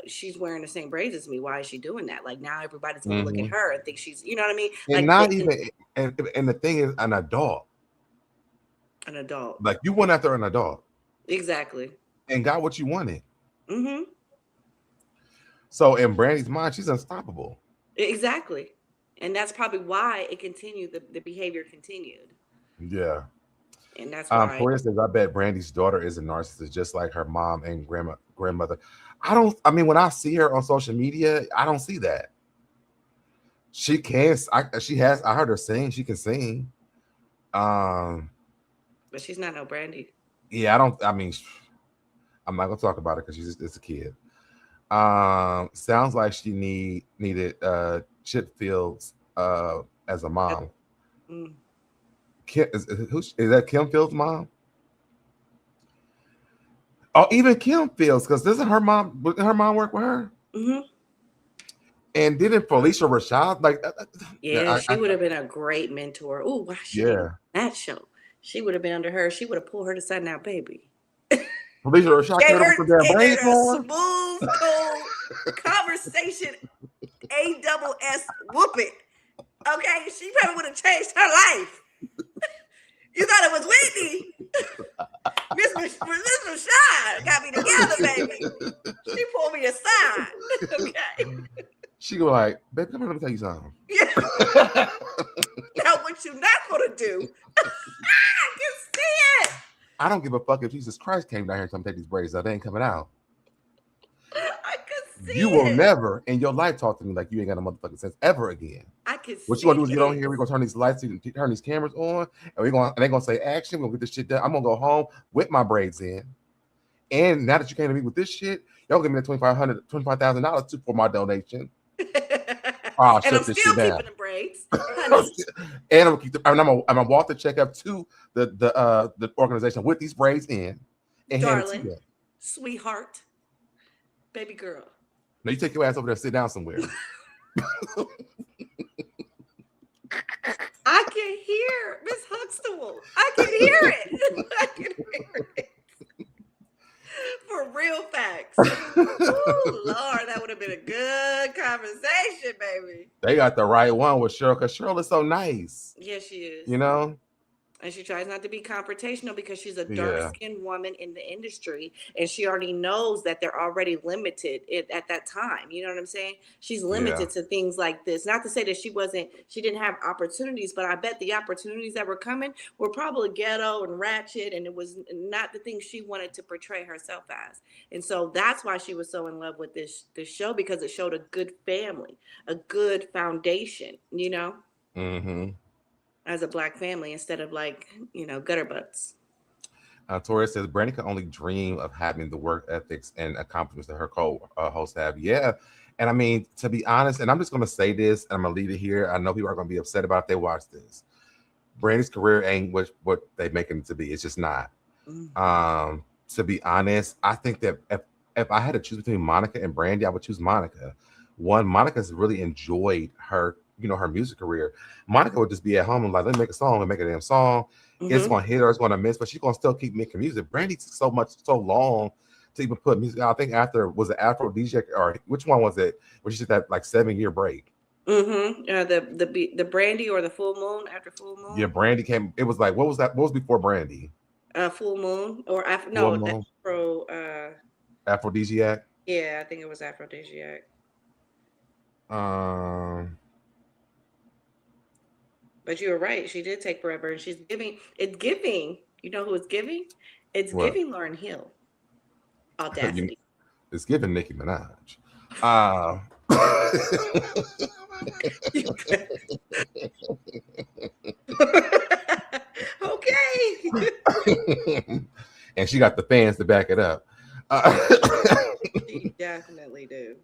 she's wearing the same braids as me, why is she doing that? Like now everybody's gonna look at her and think she's, you know what I mean? And not even, and the thing is, an adult. Like you went after an adult. Exactly. And got what you wanted. So in Brandy's mind, she's unstoppable. Exactly. And that's probably why it continued, the behavior continued. Yeah. And that's why. For instance, I bet Brandy's daughter is a narcissist, just like her mom and grandmother. I mean, when I see her on social media, I don't see that. She can. I heard her sing. She can sing. But she's not no Brandy. Yeah, I'm not gonna talk about it because she's just a kid. Sounds like she needed Chip Fields as a mom. Kim, is that Kim Fields' mom? Oh, even Kim Fields, because doesn't her mom work with her? Mm-hmm. And didn't Felicia Rashad she would have been a great mentor. Oh, why she didn't that show? She would have been under her. She would have pulled her to side now, baby. Felicia Rashad gave her a smooth, cold conversation, ASS whooping. Okay, she probably would have changed her life. You thought it was Whitney. Miss Rashad got me together, baby. She pulled me aside. Okay. She go like, baby, come here, let me tell you something. Yeah. Now what you not gonna do? I can see it. I don't give a fuck if Jesus Christ came down here and told me to take these braids out. They ain't coming out. I could see you will never in your life talk to me like you ain't got no motherfucking sense ever again. I can see what you gonna do is get on here, we're gonna turn these lights, turn these cameras on, and they're gonna say action, we're gonna get this shit done. I'm gonna go home with my braids in. And now that you came to me with this shit, y'all give me the $25,000 for my donation. Oh, and I'm still keeping the braids. And I'm gonna walk the check up to the organization with these braids in. And darling, sweetheart, baby girl. No, you take your ass over there and sit down somewhere. I can hear Miss Huxtable. I can hear it. I can hear it. For real facts. Oh, Lord, that would have been a good conversation, baby. They got the right one with Sheryl, because Sheryl is so nice. Yes, she is. You know? And she tries not to be confrontational because she's a dark-skinned woman in the industry, and she already knows that they're already limited at that time. You know what I'm saying? She's limited to things like this. Not to say that she didn't have opportunities, but I bet the opportunities that were coming were probably ghetto and ratchet, and it was not the thing she wanted to portray herself as. And so that's why she was so in love with this show, because it showed a good family, a good foundation, you know? Mm-hmm. As a Black family, instead of gutter butts. Tori says Brandy could only dream of having the work ethics and accomplishments that her co-hosts have. Yeah. And I mean, to be honest, and I'm just going to say this, and I'm going to leave it here. I know people are going to be upset about it if they watch this. Brandy's career ain't what they making it to be. It's just not. Mm-hmm. To be honest, I think that if I had to choose between Monica and Brandy, I would choose Monica. One, Monica's really enjoyed her music career. Monica would just be at home and like, let me make a song and make a damn song. Mm-hmm. It's gonna hit or it's gonna miss, but she's gonna still keep making music. Brandy took so long to even put music out. I think was it Afro DJ, or which one was it? Where she did that like 7-year break. Mm-hmm. The Brandy or the Full Moon after Full Moon. Yeah, Brandy came. It was like, what was that? What was before Brandy? Full Moon or Aphrodisiac. Yeah, I think it was Aphrodisiac. But you were right. She did take forever, and she's giving. It's giving. You know who it's giving? It's giving Lauryn Hill. Audacity. It's giving Nicki Minaj. Okay. And she got the fans to back it up. She definitely do.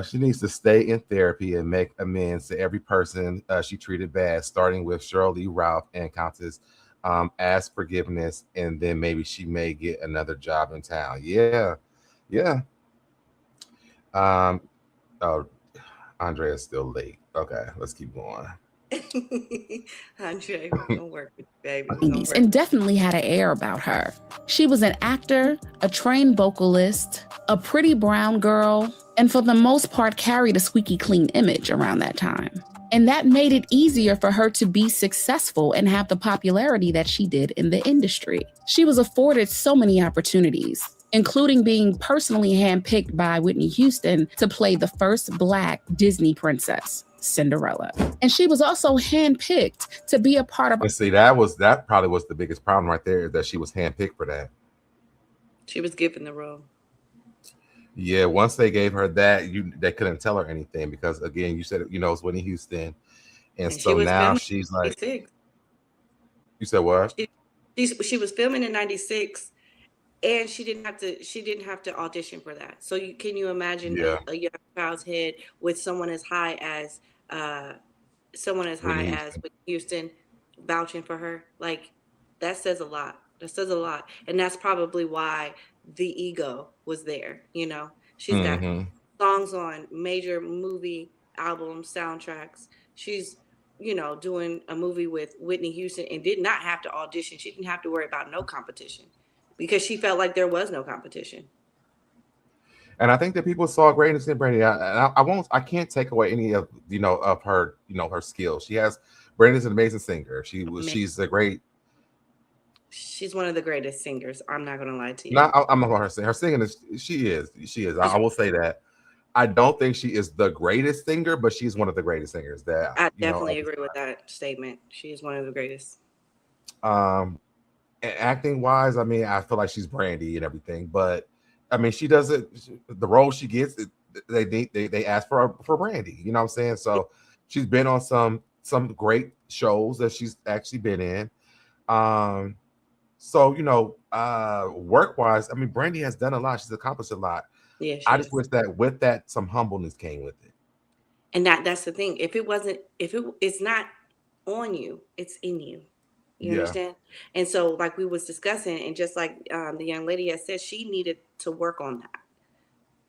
She needs to stay in therapy and make amends to every person she treated bad, starting with Sheryl Lee Ralph and Countess. Ask forgiveness, and then maybe she may get another job in town. Yeah. Andrea's still late. Okay, let's keep going. Andre, don't work with you, baby. And definitely had an air about her. She was an actor, a trained vocalist, a pretty brown girl, and for the most part carried a squeaky clean image around that time. And that made it easier for her to be successful and have the popularity that she did in the industry. She was afforded so many opportunities, including being personally handpicked by Whitney Houston to play the first Black Disney princess, Cinderella. And she was also handpicked to be a part of... See, that probably was the biggest problem right there, that she was handpicked for that. She was given the role. Yeah, once they gave her that, they couldn't tell her anything, because again, you said it's Whitney Houston, and so now she's like, 96. You said what? She was filming in 96, and she didn't have to audition for that. So can you imagine a young child's head with someone as high as Whitney Houston vouching for her. Like, that says a lot. That says a lot. And that's probably why the ego was there. You know, she's got songs on major movie albums, soundtracks. She's, you know, doing a movie with Whitney Houston and did not have to audition. She didn't have to worry about no competition because she felt like there was no competition. And I think that people saw greatness in Brandy. I can't take away any of, you know, of her, you know, her skills. Brandy's an amazing singer. She's a great. She's one of the greatest singers. I'm not gonna lie to you. No, I'm not going to say her singing is. She is. I will say that. I don't think she is the greatest singer, but she's one of the greatest singers. That I definitely agree with that statement. She is one of the greatest. And acting wise, I mean, I feel like she's Brandy and everything, but I mean, she doesn't. The role she gets, they ask for Brandy. You know what I'm saying? So she's been on some great shows that she's actually been in. So, you know, work wise, I mean, Brandy has done a lot. She's accomplished a lot. Yeah, I just wish that with that some humbleness came with it. And that's the thing. It's not on you, it's in you. You understand? And so, like we was discussing, and just like the young lady has said, she needed to work on that.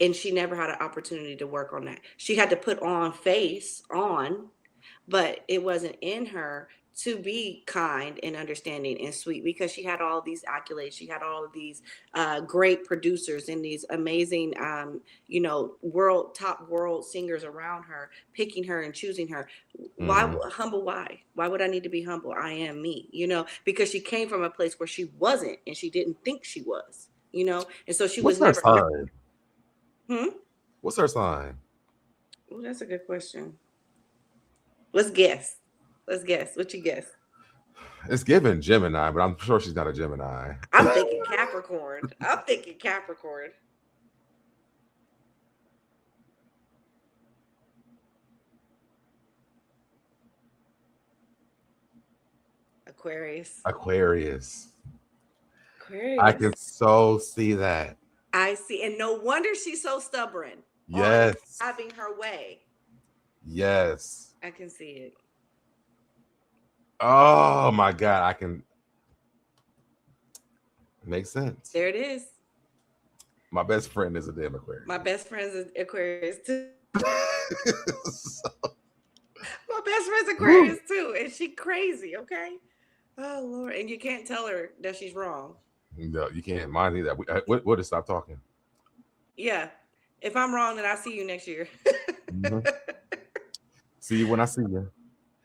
And she never had an opportunity to work on that. She had to put on, but it wasn't in her to be kind and understanding and sweet, because she had all these accolades. She had all of these great producers and these amazing, you know, top world singers around her, picking her and choosing her. Why humble? Why would I need to be humble? I am me, you know, because she came from a place where she wasn't, and she didn't think she was, you know, and so she was never. What's her sign? Oh, that's a good question. Let's guess. What you guess? It's given Gemini, but I'm sure she's not a Gemini. I'm thinking Capricorn. Aquarius. I can so see that. I see. And no wonder she's so stubborn. Yes. Having her way. Yes. I can see it. Oh my God. I can. Makes sense. There it is. My best friend is a damn Aquarius. My best friend's an Aquarius too. My best friend's Aquarius too. And she crazy, okay? Oh Lord. And you can't tell her that she's wrong. No, you can't. Mine either. We'll just stop talking. Yeah. If I'm wrong, then I'll see you next year. See you when I see you.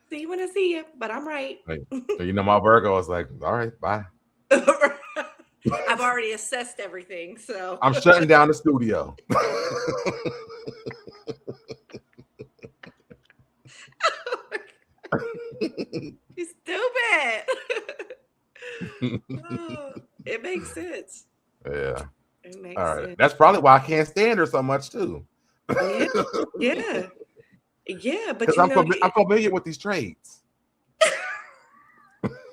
See you when I see you. But I'm right. Hey, so you know, my Virgo is like, all right, bye. I've already assessed everything, so I'm shutting down the studio. You're stupid. Oh, it makes sense. Yeah. It makes all right. sense. That's probably why I can't stand her so much too. Yeah. But I'm familiar with these traits.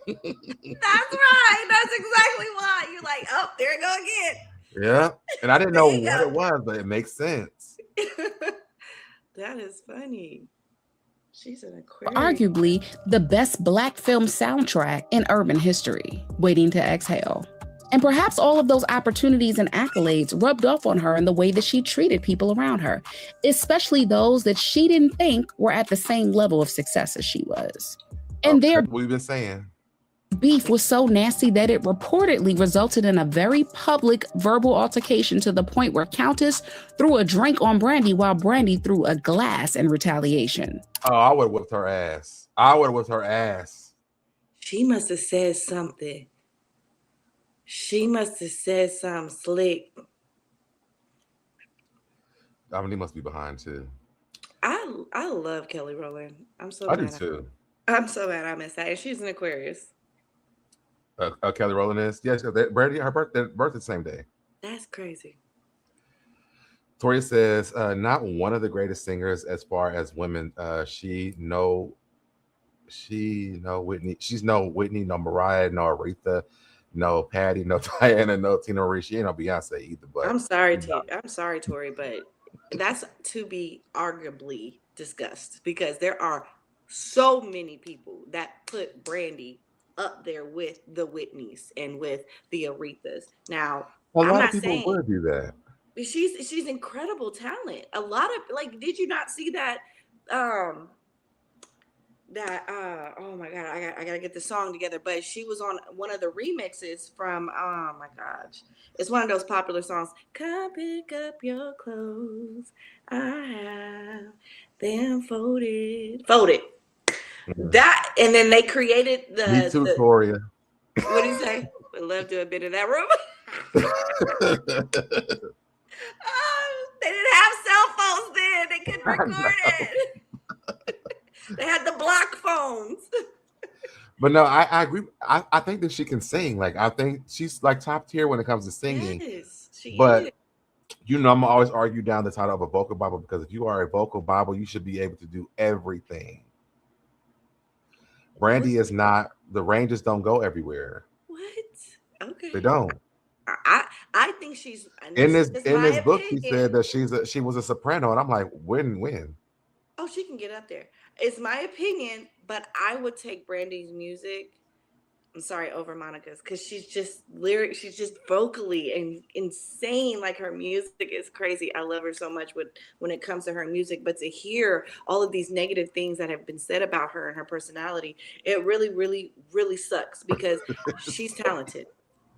That's right. That's exactly why you're like, oh, there you go again. Yeah, and I didn't know what it was, but it makes sense. That is funny. She's an Aquarius. Arguably the best Black film soundtrack in urban history, Waiting to Exhale. And perhaps all of those opportunities and accolades rubbed off on her in the way that she treated people around her, especially those that she didn't think were at the same level of success as she was. And their we've been saying beef was so nasty that it reportedly resulted in a very public verbal altercation to the point where Countess threw a drink on Brandy while Brandy threw a glass in retaliation. Oh, I would have whipped her ass. She must have said something. She must have said something slick. I mean, he must be behind too. I love Kelly Rowland. I do too. I'm so mad I missed that. And she's an Aquarius. Kelly Rowland is? Yes, Brandy, her birthday the same day. That's crazy. Toria says, not one of the greatest singers as far as women. She no Whitney. She's no Whitney, no Mariah, no Aretha, no Patty, no Diana, no Tina Marie. She ain't no Beyonce either. But I'm sorry, Tori, but that's to be arguably discussed, because there are so many people that put Brandy up there with the Whitneys and with the Arethas. Now, A I'm lot of not people saying would do that. she's incredible talent. A lot of like, did you not see that? Um, oh my god, I gotta get the song together. But she was on one of the remixes from oh my gosh, it's one of those popular songs. Come pick up your clothes, I have them folded. That, and then they created Me too, the Toria. what do you say? Would love to have been in that room. They didn't have cell phones then. They couldn't record it. They had the block phones. But no, I agree. I think that she can sing. Like, I think she's like top tier when it comes to singing. Yes, she But is. I'm gonna always argue down the title of a vocal Bible, because if you are a vocal Bible, you should be able to do everything. Brandy is not. The ranges don't go everywhere. What? Okay. They don't. I think she's In this book, she opinion. said that she was a soprano, and I'm like, when? Oh, she can get up there. It's my opinion, but I would take Brandy's music. I'm sorry, over Monica's, because she's just she's just vocally and insane. Like, her music is crazy. I love her so much when it comes to her music. But to hear all of these negative things that have been said about her and her personality, it really, really, really sucks, because she's talented.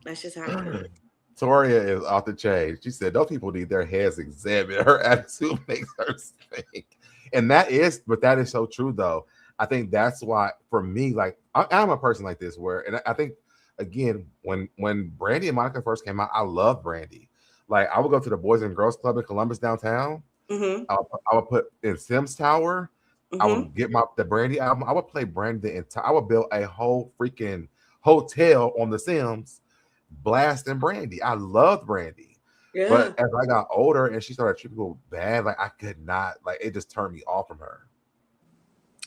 That's just how I put it. Toria is off the chain. She said, "Those people need their heads examined. Her attitude makes her stink." And that is so true, though. I think that's why, for me, like, I'm a person like this, where, and I think, again, when Brandy and Monica first came out, I loved Brandy. Like, I would go to the Boys and Girls Club in Columbus downtown. Mm-hmm. I would put in Sims Tower. Mm-hmm. I would get the Brandy album. I would play Brandy the entire. I would build a whole freaking hotel on the Sims, blasting Brandy. I loved Brandy. Yeah. But as I got older and she started treating people bad, like, I could not, like, it just turned me off from her.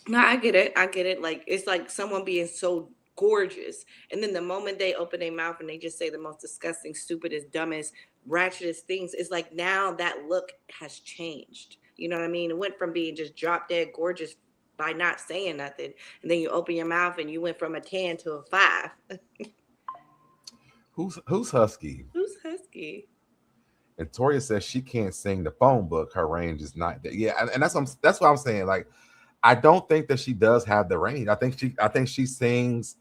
No, I get it. Like, it's like someone being so gorgeous, and then the moment they open their mouth and they just say the most disgusting, stupidest, dumbest, ratchetest things, it's like now that look has changed. You know what I mean? It went from being just drop dead gorgeous by not saying nothing, and then you open your mouth and you went from a 10 to a 5. Who's husky? Who's husky? And Toria says she can't sing the phone book. Her range is not there. Yeah, and that's what I'm saying. Like, I don't think that she does have the range. I think she sings.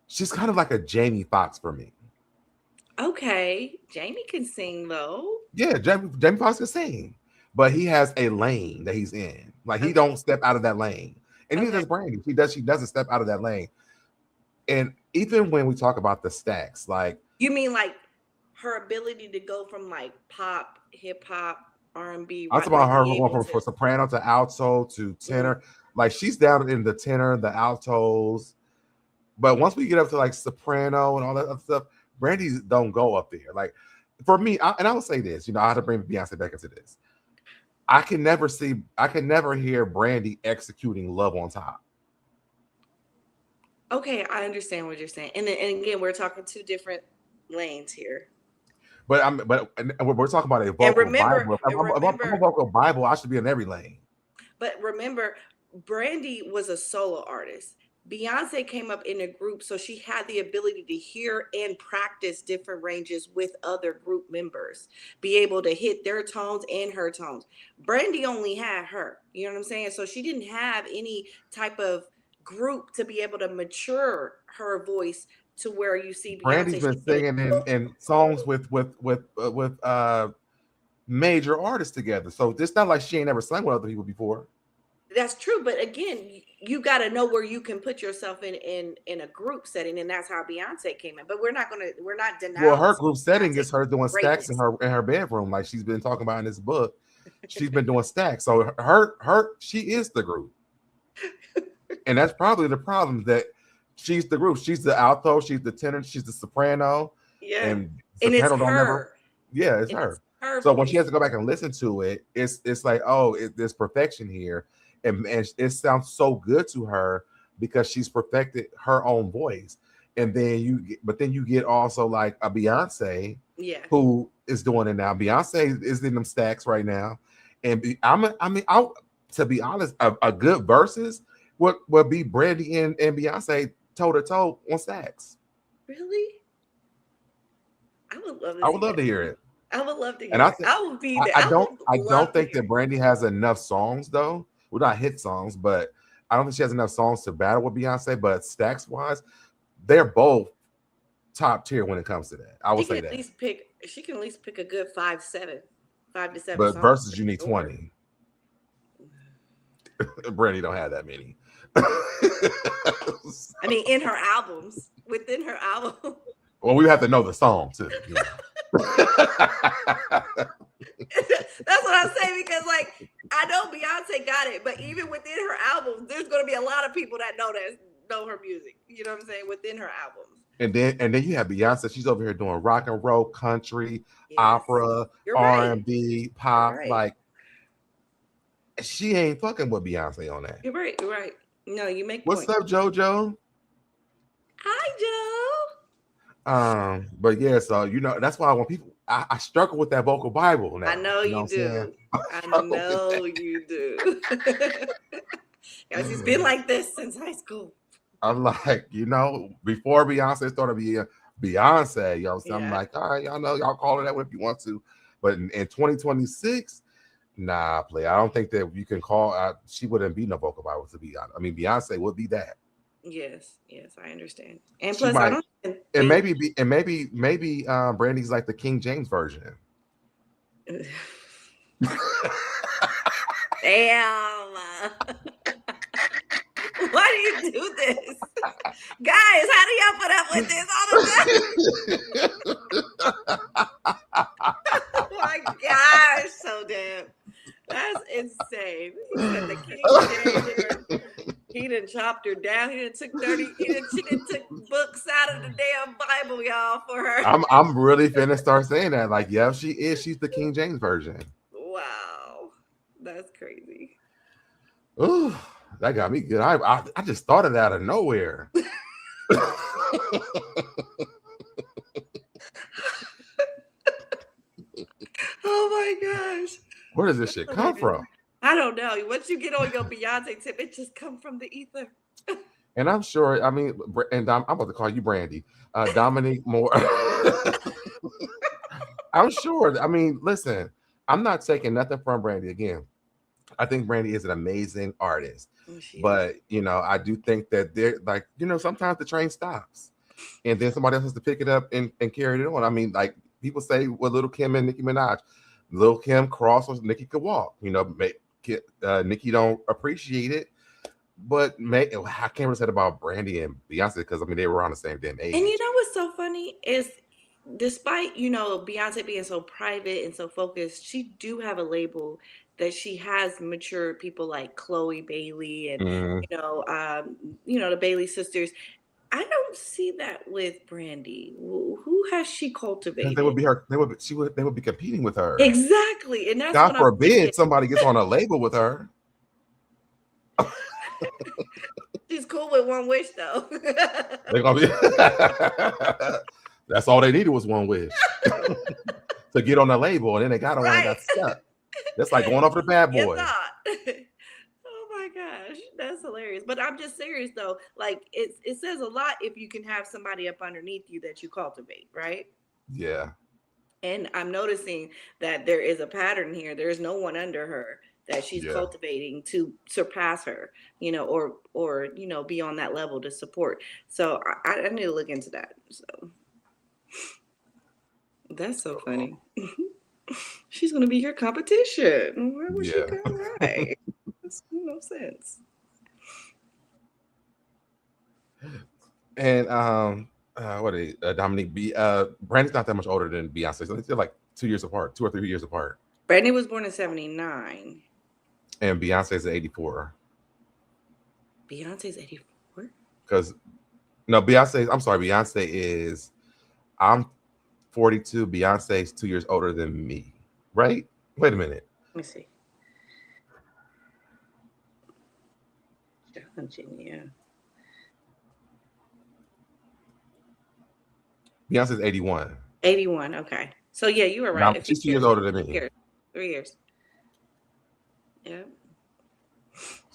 She's kind of like a Jamie Foxx for me. Okay, Jamie can sing though. Yeah, Jamie Foxx can sing, but he has a lane that he's in. Like, he don't step out of that lane. And neither does Brandy. She doesn't step out of that lane. And even when we talk about the stacks, like, you mean like her ability to go from like pop, hip hop, R&B. I'm talking about her going from soprano to alto to tenor. Mm-hmm. Like, she's down in the tenor, the altos. But once we get up to like soprano and all that other stuff, Brandy don't go up there. Like, for me, and I will say this, I have to bring Beyonce back into this. I can never hear Brandy executing Love on Top. Okay, I understand what you're saying. And again, we're talking two different lanes here. But we're talking about a vocal Bible. If I'm a vocal Bible, I should be in every lane. But remember, Brandy was a solo artist. Beyonce came up in a group, so she had the ability to hear and practice different ranges with other group members, be able to hit their tones and her tones. Brandy only had her, you know what I'm saying? So she didn't have any type of group to be able to mature her voice to where you see Beyonce. Brandy's been singing in songs with major artists together. So it's not like she ain't never sang with other people before. That's true, but again, you got to know where you can put yourself in a group setting, and that's how Beyonce came in. But we're not denying. Well, her group setting is her doing stacks in her bedroom, like she's been talking about in this book. She's been doing stacks, so she is the group, and that's probably the problem, that she's the group. She's the alto, she's the tenor, she's the soprano. Yeah, and it's her. It's her. So when she has to go back and listen to it, it's like, oh, there's perfection here. And it sounds so good to her because she's perfected her own voice. And then you get also like a Beyonce, who is doing it now. Beyonce is in them stacks right now. And to be honest, a good verses, would be Brandy and Beyonce toe to toe on Stacks. Really? I would love to. I would love to hear it. I would love to hear and it. I would be there. I don't think that Brandy has enough songs though. Well, not hit songs, but I don't think she has enough songs to battle with Beyonce. But Stacks wise, they're both top tier when it comes to that. I would say that. She can at least pick a good 5 to 7 But songs. versus you need 20. Brandy don't have that many. I mean, in her albums, within her album. Well, we have to know the song too. Yeah. That's what I'm saying, because like I know Beyonce got it, but even within her albums, there's going to be a lot of people that know her music. You know what I'm saying? Within her albums. And then you have Beyonce. She's over here doing rock and roll, country, opera, R&B, pop. Right. Like she ain't fucking with Beyonce on that. You're right. You're right. No, you make. What's up, JoJo? Hi, Joe. But yeah, so that's why when people, I struggle with that vocal Bible now. I know you do. I know you do. Guys, he's been like this since high school. I'm like, before Beyonce started being Beyonce, I'm like, all right, y'all call it that way if you want to. But in 2026, nah, play. I don't think that you can call she wouldn't be no vocal Bible to be honest. I mean, Beyonce would be that. Yes, I understand. And plus, I don't. Maybe Brandy's like the King James version. Damn. Why do you do this? Guys, how do y'all put up with this all the time? Oh my gosh, so damn. That's insane. He said the King James. He done chopped her down. She done took books out of the damn Bible, y'all, for her. I'm really finna start saying that. Like, yeah, she is. She's the King James version. Wow. That's crazy. Ooh, that got me good. I just thought of that out of nowhere. Oh my gosh. Where does this shit come from? I don't know. Once you get on your Beyonce tip, it just comes from the ether. And I'm sure, I'm about to call you Brandy. Dominique Moore. I'm sure. I mean, listen, I'm not taking nothing from Brandy again. I think Brandy is an amazing artist. But, I do think that they're like, sometimes the train stops and then somebody else has to pick it up and carry it on. I mean, like people say with Lil' Kim and Nicki Minaj, Lil' Kim crosses, Nicki could walk, Nicki don't appreciate it, but I can't really say about Brandy and Beyonce because they were around the same damn age. And what's so funny is, despite Beyonce being so private and so focused, she do have a label that she has matured people like Chloe Bailey and the Bailey sisters. I don't see that with Brandy. Who has she cultivated? They would be her. They would be competing with her. Exactly, and that's God forbid somebody gets on a label with her. She's cool with One Wish, though. They're gonna be. That's all they needed was One Wish to get on the label, and then they got on and got stuck. That's like going off the Bad Boy. Oh my gosh, that's hilarious. But I'm just serious though. Like it says a lot if you can have somebody up underneath you that you cultivate, right? Yeah. And I'm noticing that there is a pattern here. There is no one under her that she's cultivating to surpass her, or be on that level to support. So I need to look into that. So that's so funny. She's gonna be your competition. Where was she going? Right? Makes no sense. And Dominique B. Brandy's not that much older than Beyonce, so they're like 2 years apart, 2 or 3 years apart. Brandy was born in 79. And Beyonce's 84. Beyonce's 84? Because Beyonce is, I'm 42. Beyonce's 2 years older than me, right? Wait a minute. Let me see. Yeah. Beyonce's 81. 81. Okay. So yeah, you were right. She's 2 years older than me. 3 years. Yeah.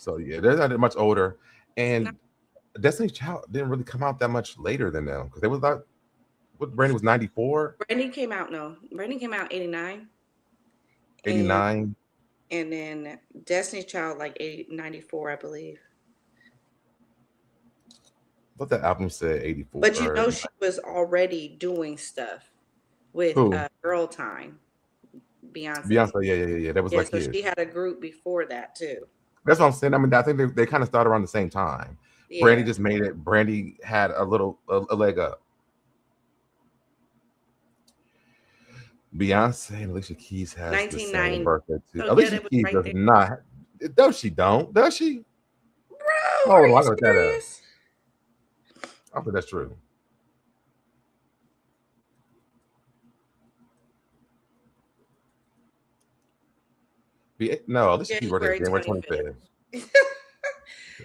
So yeah, they're not much older, and Destiny's Child didn't really come out that much later than them because they was like, what Brandy was 94. Brandy came out 89. 89. And then Destiny's Child like 94, I believe. I thought that album said 84. But you know she was already doing stuff with Girl Time. Beyonce. Yeah. That was like so she had a group before that too. That's what I'm saying. I mean, I think they kind of started around the same time. Yeah. Brandy just made it. Brandy had a leg up. Beyonce and Alicia Keys has the same birthday too. Alicia Keys does not. Does she? Does she? Bro, I got that up. I think that's true. No, Alicia Keys' birthday is January 25th.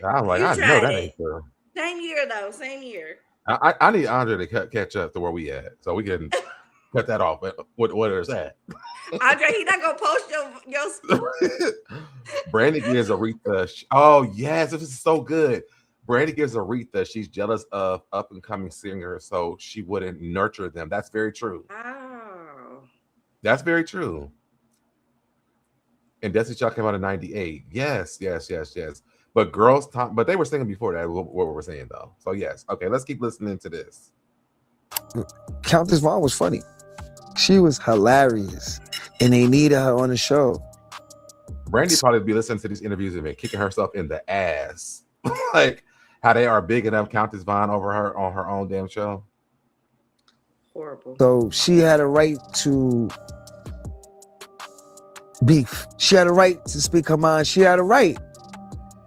I'm like, I know that ain't true. Same year though, same year. I need Andre to catch up to where we at, so we can cut that off. What is that? Andre, he not gonna post your Brandy gives Aretha. Oh yes, this is so good. Brandy gives Aretha. She's jealous of up and coming singers, so she wouldn't nurture them. That's very true. Oh, that's very true. And Destiny's Child came out in 98. Yes. But but they were singing before that, what we were saying though. So yes. Okay, let's keep listening to this. Countess Vaughn was funny. She was hilarious. And they needed her on the show. Brandy probably be listening to these interviews and been kicking herself in the ass. Like how they are big enough Countess Vaughn over her on her own damn show. Horrible. So she had a right to beef. She had a right to speak her mind. She had a right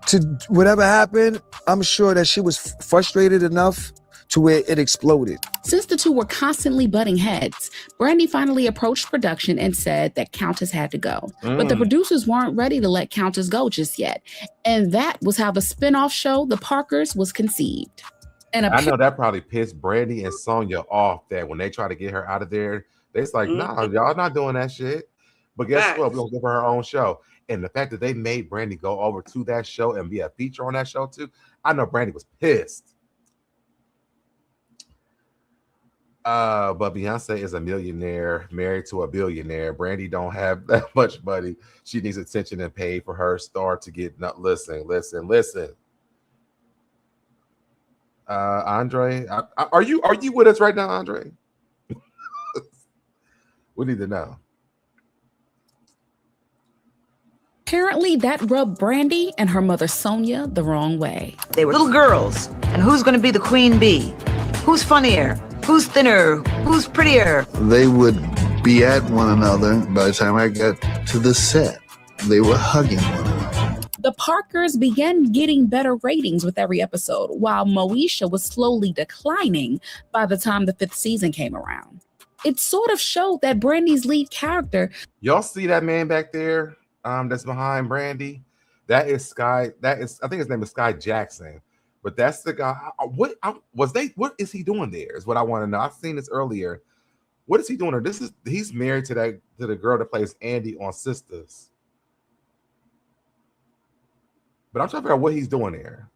to whatever happened. I'm sure that she was frustrated enough to where it exploded. Since the two were constantly butting heads, Brandy finally approached production and said that Countess had to go. But the producers weren't ready to let Countess go just yet. And that was how the spinoff show, The Parkers, was conceived. And I know that probably pissed Brandy and Sonja off that when they try to get her out of there, they's like, nah, y'all not doing that shit. But guess what? We're going to give her her own show. And the fact that they made Brandy go over to that show and be a feature on that show too, I know Brandy was pissed. But Beyonce is a millionaire married to a billionaire. Brandy don't have that much money. She needs attention and pay for her star to get. Listen. Andre, are you with us right now, Andre? We need to know. Apparently, that rubbed Brandy and her mother Sonja the wrong way. They were little girls, and who's going to be the queen bee? Who's funnier? Who's thinner? Who's prettier? They would be at one another. By the time I got to the set, they were hugging one another. The Parkers began getting better ratings with every episode, while Moesha was slowly declining by the time the 5th season came around. It sort of showed that Brandy's lead character... Y'all see that man back there that's behind Brandy? That is Sky. I think his name is Sky Jackson. But that's the guy. What is he doing there? Is what I want to know. I've seen this earlier. What is he doing there? He's married to the girl that plays Andy on Sisters. But I'm trying to figure out what he's doing there.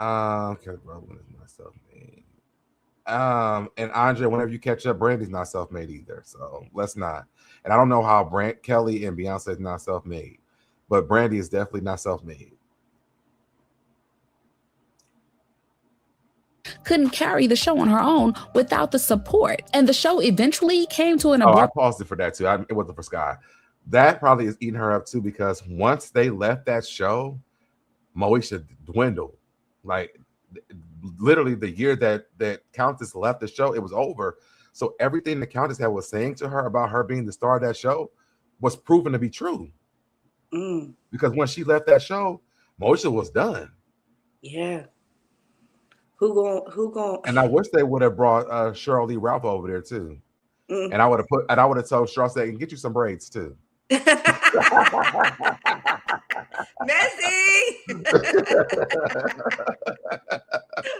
Okay, bro, when is not self-made? And Andre, whenever you catch up, Brandy's not self-made either. So let's not. And I don't know how Kelly and Beyonce is not self-made, but Brandy is definitely not self-made. Couldn't carry the show on her own without the support. And the show eventually came to an I paused it for that too. It wasn't for Sky. That probably is eating her up too, because once they left that show, Moesha dwindled. Like literally the year that Countess left the show, it was over. So everything the Countess was saying to her about her being the star of that show was proven to be true. Because when she left that show, Moesha was done. Yeah. Who going? And I wish they would have brought Sheryl Lee Ralph over there too. And I would have told Sheryl, say, get you some braids too. Messy.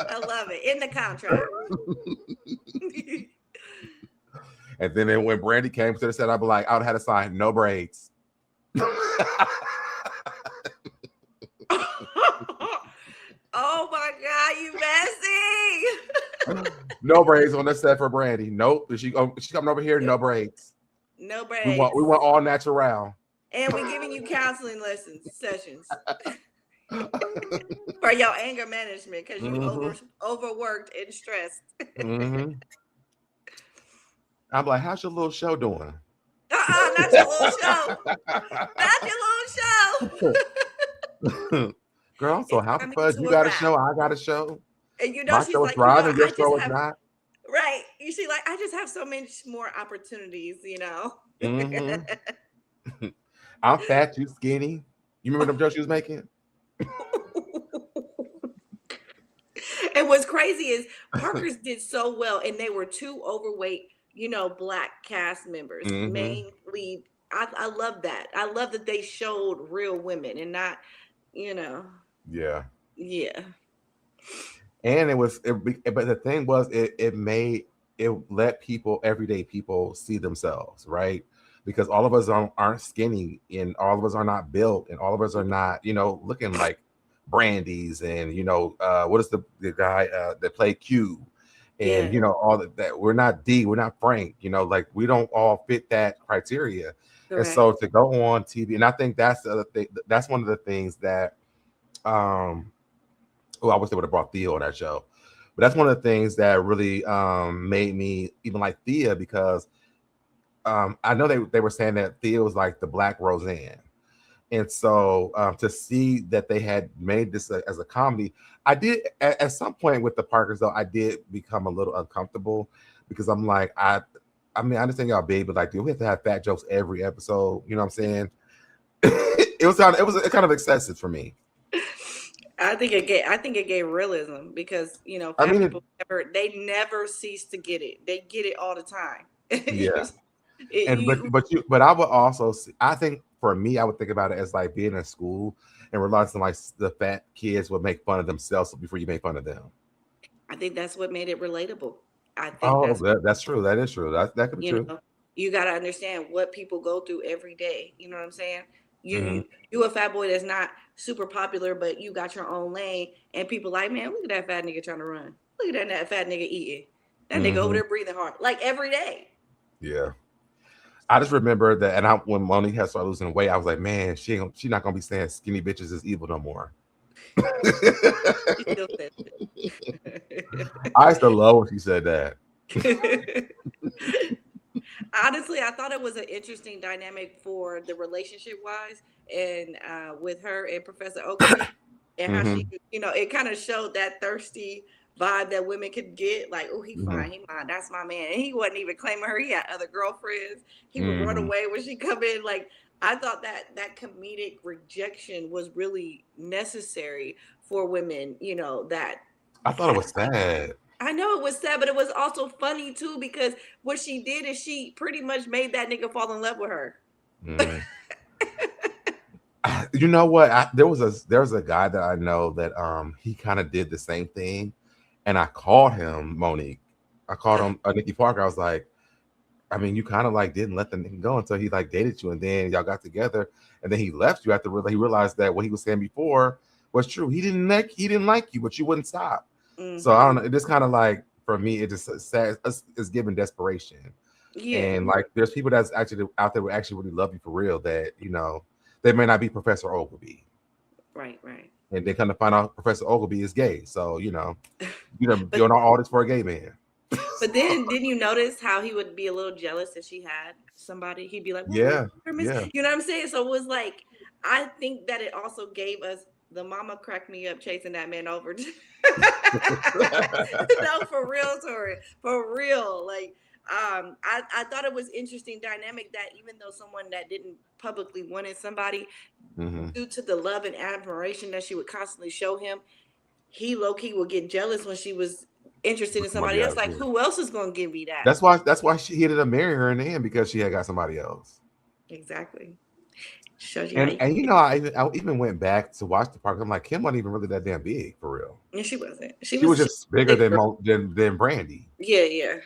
I love it. In the contract. And then when Brandy came to the set, I'd be like, I would have had a sign, no braids. you messy? No braids on the set for Brandy. Nope. She coming over here? No braids. No braids. We want all natural. And we're giving you counseling sessions for your anger management because you overworked and stressed. I'm like, how's your little show doing? Not your little show. Not your little show. Girl, I'm so happy for you. Got a show. I got a show. And my she's show like, is thriving. Your show is not. Right. You see, like, I just have so many more opportunities, I'm fat, you skinny. You remember them jokes she was making? And what's crazy is Parker's did so well, and they were two overweight, Black cast members. Main lead. I love that. I love that they showed real women and not, Yeah. Yeah. And but the thing was, it let everyday people see themselves, right? Because all of us aren't skinny, and all of us are not built, and all of us are not, looking like Brandy's, and what is the guy that played Q, and all that. We're not D, we're not Frank, like we don't all fit that criteria. Correct. And so to go on TV, and I think that's the other thing. That's one of the things that, I wish they would have brought Thea on that show, but that's one of the things that really made me even like Thea, because I know they were saying that Thea was like the Black Roseanne. And so to see that they had made this as a comedy, I did at some point with the Parkers, though, I did become a little uncomfortable, because I'm like, I understand y'all big, but like, do we have to have fat jokes every episode? You know what I'm saying? it was kind of excessive for me. I think it gave realism, because people never cease to get it. They get it all the time. Yeah. But I would also I think for me, I would think about it as like being in school and realizing like the fat kids would make fun of themselves before you make fun of them. I think that's what made it relatable. I think that's true. That is true. That could be true. You got to understand what people go through every day. You know what I'm saying? You a fat boy that's not super popular, but you got your own lane, and people like, man, look at that fat nigga trying to run. Look at that fat nigga eating. That nigga over there breathing hard, like every day. Yeah. I just remember that, and when Monique had started losing weight, I was like, man, she not gonna be saying skinny bitches is evil no more. I used to love when she said that. Honestly, I thought it was an interesting dynamic for the relationship wise, and with her and Professor Oakley, and how she, it kind of showed that thirsty vibe that women could get, like, oh, he fine, he mine, that's my man, and he wasn't even claiming her. He had other girlfriends. He would run away when she come in. Like, I thought that comedic rejection was really necessary for women. That I thought it was sad. I know it was sad, but it was also funny too, because what she did is she pretty much made that nigga fall in love with her. You know what? There was a guy that I know that he kind of did the same thing, and I called him Monique. I called him Nikki Parker. I was like, I mean, you kind of like didn't let the nigga go until he like dated you, and then y'all got together, and then he left you after he realized that what he was saying before was true. He didn't like you, but you wouldn't stop. So I don't know. It just kind of like, for me, it just is giving desperation. Yeah. And like, there's people that's actually out there who actually really love you for real, that they may not be Professor Ogilvy. Right. And they kind of find out Professor Ogilvy is gay. So doing all this for a gay man. But then, didn't you notice how he would be a little jealous if she had somebody? He'd be like, well, yeah. You know what I'm saying? So it was like, I think that it also gave us, the mama cracked me up chasing that man over. No, for real, Tori. For real. Like, I thought it was interesting dynamic that even though someone that didn't publicly wanted somebody, due to the love and admiration that she would constantly show him, he low-key would get jealous when she was interested in somebody else. Like, who else is going to give me that? That's why he ended up marrying her in the end, because she had got somebody else. Exactly. And I even went back to watch the Park. I'm like, Kim wasn't even really that damn big for real. Yeah, she wasn't. She was just bigger than Brandy. Yeah,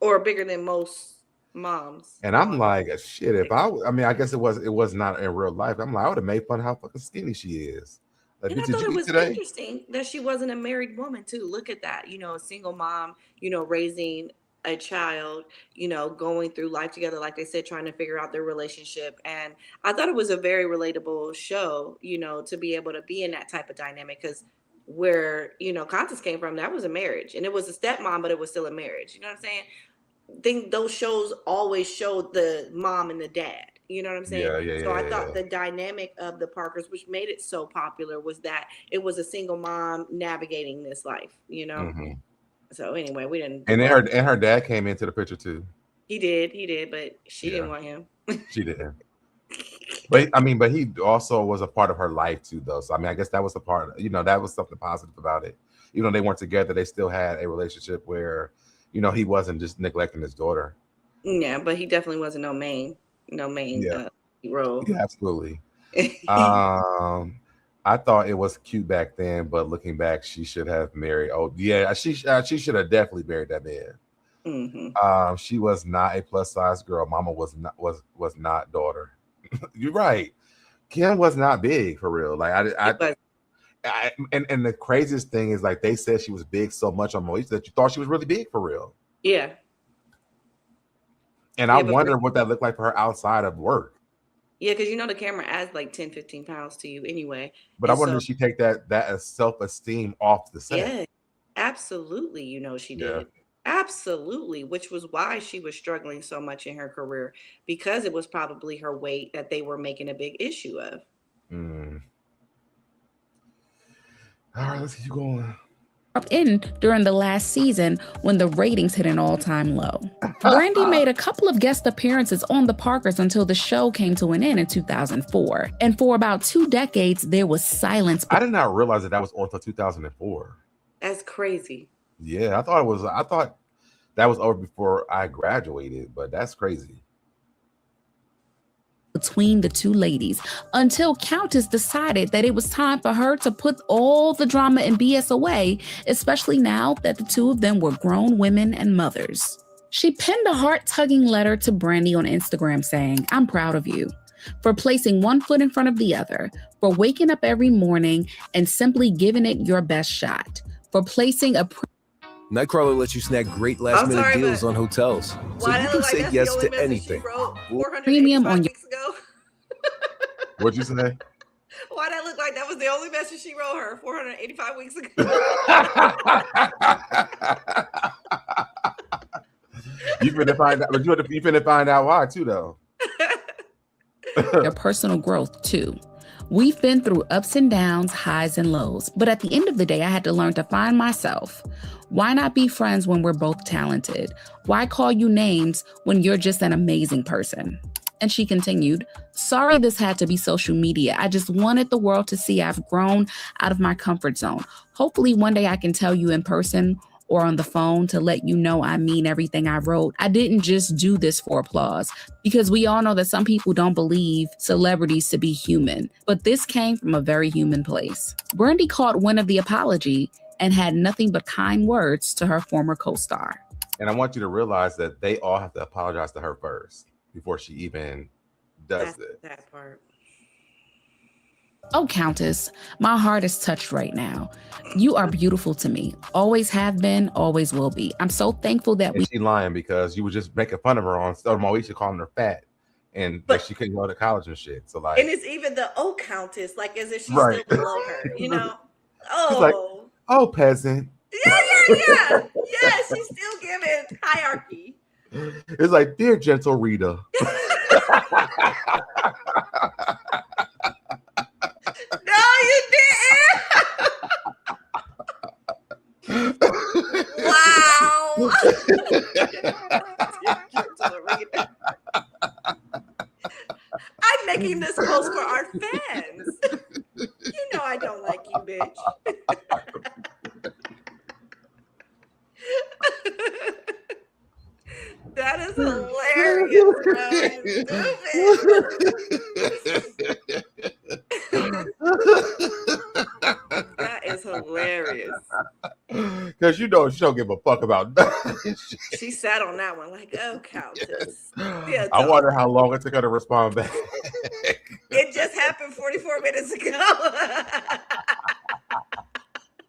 or bigger than most moms. And I'm like, shit. If I guess it was not in real life. I'm like, I would have made fun of how fucking skinny she is. Like, And I bitch, did thought you it eat was today? interesting that she wasn't a married woman too. Look at that, a single mom, raising a child, going through life together, like they said, trying to figure out their relationship. And I thought it was a very relatable show, to be able to be in that type of dynamic, because where, Countess came from, that was a marriage, and it was a stepmom, but it was still a marriage. You know what I'm saying? I think those shows always showed the mom and the dad. You know what I'm saying? So I thought the dynamic of the Parkers, which made it so popular, was that it was a single mom navigating this life, Mm-hmm. So anyway, we didn't. And her dad came into the picture too. He did, but she didn't want him. She didn't. But he also was a part of her life too, though. So I guess that was the part. That was something positive about it. Even though they weren't together, they still had a relationship where, he wasn't just neglecting his daughter. Yeah, but he definitely wasn't no main role. Yeah, absolutely. I thought it was cute back then, but looking back, she should have married. Oh yeah, she should have definitely married that man. Mm-hmm. She was not a plus size girl. Mama was not daughter. You're right. Kim was not big for real. Like and the craziest thing is, like, they said she was big so much on Moesha that you thought she was really big for real. Yeah. And I wonder what that looked like for her outside of work. Yeah, because the camera adds like 10, 15 pounds to you anyway. But I wonder if she take that as self-esteem off the set. Yeah, absolutely. She did. Absolutely, which was why she was struggling so much in her career, because it was probably her weight that they were making a big issue of. All right, let's keep going. In during the last season when the ratings hit an all-time low. Brandy made a couple of guest appearances on The Parkers until the show came to an end in 2004. And for about 2 decades, there was silence. I did not realize that was Ortho 2004. That's crazy. Yeah, I thought that was over before I graduated, but that's crazy. Between the two ladies, until Countess decided that it was time for her to put all the drama and BS away, especially now that the two of them were grown women and mothers. She penned a heart-tugging letter to Brandy on Instagram saying, "I'm proud of you for placing one foot in front of the other, for waking up every morning and simply giving it your best shot, for placing a Nightcrawler lets you snag great last-minute deals on hotels, so you can say yes to anything. Premium on your What'd you say? Why that look like that was the only message she wrote her 485 weeks ago? You finna find out, but you finna find out why too, though. Your personal growth too. We've been through ups and downs, highs and lows, but at the end of the day, I had to learn to find myself. Why not be friends when we're both talented? Why call you names when you're just an amazing person?" And she continued, "Sorry this had to be social media. I just wanted the world to see I've grown out of my comfort zone. Hopefully one day I can tell you in person or on the phone to let you know I mean everything I wrote. I didn't just do this for applause, because we all know that some people don't believe celebrities to be human, but this came from a very human place." Brandy caught wind of the apology and had nothing but kind words to her former co-star. And I want you to realize that they all have to apologize to her first before she even does it. That part. "Oh, Countess, my heart is touched right now. You are beautiful to me. Always have been, always will be. I'm so thankful that She's lying, because you were just making fun of her on Moesha, calling her fat, and that she couldn't go to college and shit. So like, and it's even the Countess, like as if she's still below her, She's like, "Oh, peasant." Yeah. She's still giving hierarchy. It's like, "Dear gentle Rita." No, you didn't. Wow. I'm making this post for our fans. You know I don't like you, bitch. That is hilarious, That is hilarious. Because she don't give a fuck about nothing. She sat on that one like, "Oh, Countess." Yeah, I wonder how long it took her to respond back. It just happened 44 minutes ago.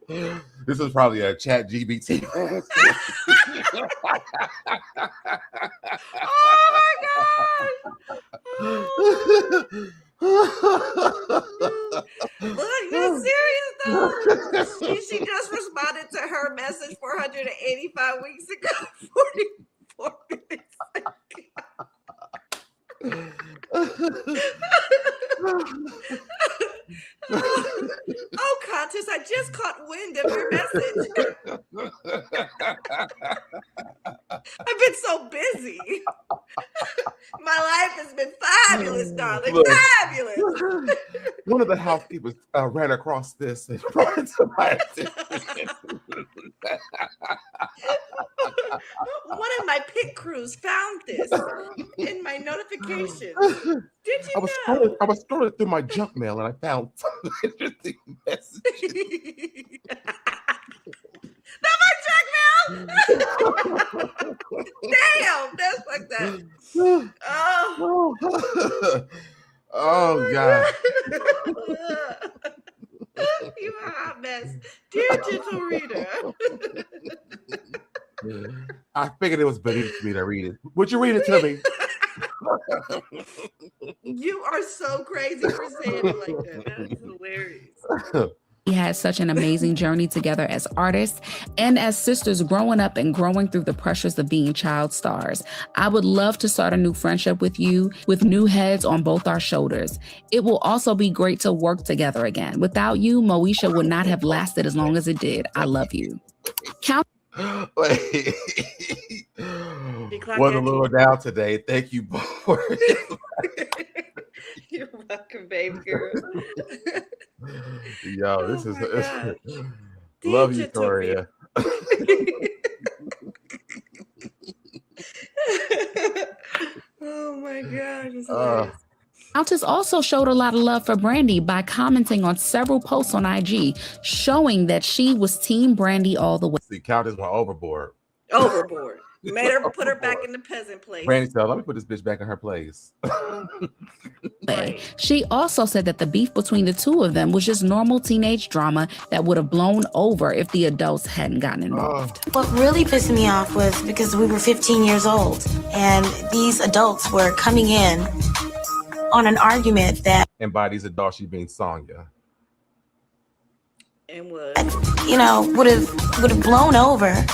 This is probably a chat GBT. Oh my God. Look, that's serious though. She just responded to her message 485 weeks ago. 44 minutes ago. Oh, Countess, I just caught wind of your message. I've been so busy. My life has been fabulous, darling. Look, fabulous. One of the housekeepers ran across this and brought it to my attention. One of my pit crews found this in my notifications. Did you know? I was scrolling through my junk mail and I found some interesting messages. Not my junk mail! Damn, that's fucked up. Oh God. You are a hot mess. Dear gentle reader. I figured it was beneath me to read it. Would you read it to me? You are so crazy for saying it like that. That's hilarious. We had such an amazing journey together as artists and as sisters growing up and growing through the pressures of being child stars. I would love to start a new friendship with you with new heads on both our shoulders. It will also be great to work together again. Without you, Moesha would not have lasted as long as it did. I love you. Wait. Was a little down today. Thank you both for it. You're welcome, baby girl. Yo, this is love you, Toria. Oh my God. This is Countess also showed a lot of love for Brandy by commenting on several posts on IG, showing that she was Team Brandy all the way. See, Countess went overboard. Overboard. Made her put her back in the peasant place. Brandy said, let me put this bitch back in her place. She also said that the beef between the two of them was just normal teenage drama that would have blown over if the adults hadn't gotten involved. What really pissed me off was because we were 15 years old and these adults were coming in on an argument that, And by these adults, she being Sonja. And what? would have blown over,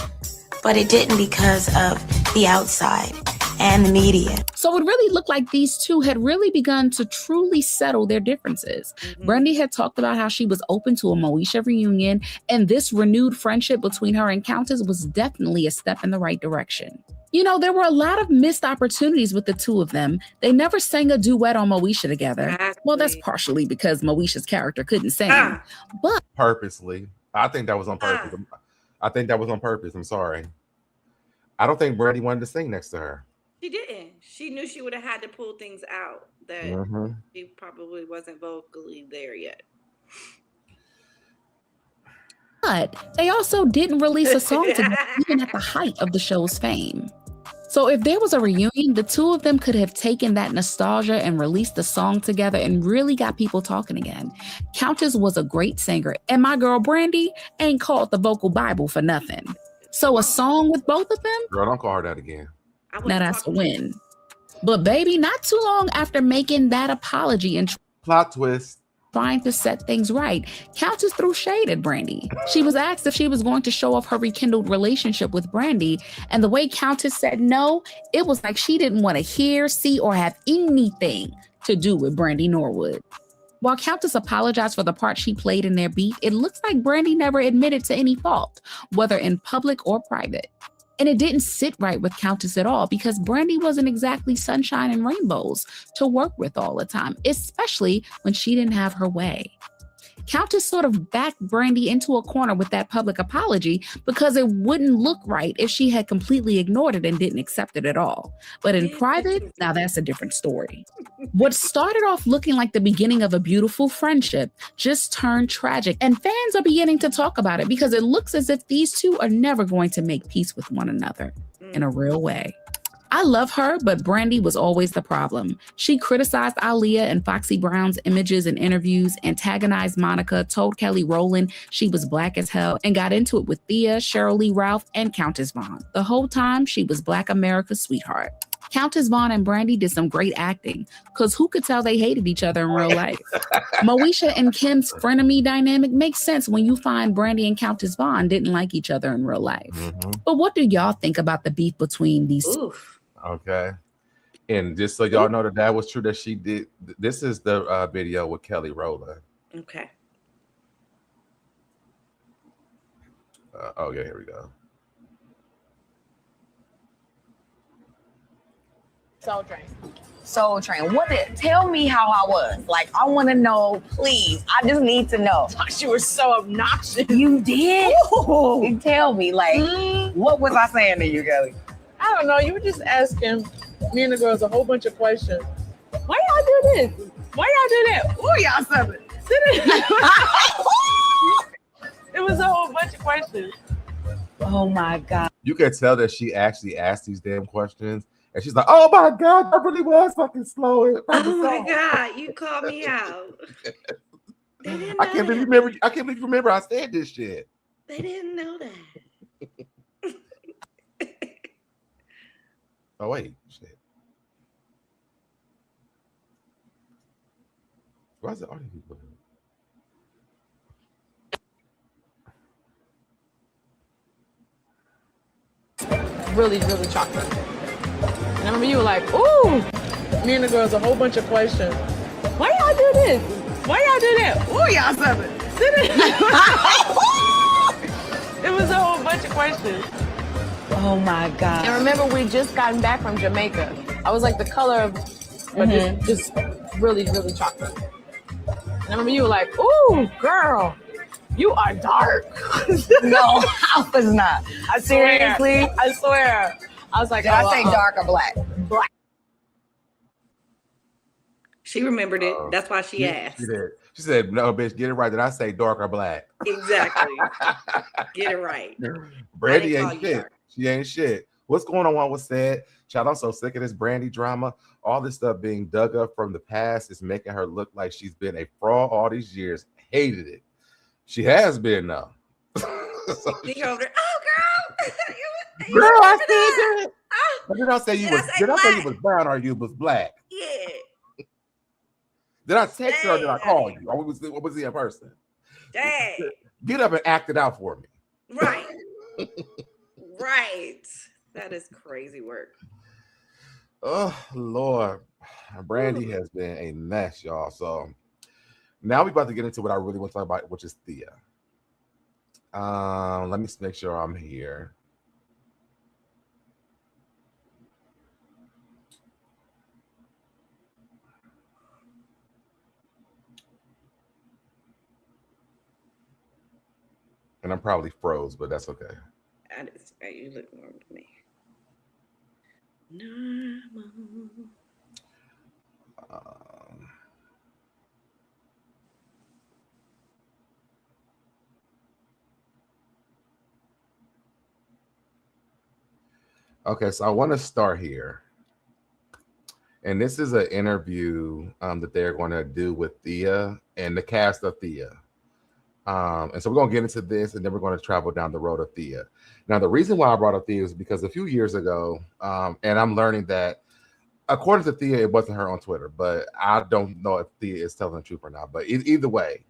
but it didn't because of the outside and the media. So it really looked like these two had really begun to truly settle their differences. Brandy had talked about how she was open to a Moesha reunion, and this renewed friendship between her and Countess was definitely a step in the right direction. There were a lot of missed opportunities with the two of them. They never sang a duet on Moesha together. Exactly. Well, that's partially because Moesha's character couldn't sing. But purposely. I think that was on purpose. I think that was on purpose. I'm sorry. I don't think Brandy wanted to sing next to her. She didn't. She knew she would have had to pull things out that she probably wasn't vocally there yet. But they also didn't release a song together even at the height of the show's fame. So if there was a reunion, the two of them could have taken that nostalgia and released the song together and really got people talking again. Countess was a great singer, and my girl Brandy ain't called the vocal Bible for nothing. So a song with both of them? Girl, don't call her that again. Now that's a win. But baby, not too long after making that apology and plot twist, trying to set things right, Countess threw shade at Brandy. She was asked if she was going to show off her rekindled relationship with Brandy, and the way Countess said no, it was like she didn't want to hear, see, or have anything to do with Brandy Norwood. While Countess apologized for the part she played in their beef, it looks like Brandy never admitted to any fault, whether in public or private. And it didn't sit right with Countess at all because Brandy wasn't exactly sunshine and rainbows to work with all the time, especially when she didn't have her way. Countess sort of backed Brandy into a corner with that public apology because it wouldn't look right if she had completely ignored it and didn't accept it at all. But in private, now that's a different story. What started off looking like the beginning of a beautiful friendship just turned tragic, and fans are beginning to talk about it because it looks as if these two are never going to make peace with one another in a real way. I love her, but Brandy was always the problem. She criticized Aaliyah and Foxy Brown's images in interviews, antagonized Monica, told Kelly Rowland she was black as hell, and got into it with Thea, Sheryl Lee Ralph, and Countess Vaughn. The whole time, she was Black America's sweetheart. Countess Vaughn and Brandy did some great acting, because who could tell they hated each other in real life? Moesha and Kim's frenemy dynamic makes sense when you find Brandy and Countess Vaughn didn't like each other in real life. Mm-hmm. But what do y'all think about the beef between these? Oof. Okay. And just so y'all know that was true that she did. This is the video with Kelly Rowland. Okay. Oh, yeah, here we go. Soul Train. Tell me how I was. Like, I want to know, please. I just need to know. You were so obnoxious. You did? Ooh. Tell me, like, what was I saying to you, Kelly? I don't know. You were just asking me and the girls a whole bunch of questions. Why y'all do this? Why y'all do that? Ooh, y'all something. It was a whole bunch of questions. Oh my God. You can tell that she actually asked these damn questions. And she's like, oh my God, I really was fucking slow. Oh my God, you called me out. I can't believe you remember I said this shit. They didn't know that. Oh wait, shit. Why is it all these people? Really, really chocolate. And I remember you were like, ooh, me and the girls a whole bunch of questions. Why y'all do this? Why y'all do that? Ooh, y'all something. It was a whole bunch of questions. Oh my God. And remember, we just gotten back from Jamaica. I was like the color of, but just really, really chocolate. And I remember you were like, ooh, girl, you are dark. No, I was not. Seriously? I swear. I was like, did I say dark or black? Black. She remembered it. That's why she asked. She did. She said, no, bitch, get it right. Did I say dark or black? Exactly. Get it right. Brandy ain't shit. She ain't shit. What's going on? What was said? Child, I'm so sick of this Brandy drama. All this stuff being dug up from the past is making her look like she's been a fraud all these years. Hated it. She has been now. She over there, oh girl. Girl, I said that. But did I say you was? Did I say you was brown or you was black? Yeah. Did I text her or did I call you? Or what was he a person? Dang. Get up and act it out for me. Right. Right. That is crazy work. Oh Lord, Brandy has been a mess, y'all. So now we're about to get into what I really want to talk about, which is Thea. Let me make sure I'm here. And I'm probably froze, but that's okay. You look normal to me. Normal. Okay, so I want to start here. And this is an interview that they're going to do with Thea and the cast of Thea. And so we're going to get into this, and then we're going to travel down the road of Thea. Now, the reason why I brought up Thea is because a few years ago, and I'm learning that, according to Thea, it wasn't her on Twitter, but I don't know if Thea is telling the truth or not. But either way,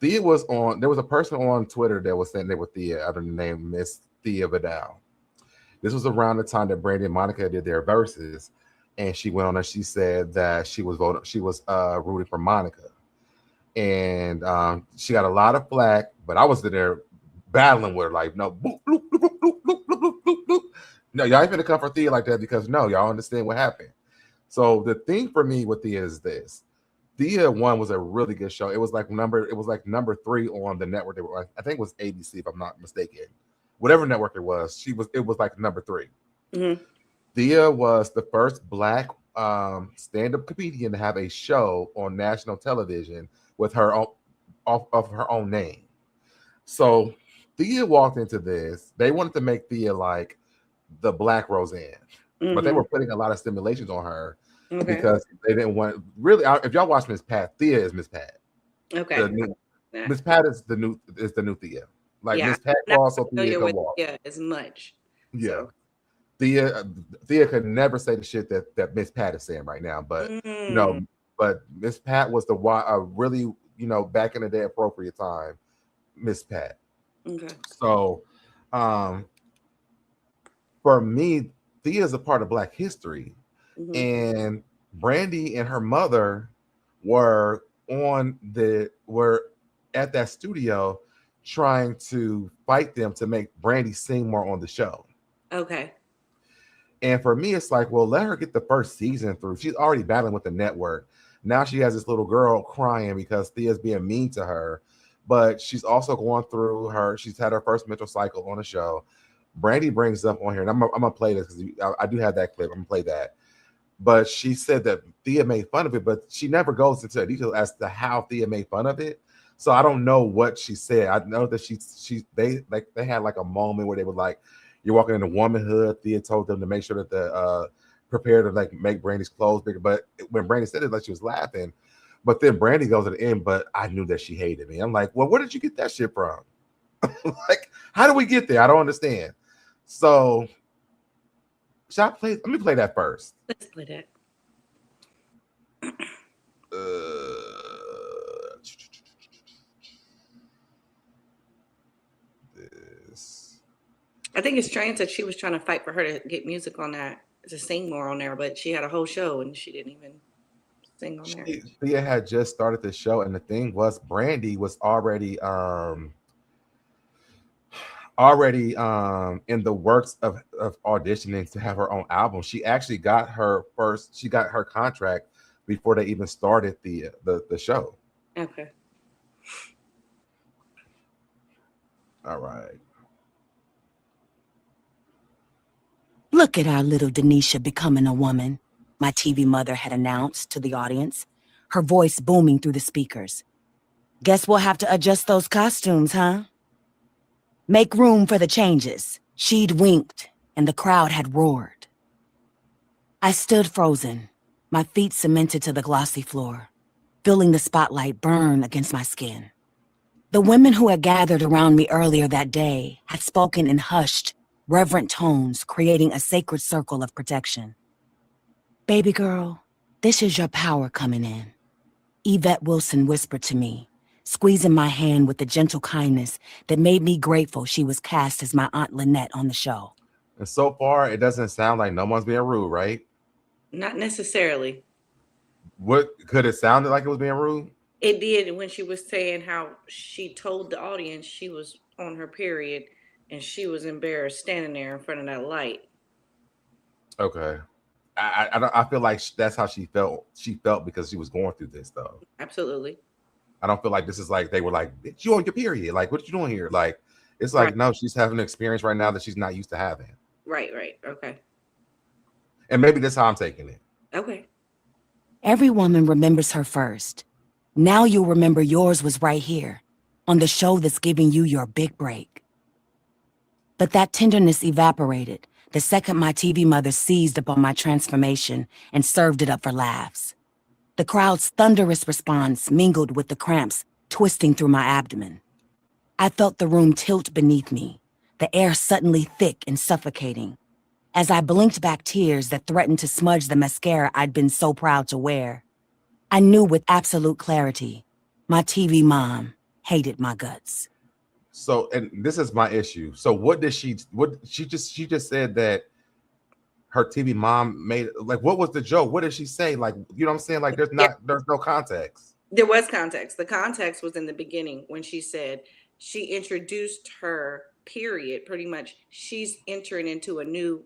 Thea was on, there was a person on Twitter that was saying they were Thea under the name Miss Thea Vidale. This was around the time that Brandy and Monica did their verses, and she went on and she said that she was rooting for Monica. And she got a lot of flack, but I was there battling with her, like, no, boop, bloop, bloop, bloop, bloop, bloop, bloop, bloop. No, y'all ain't gonna come for Thea like that because no, y'all understand what happened. So the thing for me with Thea is this: Thea 1 was a really good show. It was like number 3 on the network. I think it was ABC, if I'm not mistaken. Whatever network it was, it was like number 3. Mm-hmm. Thea was the first Black stand-up comedian to have a show on national television with her own, of her own name. So Thea walked into this. They wanted to make Thea like the Black Roseanne. but they were putting a lot of stimulations on her because Okay. they didn't want really. If y'all watch Miss Pat, Thea is Miss Pat. Okay. Miss Pat is the new Thea. Like Yeah, Miss Pat I'm not falls, so Thea familiar can with walk. as much. Yeah. So. Thea could never say the shit that Miss Pat is saying right now, but you know, but Miss Pat was the really, you know, back in the day appropriate time, Miss Pat. Okay. So, for me, Thea is a part of Black history, and Brandy and her mother were at that studio trying to fight them to make Brandy sing more on the show. Okay. And for me, it's like, well, let her get the first season through. She's already battling with the network. Now she has this little girl crying because Thea's being mean to her. But she's also going through she's had her first menstrual cycle on the show. Brandy brings up on here, and I'm going to play this because I do have that clip. I'm going to play that. But she said that Thea made fun of it, but she never goes into detail as to how Thea made fun of it. So I don't know what she said. I know that they had like a moment where they were like, you're walking into womanhood. Thea told them to make sure that prepare to like make Brandy's clothes bigger. But when Brandy said it, like she was laughing. But then Brandy goes at the end, but I knew that she hated me. I'm like, well, where did you get that shit from? Like, how do we get there? I don't understand. So shall I play? Let me play that first. Let's play that. I think it's strange that she was trying to fight for her to get music on that, to sing more on there, but she had a whole show and she didn't even sing on there. Thea had just started the show, and the thing was, Brandy was already in the works of auditioning to have her own album. She actually got her contract before they even started the show. Okay. All right. Look at our little Denisha becoming a woman, my TV mother had announced to the audience, her voice booming through the speakers. Guess we'll have to adjust those costumes, huh? Make room for the changes. She'd winked, and the crowd had roared. I stood frozen, my feet cemented to the glossy floor, feeling the spotlight burn against my skin. The women who had gathered around me earlier that day had spoken in hushed, reverent tones, creating a sacred circle of protection. Baby girl, this is your power coming in, Yvette Wilson whispered to me, squeezing my hand with the gentle kindness that made me grateful she was cast as my Aunt Lynette on the show. And so far, it doesn't sound like no one's being rude, right? Not necessarily. What could it sound like it was being rude? It did when she was saying how she told the audience she was on her period and she was embarrassed standing there in front of that light. Okay. I feel like that's how she felt. She felt because she was going through this, though. Absolutely. I don't feel like this is like they were like, bitch, you on your period. Like, what you doing here? Like, it's like, no, she's having an experience right now that she's not used to having. Right. Okay. And maybe that's how I'm taking it. Okay. Every woman remembers her first. Now you'll remember yours was right here, on the show that's giving you your big break. But that tenderness evaporated the second my TV mother seized upon my transformation and served it up for laughs. The crowd's thunderous response mingled with the cramps twisting through my abdomen. I felt the room tilt beneath me, the air suddenly thick and suffocating. As I blinked back tears that threatened to smudge the mascara I'd been so proud to wear, I knew with absolute clarity, my TV mom hated my guts. So, and this is my issue. So she just said that her TV mom made, like, what was the joke? What did she say? Like, you know what I'm saying? Like, there's no context. There was context. The context was in the beginning when she said she introduced her period. Pretty much, she's entering into a new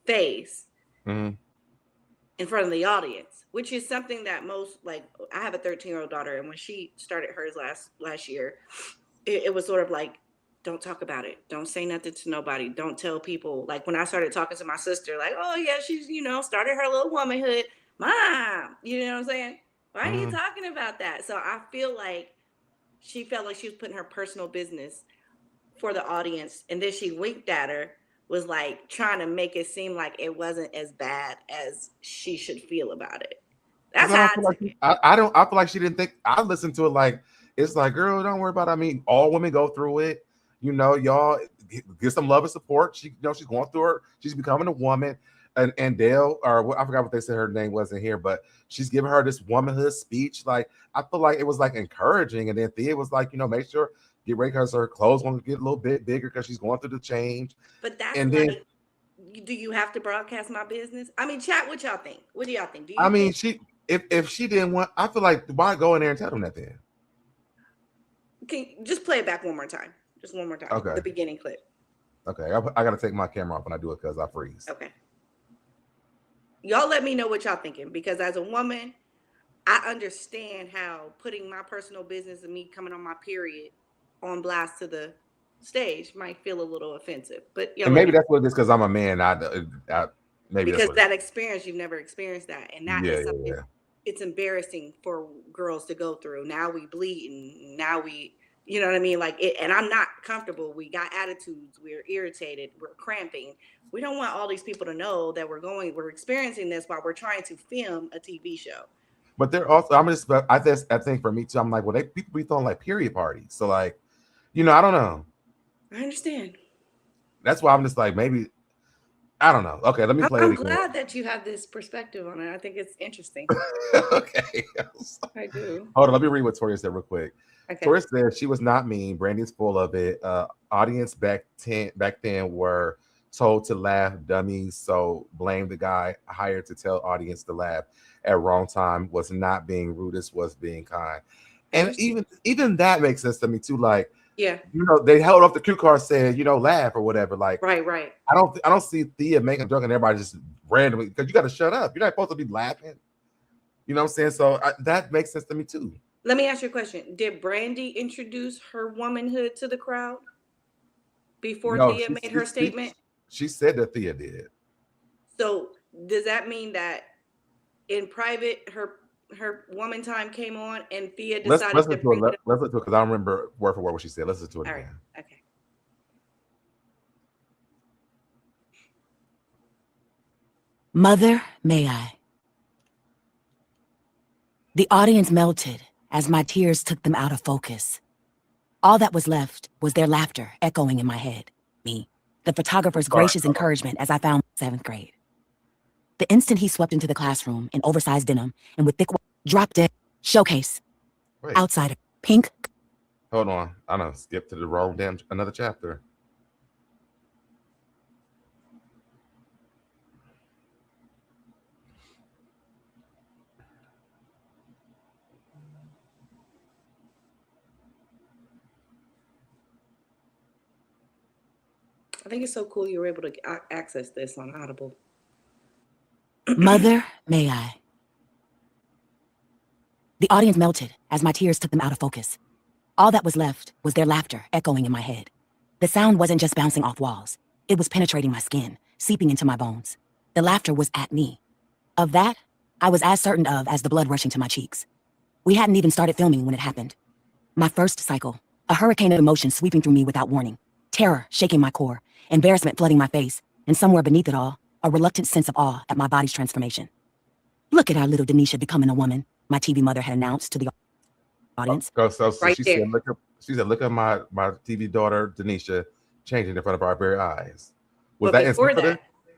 phase in front of the audience, which is something that most, like, I have a 13-year-old daughter, and when she started hers last year, it was sort of like, don't talk about it. Don't say nothing to nobody. Don't tell people. Like, when I started talking to my sister, like, oh yeah, she's, started her little womanhood. Mom, you know what I'm saying? Why are you talking about that? So I feel like she felt like she was putting her personal business for the audience. And then she winked at her, was like trying to make it seem like it wasn't as bad as she should feel about it. That's how I took it. I feel like she didn't think. I listened to it like it's like, girl, don't worry about it. I mean, all women go through it. You know, y'all get some love and support. She, you know, she's going through her. She's becoming a woman. And Dale, or I forgot what they said her name wasn't here, but she's giving her this womanhood speech. Like, I feel like it was like encouraging. And then Thea was like, you know, make sure get ready because her clothes want to get a little bit bigger because she's going through the change. But that's and like, then, do you have to broadcast my business? I mean, chat, what y'all think? What do y'all think? Do you I mean, think, if she didn't want, I feel like why go in there and tell them that then? can you just play it back one more time? Just one more time. Okay. The beginning clip. Okay, I got to take my camera off when I do it because I freeze. Okay. Y'all let me know what y'all thinking, because as a woman, I understand how putting my personal business and me coming on my period on blast to the stage might feel a little offensive. But And maybe that's what it is because I'm a man. Maybe because that's that experience, you've never experienced that, and that is something. Yeah. It's embarrassing for girls to go through. Now we bleeding. Now we, you know what I mean? Like it, and I'm not comfortable. We got attitudes. We're irritated. We're cramping. We don't want all these people to know that we're experiencing this while we're trying to film a TV show. But they're also, I think for me too, I'm like, well, people be throwing like period parties. So like, you know, I don't know. I understand. That's why I'm just like, maybe, I don't know. Okay, let me play it I'm again. glad that you have this perspective on it. I think it's interesting. Okay. I do. Hold on, let me read what Toria said real quick. Okay. Toria said she was not mean. Brandy's full of it. Audience back then were told to laugh, dummies. So blame the guy hired to tell audience to laugh at wrong time was not being rude. This was being kind. And even that makes sense to me too. Like, yeah, you know, they held up the cue card, said, you know, laugh or whatever. Like, right. I don't see Thea making a joke and everybody just randomly, because you got to shut up. You're not supposed to be laughing. You know what I'm saying? So that makes sense to me too. Let me ask you a question. Did Brandy introduce her womanhood to the crowd before Thea made her statement? She said that Thea did. So does that mean that in private, her woman time came on and Thea decided let's to listen to it because I don't remember word for word what she said. Let's listen to it again. Right. Okay. Mother, may I? The audience melted as my tears took them out of focus. All that was left was their laughter echoing in my head. Me, the photographer's gracious encouragement as I found 7th grade. The instant he swept into the classroom in oversized denim and with thick drop dead showcase. Wait. Outsider, pink. Hold on. I done skipped to the wrong another chapter. I think it's so cool you were able to access this on Audible. Mother, may I? The audience melted as my tears took them out of focus. All that was left was their laughter echoing in my head. The sound wasn't just bouncing off walls. It was penetrating my skin, seeping into my bones. The laughter was at me. Of that, I was as certain of as the blood rushing to my cheeks. We hadn't even started filming when it happened. My first cycle, a hurricane of emotion sweeping through me without warning. Terror shaking my core, embarrassment flooding my face, and somewhere beneath it all, a reluctant sense of awe at my body's transformation. Look at our little Denisha becoming a woman, my TV mother had announced to the audience. So she said, look at my TV daughter, Denisha, changing in front of our very eyes. Was but that before insensitive? that,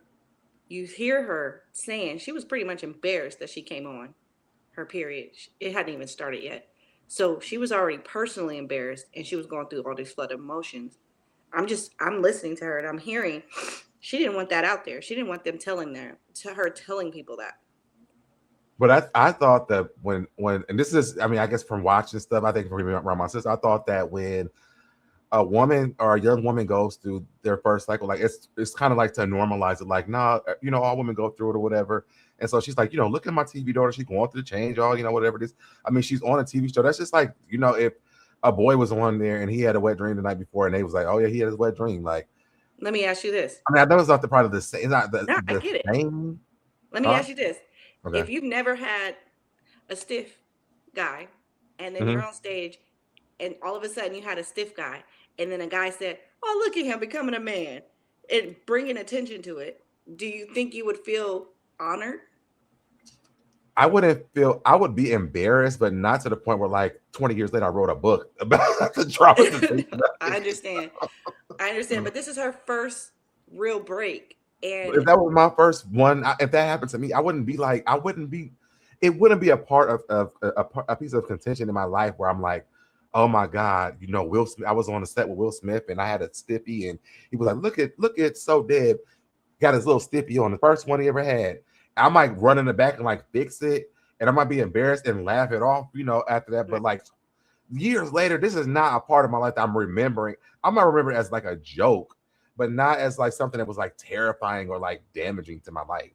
you hear her saying she was pretty much embarrassed that she came on her period. It hadn't even started yet. So she was already personally embarrassed and she was going through all these flood of emotions. I'm listening to her and I'm hearing she didn't want that out there. She didn't want them telling people that. But I thought that when and this is, I mean, I guess from watching stuff, I think from around my sister, I thought that when a woman or a young woman goes through their first cycle, like it's kind of like to normalize it, like, nah, you know, all women go through it or whatever. And so she's like, you know, look at my TV daughter, she's going through the change, all, you know, whatever it is. I mean, she's on a TV show. That's just like, you know, if a boy was on there and he had a wet dream the night before and they was like, oh yeah, he had his wet dream. Like, let me ask you this. I mean, that was not the part of the same. It's not the I get it. same. Let me ask you this. Okay. If you've never had a stiff guy and then you're on stage and all of a sudden you had a stiff guy and then a guy said, oh, look at him becoming a man. and bringing attention to it, do you think you would feel honored? I would be embarrassed, but not to the point where like 20 years later I wrote a book about the trauma. I understand. But this is her first real break. And if that was my first one, if that happened to me, it wouldn't be a part of a piece of contention in my life where I'm like, oh my God, Will Smith. I was on the set with Will Smith and I had a stiffy and he was like, look at SoDeb got his little stiffy on the first one he ever had. I might run in the back and like fix it, and I might be embarrassed and laugh it off, after that. But like years later, this is not a part of my life that I'm remembering. I might remember it as like a joke, but not as like something that was like terrifying or like damaging to my life.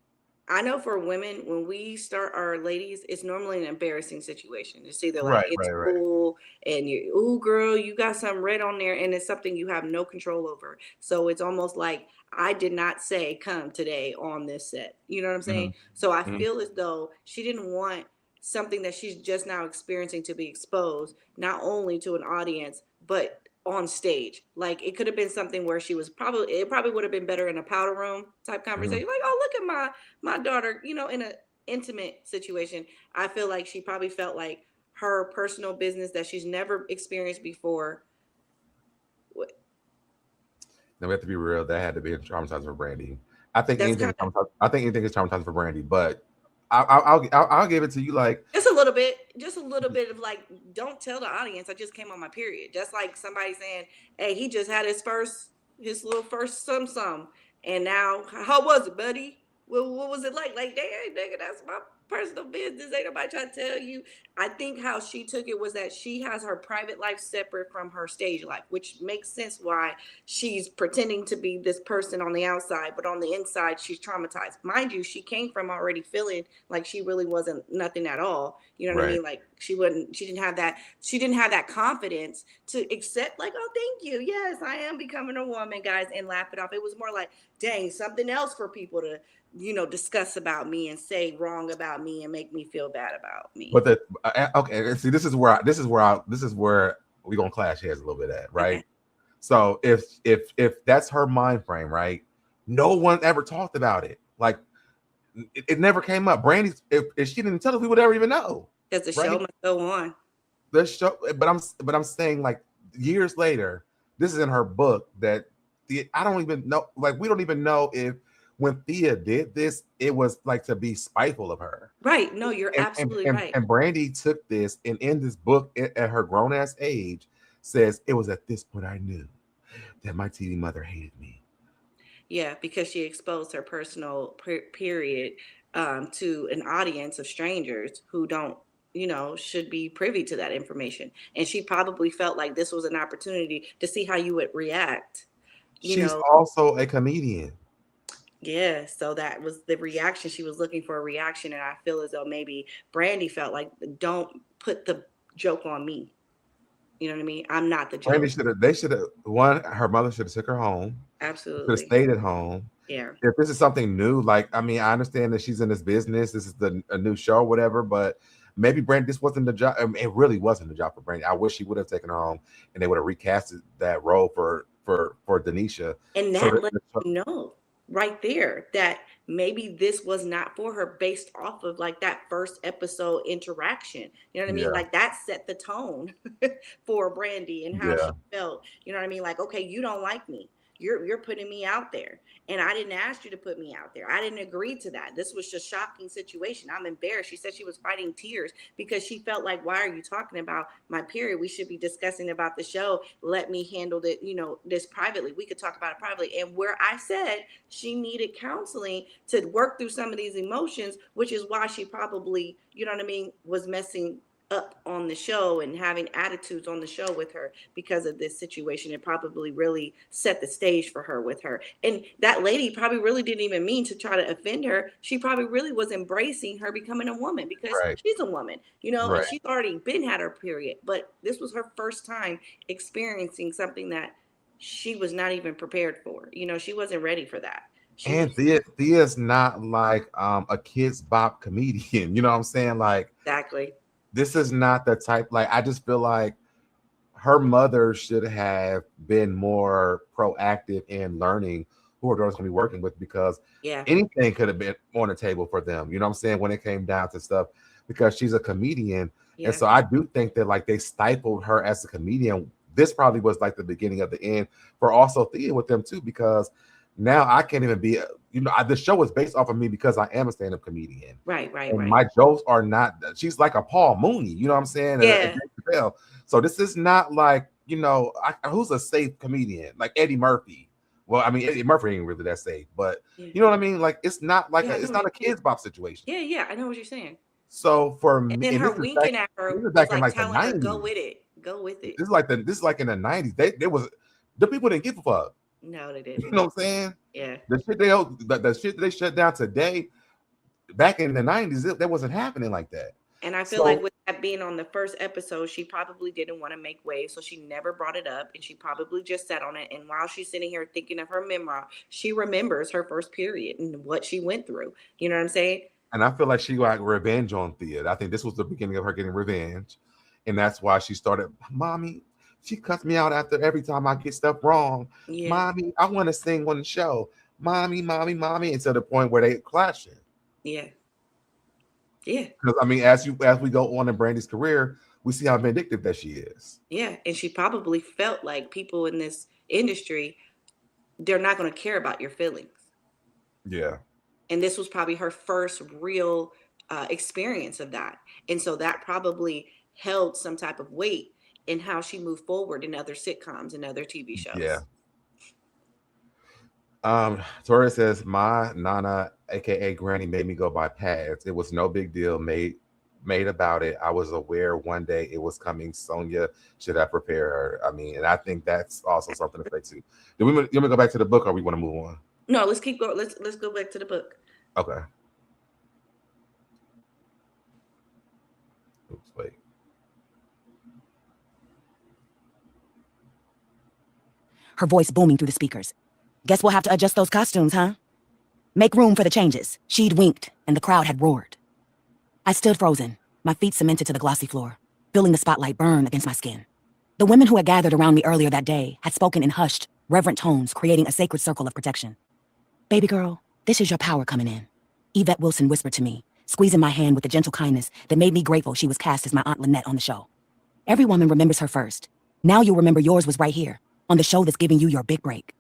I know for women, when we start our ladies, it's normally an embarrassing situation. It's either like cool and ooh, girl, you got some red on there, and it's something you have no control over. So it's almost like I did not say come today on this set. You know what I'm saying? So I feel as though she didn't want something that she's just now experiencing to be exposed, not only to an audience, but on stage. Like it could have been something where it probably would have been better in a powder room type conversation. Like, oh, look at my daughter, in an intimate situation. I feel like she probably felt like her personal business that she's never experienced before. Now we have to be real. That had to be traumatizing for Brandy. I think anything is traumatizing for Brandy, but I'll give it to you. Like just a little bit of like, don't tell the audience I just came on my period. Just like somebody saying, hey, he just had his little first some, and now how was it, buddy? What was it like? Like, damn, nigga, that's my personal business. Ain't nobody trying to tell you. I think how she took it was that she has her private life separate from her stage life, which makes sense why she's pretending to be this person on the outside, but on the inside, she's traumatized. Mind you, she came from already feeling like she really wasn't nothing at all. You know what I mean? Like she didn't have that confidence to accept like, oh, thank you. Yes, I am becoming a woman, guys, and laugh it off. It was more like, dang, something else for people to discuss about me and say wrong about me and make me feel bad about me. But okay, see, this is where we're gonna clash heads a little bit at, right? Okay. So if that's her mind frame, right? No one ever talked about it. Like it never came up. Brandy, if she didn't tell us, we would ever even know. Because the show must go on. The show, but I'm saying like years later, this is in her book that I don't even know. Like we don't even know if when Thea did this, it was like to be spiteful of her. Right. No, you're absolutely right. And Brandy took this and in this book at her grown ass age says it was at this point I knew that my TV mother hated me. Yeah, because she exposed her personal period to an audience of strangers who don't, should be privy to that information. And she probably felt like this was an opportunity to see how you would react. She's also a comedian. Yeah, so that was the reaction. She was looking for a reaction, and I feel as though maybe Brandy felt like, don't put the joke on me. You know what I mean? I'm not the joke. Brandy her mother should have took her home. Absolutely. Should have stayed at home. Yeah. If this is something new, like, I mean, I understand that she's in this business. This is a new show, whatever, but maybe Brandy, this wasn't the job. I mean, it really wasn't the job for Brandy. I wish she would have taken her home and they would have recasted that role for Denisha. And that let you know right there that maybe this was not for her based off of like that first episode interaction. You know what I mean? Yeah. Like that set the tone for Brandy and how she felt. You know what I mean? Like, okay, you don't like me. You're putting me out there. And I didn't ask you to put me out there. I didn't agree to that. This was just a shocking situation. I'm embarrassed. She said she was fighting tears because she felt like, why are you talking about my period? We should be discussing about the show. Let me handle it, this privately. We could talk about it privately. And where I said she needed counseling to work through some of these emotions, which is why she probably, was messing up on the show and having attitudes on the show with her because of this situation. It probably really set the stage for her with her. And that lady probably really didn't even mean to try to offend her. She probably really was embracing her becoming a woman because she's a woman, and she's already had her period. But this was her first time experiencing something that she was not even prepared for. She wasn't ready for that. And Thea's not like a Kids Bop comedian. You know what I'm saying? Like exactly. This is not the type, like, I just feel like her mother should have been more proactive in learning who her daughter's going to be working with, because anything could have been on the table for them. You know what I'm saying? When it came down to stuff, because she's a comedian. And so I do think that like they stifled her as a comedian. This probably was like the beginning of the end for also Thea with them too, because now I can't even be, the show was based off of me because I am a stand-up comedian. Right. My jokes are not, she's like a Paul Mooney, you know what I'm saying? Yeah. So this is not like, who's a safe comedian? Like Eddie Murphy. Well, I mean, Eddie Murphy ain't really that safe, but you know what I mean? Like, it's not like, it's not a Kids Bop situation. Yeah, I know what you're saying. So for me, and then her winking at her was back like in like telling the 90s. her, go with it. This is like in the 90s. The people didn't give a fuck. No, they didn't. You know what I'm saying? Yeah. The shit they shut down today, back in the 90s, that wasn't happening like that. And I feel like with that being on the first episode, she probably didn't want to make waves, so she never brought it up, and she probably just sat on it. And while she's sitting here thinking of her memoir, she remembers her first period and what she went through. You know what I'm saying? And I feel like she got revenge on Thea. I think this was the beginning of her getting revenge, and that's why she started, Mommy, she cuts me out after every time I get stuff wrong. Yeah. Mommy, I want to sing on the show. Mommy, and to the point where they clashing. Yeah. Because I mean, as we go on in Brandy's career, we see how vindictive that she is. Yeah, and she probably felt like people in this industry, they're not going to care about your feelings. Yeah. And this was probably her first real experience of that, and so that probably held some type of weight in how she moved forward in other sitcoms and other TV shows. Yeah. Torres says, my Nana, aka Granny, made me go buy pads. It was no big deal made about it. I was aware one day it was coming. Sonja should have prepared her. I mean, and I think that's also something to say too. Do we want to go back to the book, or we want to move on? No, let's keep going. Let's go back to the book. Okay. Oops, wait. Her voice booming through the speakers. Guess we'll have to adjust those costumes, huh? Make room for the changes. She'd winked, and the crowd had roared. I stood frozen, my feet cemented to the glossy floor, feeling the spotlight burn against my skin. The women who had gathered around me earlier that day had spoken in hushed, reverent tones, creating a sacred circle of protection. Baby girl, this is your power coming in. Yvette Wilson whispered to me, squeezing my hand with a gentle kindness that made me grateful she was cast as my Aunt Lynette on the show. Every woman remembers her first. Now you'll remember yours was right here, on the show that's giving you your big break.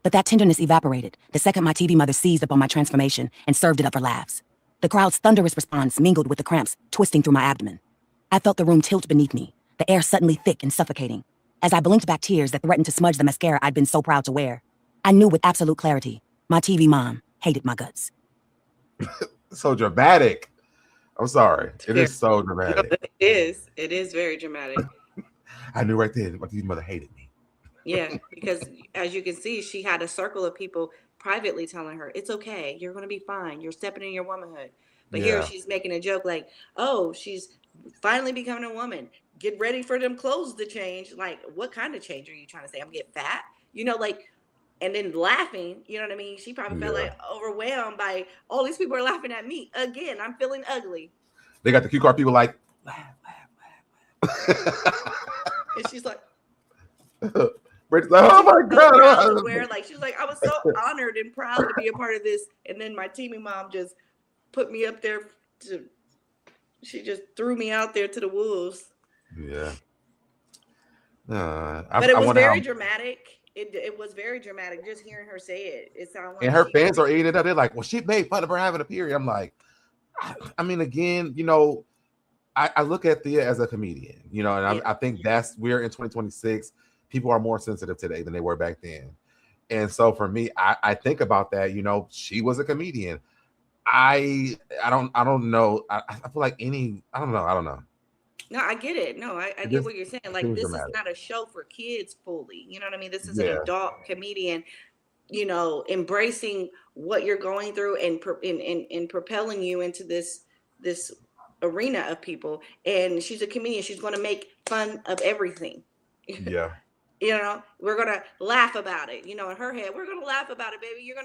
But that tenderness evaporated the second my TV mother seized upon my transformation and served it up for laughs. The crowd's thunderous response mingled with the cramps twisting through my abdomen. I felt the room tilt beneath me, the air suddenly thick and suffocating. As I blinked back tears that threatened to smudge the mascara I'd been so proud to wear, I knew with absolute clarity, my TV mom hated my guts. So dramatic. I'm sorry. It is so dramatic. It is very dramatic. I knew right there my TV mother hated me. Yeah, because as you can see, she had a circle of people privately telling her, it's okay, you're going to be fine, you're stepping in your womanhood. But here she's making a joke like, oh, she's finally becoming a woman. Get ready for them clothes to change. Like, what kind of change are you trying to say? I'm getting fat? You know, like, and then laughing, you know what I mean? She probably felt like overwhelmed by all these people are laughing at me. Again, I'm feeling ugly. They got the cue card people like, laugh. And she's like, Brittany's like, oh my God. She's like, I was so honored and proud to be a part of this. And then my teaming mom just put me up there she just threw me out there to the wolves. Yeah. But it was very dramatic. It was very dramatic just hearing her say it. It sounded like, and her fans are eating it up. They're like, well, she made fun of her having a period. I'm like, I mean, again, you know, I look at Thea as a comedian, you know, and I think we're in 2026. People are more sensitive today than they were back then. And so for me, I think about that, you know, she was a comedian. I don't know. I feel like I don't know. No, I get it. No, I get what you're saying. Like, this is not a show for kids fully. You know what I mean? This is an adult comedian, you know, embracing what you're going through and propelling you into this arena of people. And she's a comedian. She's going to make fun of everything. Yeah. You know, we're going to laugh about it. You know, in her head, we're going to laugh about it, baby. You're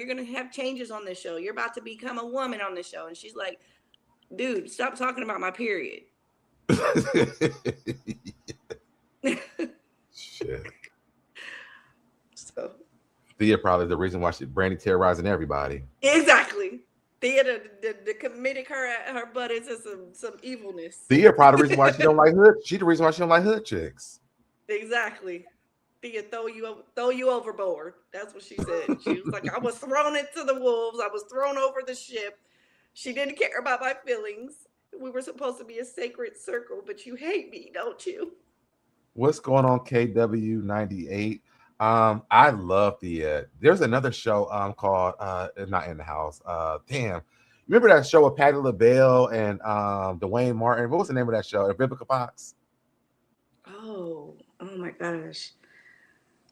going to have changes on this show. You're about to become a woman on this show. And she's like, dude, stop talking about my period. Shit. So Thea probably the reason why Brandy terrorizing everybody. Exactly. Thea the committed her butt into some evilness. Thea probably the reason why she don't like hood. She the reason why she don't like hood chicks. Exactly. Thea throw you overboard. That's what she said. She was like, I was thrown into the wolves. I was thrown over the ship. She didn't care about my feelings. We were supposed to be a sacred circle, but you hate me, don't you? What's going on, KW98? I love there's another show called Not in the House. Damn. Remember that show with Patti LaBelle and Dwayne Martin? What was the name of that show? The Vivica Fox? Oh my gosh.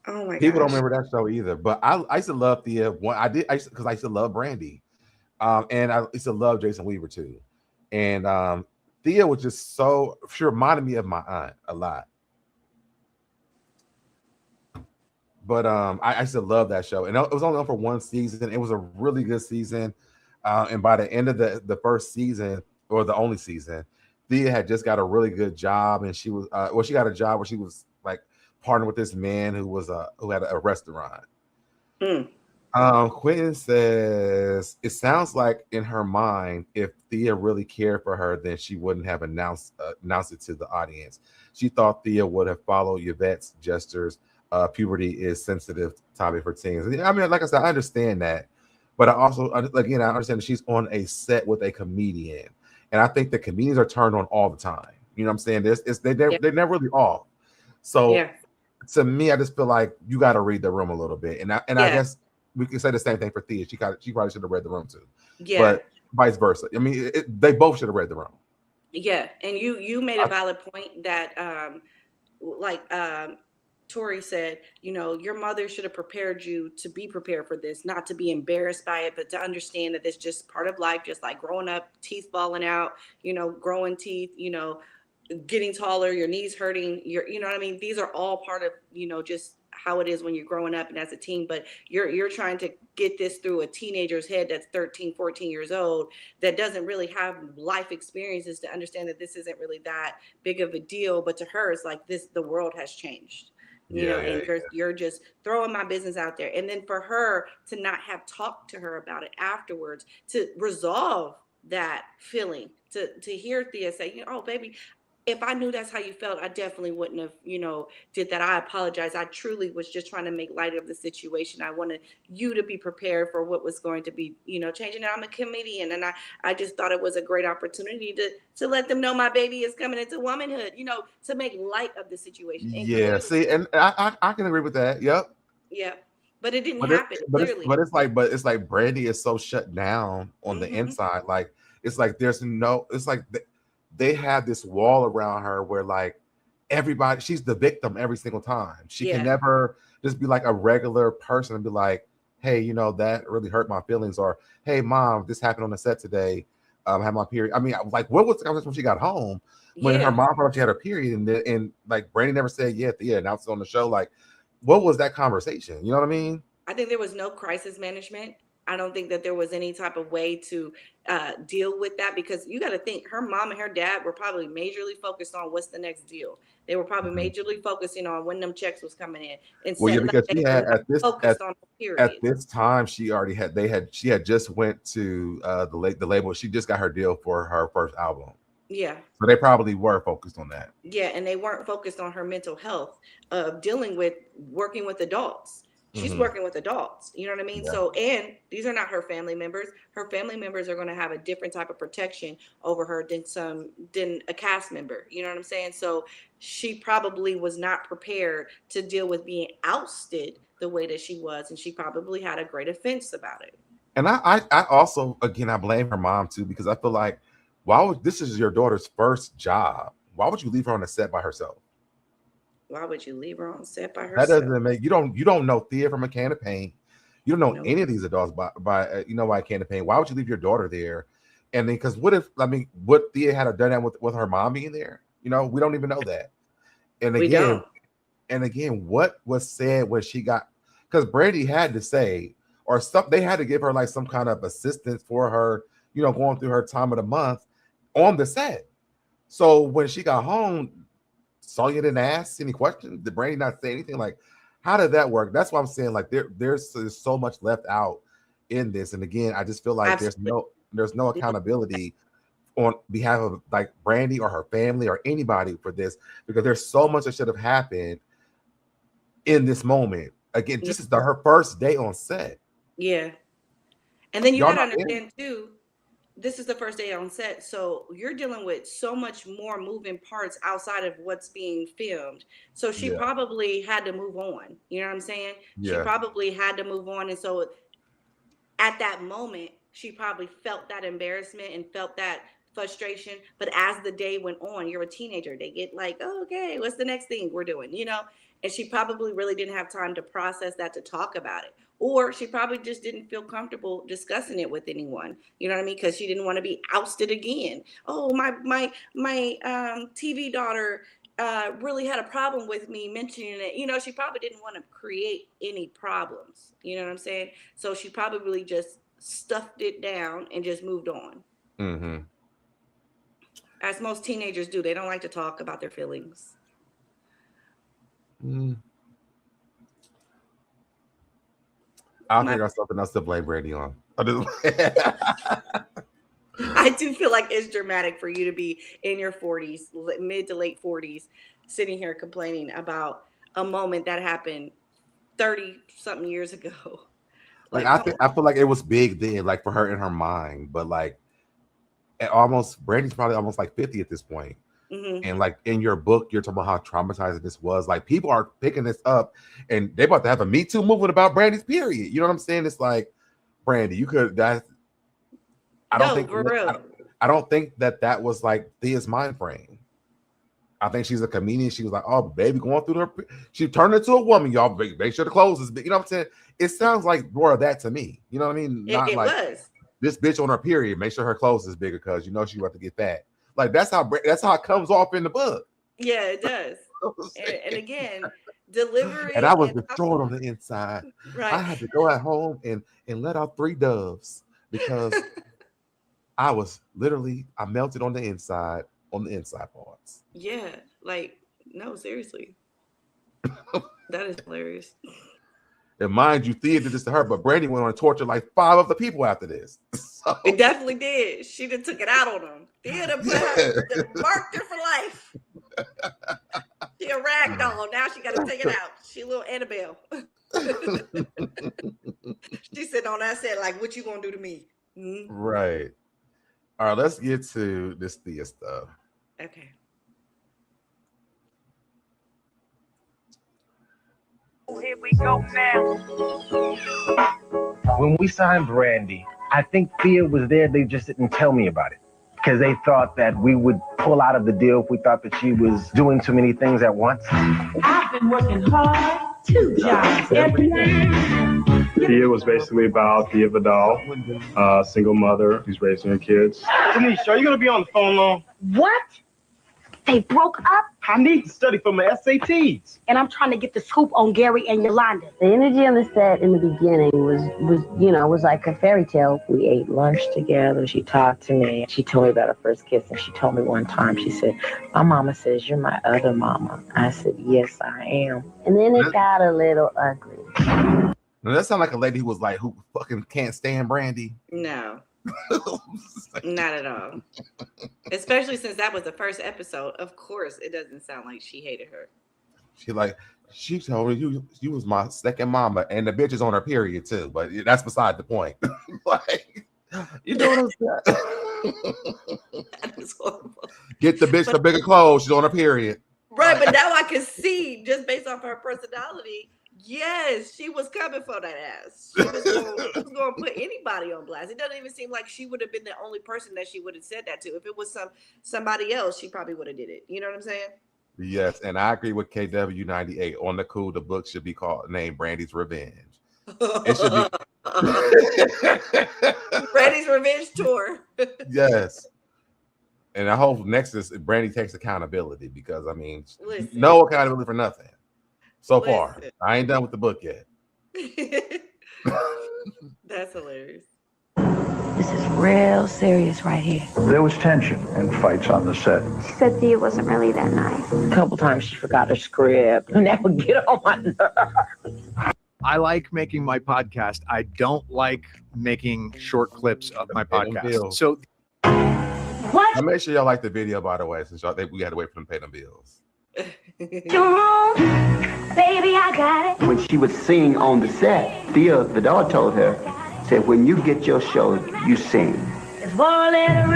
Oh my People gosh. don't remember that show either. But I used to love Thea. Because I used to love Brandy. And I used to love Jason Weaver too. And Thea was just she reminded me of my aunt a lot. But I used to love that show. And it was only on for one season. It was a really good season. And by the end of the first season, or the only season, Thea had just got a really good job. And she was she got a job where she was like partnering with this man who had a restaurant. Quentin says it sounds like in her mind, if Thea really cared for her, then she wouldn't have announced it to the audience. She thought Thea would have followed Yvette's gestures. Puberty is sensitive topic for teens. I mean, like I said, I understand that, but I also, again, I understand that she's on a set with a comedian, and I think the comedians are turned on all the time. You know what I'm saying? They're never really off. So to me, I just feel like you got to read the room a little bit, and I guess we can say the same thing for Thea. She probably should have read the room too, but vice versa. I mean, they both should have read the room. Yeah, and you made a valid point that Tori said, your mother should have prepared you to be prepared for this, not to be embarrassed by it, but to understand that it's just part of life, just like growing up, teeth falling out, growing teeth, getting taller, your knees hurting, you know what I mean? These are all part of, just how it is when you're growing up and as a teen, but you're trying to get this through a teenager's head that's 13, 14 years old that doesn't really have life experiences to understand that this isn't really that big of a deal. But to her, it's like the world has changed. You're just throwing my business out there. And then for her to not have talked to her about it afterwards, to resolve that feeling, to hear Thea say, oh, baby, if I knew that's how you felt, I definitely wouldn't have, did that. I apologize. I truly was just trying to make light of the situation. I wanted you to be prepared for what was going to be, changing. I'm a comedian, and I just thought it was a great opportunity to let them know my baby is coming into womanhood, to make light of the situation. And see, and I can agree with that. Yep. Yeah. But it didn't happen. It's like Brandy is so shut down on the inside. Like, it's like they have this wall around her where like everybody, she's the victim every single time. She can never just be like a regular person and be like, hey, that really hurt my feelings, or hey, mom, this happened on the set today. I had my period. I mean, like, what was the conversation when she got home when her mom thought she had her period, and like Brandy never said Thea announced it on the show. Like, what was that conversation? You know what I mean? I think there was no crisis management. I don't think that there was any type of way to deal with that, because you got to think her mom and her dad were probably majorly focused on what's the next deal. They were probably majorly focusing on when them checks was coming in. And because she had at this time she had just went to the label. She just got her deal for her first album. Yeah. So they probably were focused on that. Yeah, and they weren't focused on her mental health of working with adults. She's working with adults, you know what I mean? Yeah. So, and these are not her family members. Her family members are going to have a different type of protection over her than a cast member. You know what I'm saying? So she probably was not prepared to deal with being ousted the way that she was. And she probably had a great offense about it. And I also, again, I blame her mom too, because I feel like, this is your daughter's first job. Why would you leave her on the set by herself? Why would you leave her on set by herself? That doesn't make you don't know Thea from a can of paint. You don't know any of these adults by a can of paint. Why would you leave your daughter there? And then, because what Thea had done that with her mom being there? We don't even know that. And again, what was said when she got, because Brandy had to say, or stuff, they had to give her like some kind of assistance for her, going through her time of the month on the set. So when she got home, Sonja didn't ask any questions. Did Brandy not say anything like, How did that work? That's what I'm saying. Like there's so much left out in this. And again, I just feel like there's no accountability on behalf of like Brandy or her family or anybody for this, because there's so much that should have happened in this moment. Again, this is her first day on set. Yeah. And then you got to understand too, this is the first day on set. So you're dealing with so much more moving parts outside of what's being filmed. So she probably had to move on. You know what I'm saying? Yeah. She probably had to move on. And so at that moment, she probably felt that embarrassment and felt that frustration. But as the day went on, you're a teenager. They get like, oh, okay, what's the next thing we're doing? You know? And she probably really didn't have time to process that, to talk about it. Or she probably just didn't feel comfortable discussing it with anyone. You know what I mean? Because she didn't want to be ousted again. Oh, my TV daughter really had a problem with me mentioning it. You know, she probably didn't want to create any problems. You know what I'm saying? So she probably just stuffed it down and just moved on. Mm-hmm. As most teenagers do. They don't like to talk about their feelings. I'll figure out something else to blame Brandy on. I do feel like it's dramatic for you to be in your 40s, mid to late 40s, sitting here complaining about a moment that happened 30-something years ago. Like I feel like it was big then, like for her in her mind, but like Brandy's probably almost like 50 at this point. Mm-hmm. And like in your book, you're talking about how traumatizing this was. Like people are picking this up, and they about to have a Me Too movement about Brandy's period. You know what I'm saying? It's like, Brandy, you could. I don't think that was like Thea's mind frame. I think she's a comedian. She was like, oh, baby, going through her. She turned into a woman. Y'all make sure the clothes is big. You know what I'm saying? It sounds like more of that to me. You know what I mean? It was. This bitch on her period, make sure her clothes is bigger because you know she's about to get fat. Like that's how it comes off in the book. Yeah, it does. and again, delivery. And I was destroyed on the inside. Right. I had to go at home and let out 3 doves because I melted on the inside parts. Yeah, like no, seriously. That is hilarious. And mind you, Thea did this to her, but Brandy went on to torture like 5 other people after this. So. It definitely did. She done took it out on them. Thea done marked her for life. She a rag doll. Now she got to take it out. She a little Annabelle. She sitting on that set like, what you gonna do to me? Mm-hmm. Right. All right, let's get to this Thea stuff. Okay. Here we go now. When we signed Brandy, I think Thea was there. They just didn't tell me about it because they thought that we would pull out of the deal if we thought that she was doing too many things at once. I've been working hard, 2 jobs every day. Thea was basically about Thea Vidale, single mother who's raising her kids. Denise, are you going to be on the phone long? What? They broke up? I need to study for my SATs. And I'm trying to get the scoop on Gary and Yolanda. The energy on the set in the beginning was like a fairy tale. We ate lunch together. She talked to me. She told me about her first kiss, and she told me one time, she said, my mama says, you're my other mama. I said, yes, I am. And then it got a little ugly. Now, that sounds like a lady who fucking can't stand Brandy. No. Not at all. Especially since that was the first episode. Of course, it doesn't sound like she hated her. She told me you was my second mama, and the bitch is on her period too. But that's beside the point. Like, you know what I'm saying? That is horrible. Get the bitch the bigger clothes. She's on her period. Right, but now I can see just based off her personality. Yes, she was coming for that ass. She was going to put anybody on blast. It doesn't even seem like she would have been the only person that she would have said that to. If it was somebody else, she probably would have did it. You know what I'm saying? Yes, and I agree with KW98. On the cool, the book should be named Brandy's Revenge. It should be Brandy's Revenge Tour. Yes. And I hope next is Brandy takes accountability because, I mean, no accountability for nothing. So far, I ain't done with the book yet. That's hilarious. This is real serious right here. There was tension and fights on the set. She said Thea wasn't really that nice. A couple times she forgot her script, and that would get on my nerves. I like making my podcast. I don't like making short clips of my podcast. So what? I make sure y'all like the video, by the way, since we had to wait for them to pay them bills. Baby, I got it. When she was singing on the set, Thea Vidale told her, said, when you get your show, you sing. It's four-letter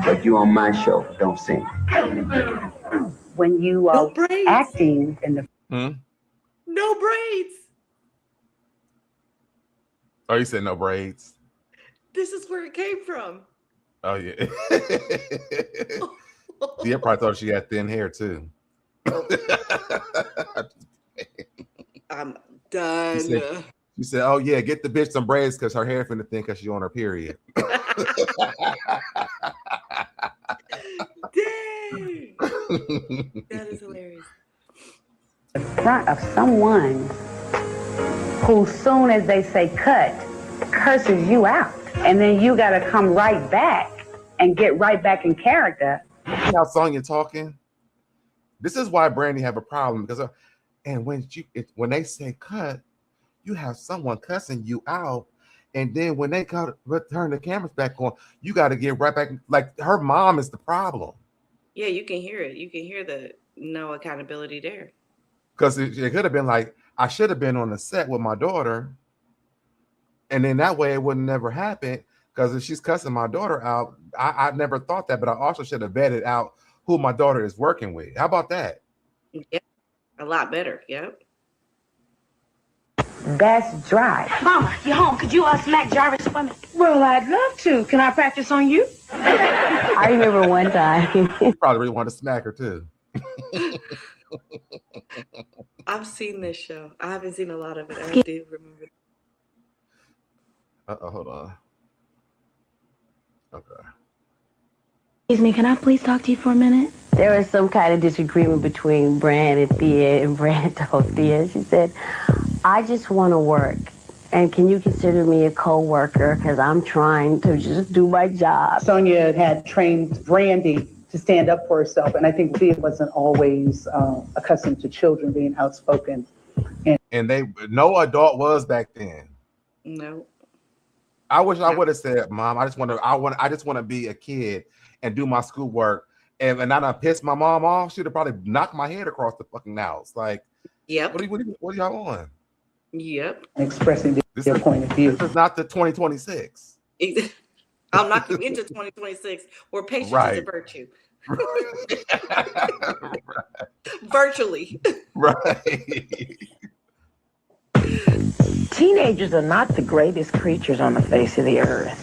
But you on my show, don't sing. When you are acting in the... No braids. Oh, you said no braids? This is where it came from. Oh, yeah. Thea probably thought she had thin hair, too. I'm done. She said, oh, yeah, get the bitch some braids because her hair finna thin because she's on her period. Dang. That is hilarious. In front of someone who, soon as they say cut, curses you out. And then you got to come right back and get right back in character. You see how Sonja talking? This is why Brandy have a problem because, and when they say cut, you have someone cussing you out, and then when they turn the cameras back on, you got to get right back. Like her mom is the problem. Yeah, you can hear it. You can hear the no accountability there. Because it could have been like, I should have been on the set with my daughter, and then that way it would never happen. Because if she's cussing my daughter out, I never thought that, but I also should have vetted out who my daughter is working with. How about that? Yeah, a lot better. Yep. That's dry. Mama, you home? Could you smack Jarvis for me? Well, I'd love to. Can I practice on you? I remember one time. You probably really want to smack her too. I've seen this show. I haven't seen a lot of it. I do remember. Hold on. Okay. Excuse me, can I please talk to you for a minute? There was some kind of disagreement between Brand and Thea, and Brand told Thea, she said, I just want to work, and can you consider me a co-worker, because I'm trying to just do my job. Sonja had trained Brandy to stand up for herself, and I think Thea wasn't always accustomed to children being outspoken. And no adult was back then. No. I wish I would have said, Mom, I just want to be a kid and do my schoolwork. And I done pissed my mom off. She'd have probably knocked my head across the fucking house. Like, yep. What are y'all on? Yep. Expressing their point of view. This is not the 2026. I'm knocking into 2026 where patience is a virtue. Right. Virtually. Right. Teenagers are not the greatest creatures on the face of the earth,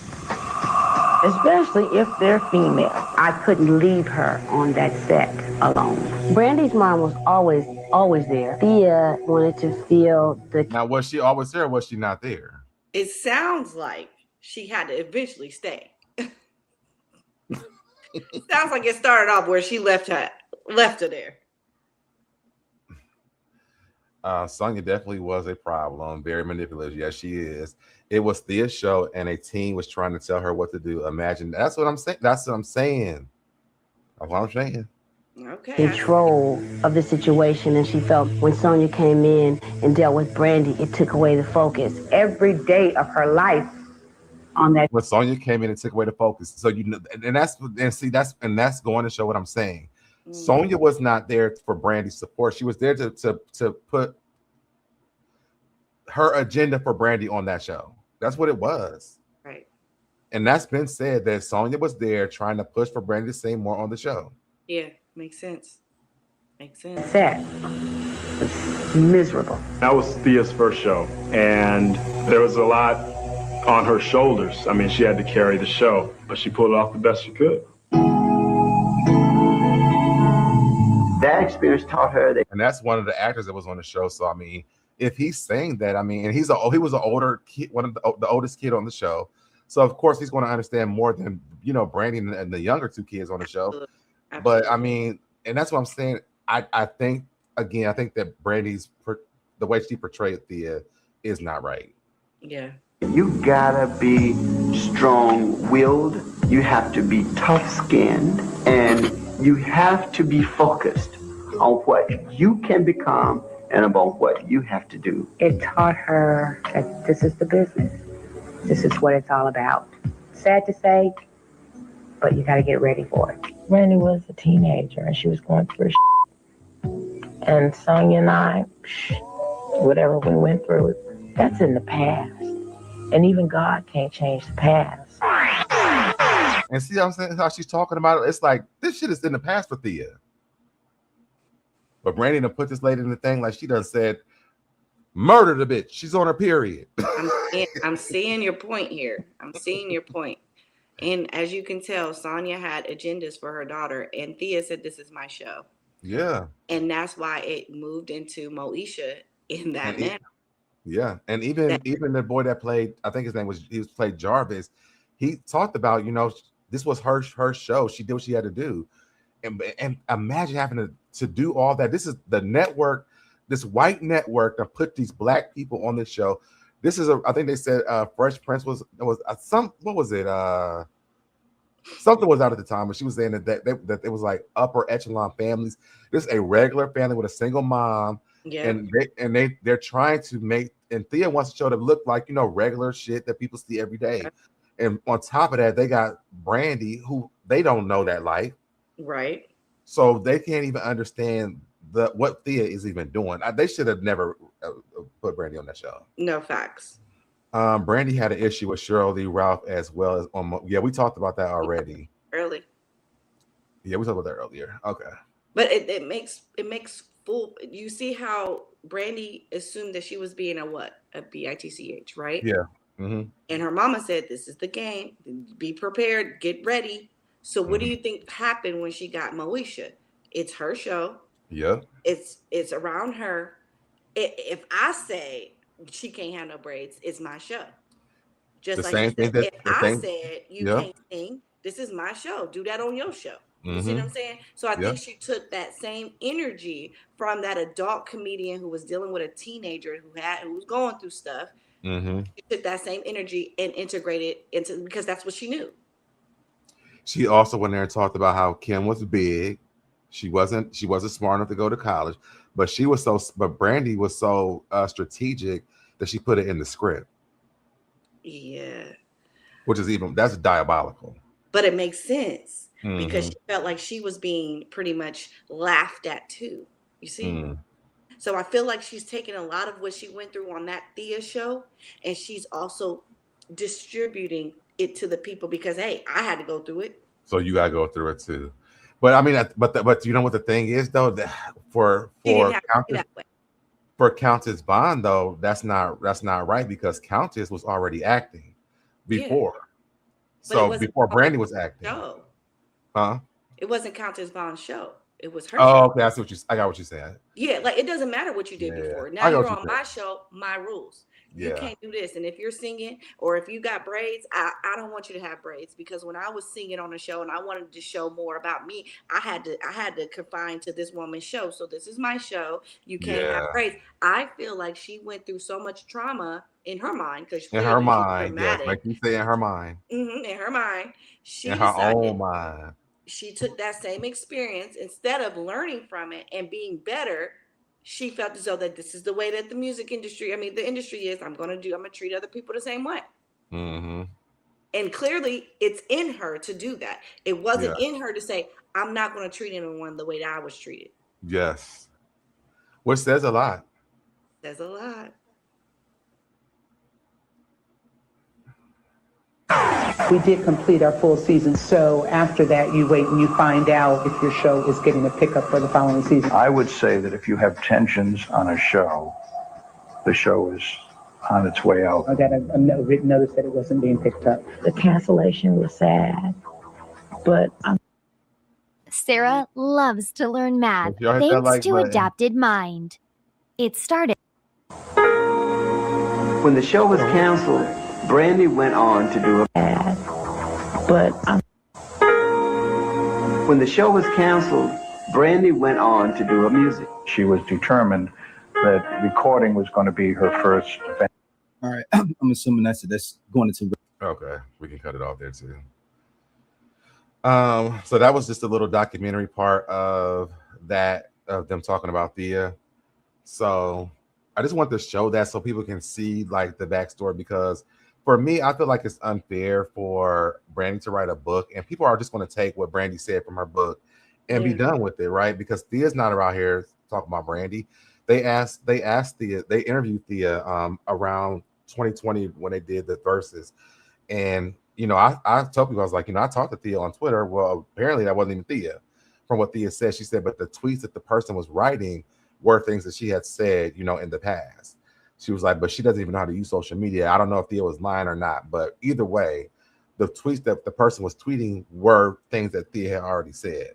especially if they're female. I couldn't leave her on that set alone. Brandy's mom was always there. Thea wanted to feel the... Now, was she always there or was she not there? It sounds like she had to eventually stay. It sounds like it started off where she left her there. Sonja definitely was a problem. Very manipulative. Yes, she is. It was Thea's show, and a teen was trying to tell her what to do. Imagine. That's what I'm saying. That's what I'm saying. That's what I'm saying. Okay. Control of the situation, and she felt when Sonja came in and dealt with Brandy, it took away the focus. Every day of her life on that. When Sonja came in and took away the focus, so you know, and that's going to show what I'm saying. Sonja was not there for Brandy's support. She was there to put her agenda for Brandy on that show. That's what it was. Right. And that's been said that Sonja was there trying to push for Brandy to say more on the show. Yeah, makes sense. Makes sense. Set was miserable. That was Thea's first show, and there was a lot on her shoulders. I mean, she had to carry the show, but she pulled it off the best she could. That experience taught her that. And that's one of the actors that was on the show. So, I mean, if he's saying that, I mean, and he was an older kid, one of the oldest kid on the show. So, of course, he's going to understand more than, Brandy and the younger two kids on the show. Absolutely. But, I mean, and that's what I'm saying. I think that Brandy's, the way she portrayed Thea is not right. Yeah. You gotta be strong-willed. You have to be tough-skinned, and you have to be focused on what you can become and about what you have to do. It taught her that this is the business. This is what it's all about. Sad to say, but you got to get ready for it. Brandy was a teenager and she was going through and Sonja and I, whatever we went through, that's in the past. And even God can't change the past. And see what I'm saying? How she's talking about it? It's like, this shit is in the past for Thea. But Brandy done put this lady in the thing like she done said, murder the bitch. She's on her period. I'm seeing your point here. I'm seeing your point. And as you can tell, Sonja had agendas for her daughter. And Thea said, this is my show. Yeah. And that's why it moved into Moesha in that manner. Yeah. And even the boy that played, I think his name was, he played Jarvis. He talked about, you know, this was her show. She did what she had to do. And imagine having to do all that. This is the network, this white network that put these black people on this show. This is I think they said Fresh Prince was something was out at the time, but she was saying that it was like upper echelon families. This is a regular family with a single mom. Yeah. And they're trying to make, and Thea wants to show them look like, you know, regular shit that people see every day. And on top of that, they got Brandy, who they don't know that life. Right. So they can't even understand what Thea is even doing. They should have never put Brandy on that show. No facts. Brandy had an issue with Sheryl Lee Ralph as well as on. Yeah, we talked about that already. Early. Yeah, we talked about that earlier. Okay. But it makes full. You see how Brandy assumed that she was being a what? A bitch, right? Yeah. Mm-hmm. And her mama said, "This is the game. Be prepared. Get ready." So what do you think happened when she got Moesha? It's her show. Yeah. It's around her. If I say she can't have no braids, it's my show. Just the like same thing if I said you can't sing, this is my show. Do that on your show. You see what I'm saying? So I think she took that same energy from that adult comedian who was dealing with a teenager who was going through stuff. She took that same energy and integrated into, because that's what she knew. She also went there and talked about how Kim was big. She wasn't smart enough to go to college, but Brandy was so strategic that she put it in the script. Yeah. Which is that's diabolical. But it makes sense because she felt like she was being pretty much laughed at too. You see? So I feel like she's taking a lot of what she went through on that Thea show, and she's also distributing it to the people because, hey, I had to go through it. So you gotta go through it too. But I mean, but you know what the thing is though, that for Countess Vaughn though, that's not right because Countess was already acting before. Yeah. So before Brandy was acting. Show. Huh? It wasn't Countess Vaughn's show. It was her. Oh, okay. I got what you're saying. Yeah, like it doesn't matter what you did before. Now you're on my show, my rules. You can't do this. And if you're singing or if you got braids, I don't want you to have braids because when I was singing on a show and I wanted to show more about me, I had to confine to this woman's show. So this is my show. You can't have braids. I feel like she went through so much trauma in her mind because in her mind, yes, like you say, in her mind. In her mind, in her own mind. She took that same experience instead of learning from it and being better. She felt as though that this is the way that the music industry, the industry is. I'm going to treat other people the same way. And clearly it's in her to do that. It wasn't in her to say, I'm not going to treat anyone the way that I was treated. Yes. Which says a lot. Says a lot. We did complete our full season, so after that you wait and you find out if your show is getting a pickup for the following season. I would say that if you have tensions on a show, the show is on its way out. I got a written notice that it wasn't being picked up. The cancellation was sad, but Sarah loves to learn math thanks to Adapted Mind. It started. When the show was canceled, Brandy went on to do When the show was canceled, Brandy went on to do a music. She was determined that recording was going to be her first venture. All right, I'm assuming that's going into. Okay, we can cut it off there too. So that was just a little documentary part of that, of them talking about Thea. So I just want to show that so people can see like the backstory, because for me, I feel like it's unfair for Brandy to write a book and people are just going to take what Brandy said from her book and be done with it, right? Because Thea's not around here talking about Brandy. They asked Thea, they interviewed Thea around 2020 when they did the verses. And, you know, I told people, I was like, you know, I talked to Thea on Twitter. Well, apparently that wasn't even Thea. From what Thea said, she said, but the tweets that the person was writing were things that she had said, you know, in the past. She was like, but she doesn't even know how to use social media. I don't know if Thea was lying or not, but either way, the tweets that the person was tweeting were things that Thea had already said.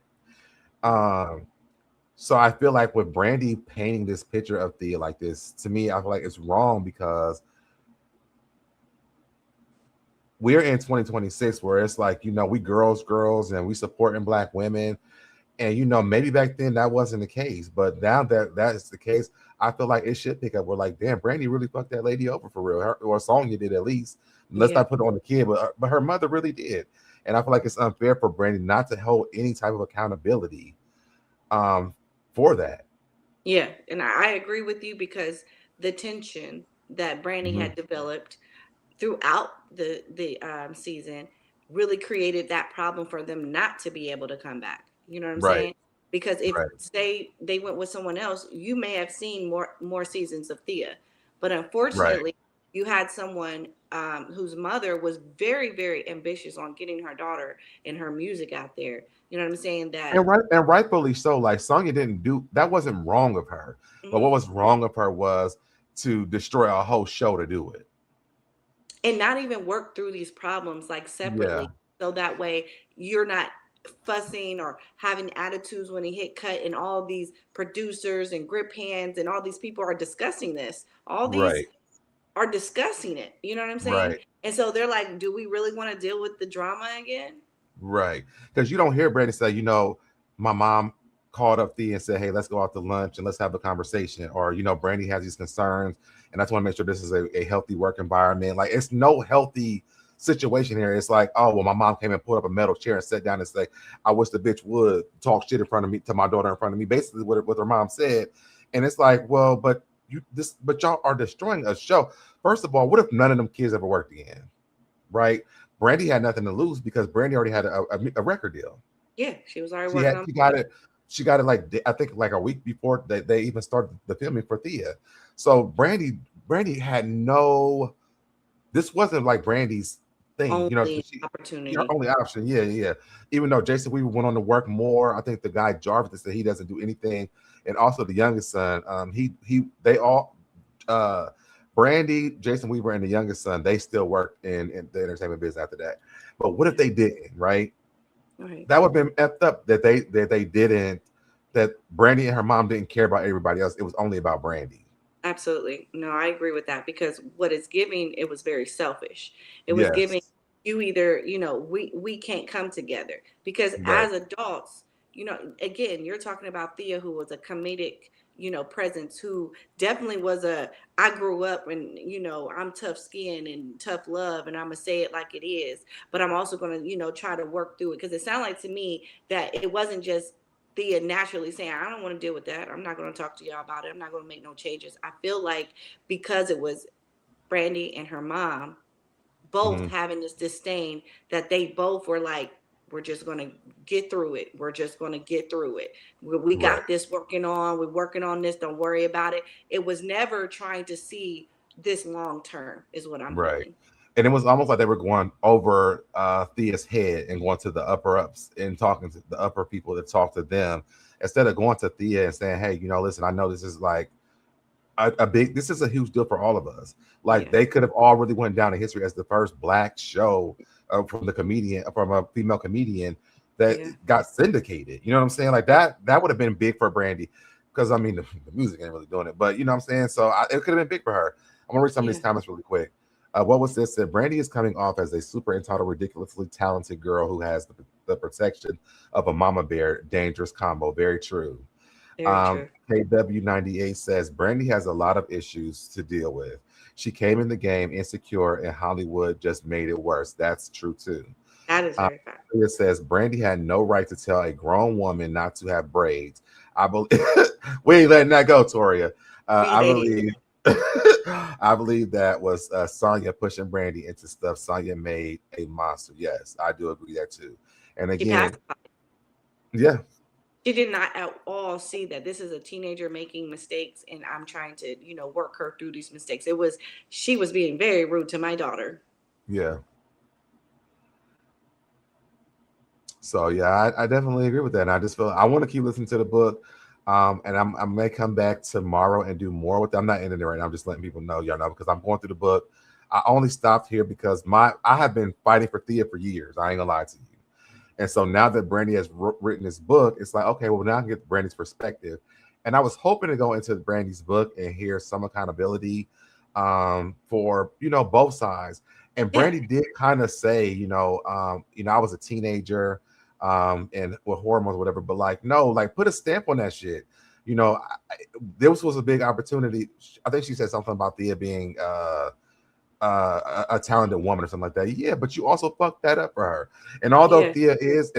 So I feel like with Brandy painting this picture of Thea like this, to me, I feel like it's wrong, because we're in 2026 where it's like, you know, we girls, and we supporting Black women. And, you know, maybe back then that wasn't the case, but now that is the case, I feel like it should pick up. We're like, damn, Brandy really fucked that lady over for real. Or Sonja did at least. Let's not put it on the kid, but her mother really did. And I feel like it's unfair for Brandy not to hold any type of accountability for that. Yeah, and I agree with you, because the tension that Brandy had developed throughout the season really created that problem for them not to be able to come back. You know what I'm saying? Because if say they went with someone else, you may have seen more seasons of Thea. But unfortunately, you had someone whose mother was very, very ambitious on getting her daughter and her music out there. You know what I'm saying? That and rightfully so. Like Sonja didn't do that, wasn't wrong of her. But what was wrong of her was to destroy a whole show to do it. And not even work through these problems like separately. So that way you're not fussing or having attitudes when he hit cut, and all these producers and grip hands and all these people are discussing this. All these are discussing it. You know what I'm saying? And so they're like, do we really want to deal with the drama again? Right. Because you don't hear Brandy say, you know, my mom called up Thea and said, hey, let's go out to lunch and let's have a conversation. Or, you know, Brandy has these concerns and I just want to make sure this is a healthy work environment. Like, it's no healthy situation here. It's like, oh, well, my mom came and pulled up a metal chair and sat down and said, I wish the bitch would talk shit in front of me to my daughter in front of me. Basically what her mom said. And it's like, well, but y'all are destroying a show. First of all, what if none of them kids ever worked again? Right? Brandy had nothing to lose because Brandy already had a record deal. Yeah, she was already working on it. She got it like, I think like a week before they even started the filming for Thea. So Brandy had no, this wasn't like Brandy's thing, only, you know, opportunity. Her only option. Yeah. Even though Jason Weaver went on to work more, I think the guy Jarvis said he doesn't do anything. And also the youngest son, Brandy, Jason Weaver, and the youngest son, they still work in the entertainment business after that. But what if they didn't, right? That would have been effed up that they didn't, that Brandy and her mom didn't care about everybody else. It was only about Brandy. Absolutely. No, I agree with that, because what it's giving, it was very selfish. It was giving you either, you know, we can't come together, because as adults, you know, again, you're talking about Thea, who was a comedic, you know, presence, who definitely was I grew up and, you know, I'm tough skin and tough love, and I'm gonna say it like it is, but I'm also gonna, you know, try to work through it. Because it sounded like to me that it wasn't just Thea naturally saying, I don't want to deal with that. I'm not going to talk to y'all about it. I'm not going to make no changes. I feel like because it was Brandy and her mom both having this disdain, that they both were like, we're just going to get through it. We're just going to get through it. We got this working on. We're working on this. Don't worry about it. It was never trying to see this long term is what I'm feeling. And it was almost like they were going over Thea's head and going to the upper ups and talking to the upper people that talk to them, instead of going to Thea and saying, hey, you know, listen, I know this is like this is a huge deal for all of us. Like they could have all really went down in history as the first Black show from a female comedian that got syndicated. You know what I'm saying? Like that would have been big for Brandy, because I mean, the music ain't really doing it, but you know what I'm saying? So it could have been big for her. I'm gonna read some of these comments really quick. What was this? Said Brandy is coming off as a super entitled, ridiculously talented girl who has the protection of a mama bear. Dangerous combo. Very true. Very true. KW98 says Brandy has a lot of issues to deal with. She came in the game insecure, and Hollywood just made it worse. That's true too. That is very fact. It says Brandy had no right to tell a grown woman not to have braids. I believe we ain't letting that go, Toria. I believe I believe that was Sonja pushing Brandy into stuff. Sonja made a monster. Yes, I do agree that too. And again, yeah. She did not at all see that this is a teenager making mistakes, and I'm trying to, work her through these mistakes. She was being very rude to my daughter. Yeah. So yeah, I definitely agree with that. And I just feel I want to keep listening to the book. And I may come back tomorrow and do more with it. I'm not ending it right now. I'm just letting people know, y'all know, because I'm going through the book. I only stopped here because I have been fighting for Thea for years. I ain't gonna lie to you. And so now that Brandy has written this book, it's like, okay, well, now I can get Brandy's perspective. And I was hoping to go into Brandy's book and hear some accountability for, both sides. And Brandy did kind of say, I was a teenager and with hormones or whatever, but put a stamp on that shit. This was a big opportunity. I think she said something about Thea being a talented woman or something like that. Yeah, but you also fucked that up for her. And although Thea is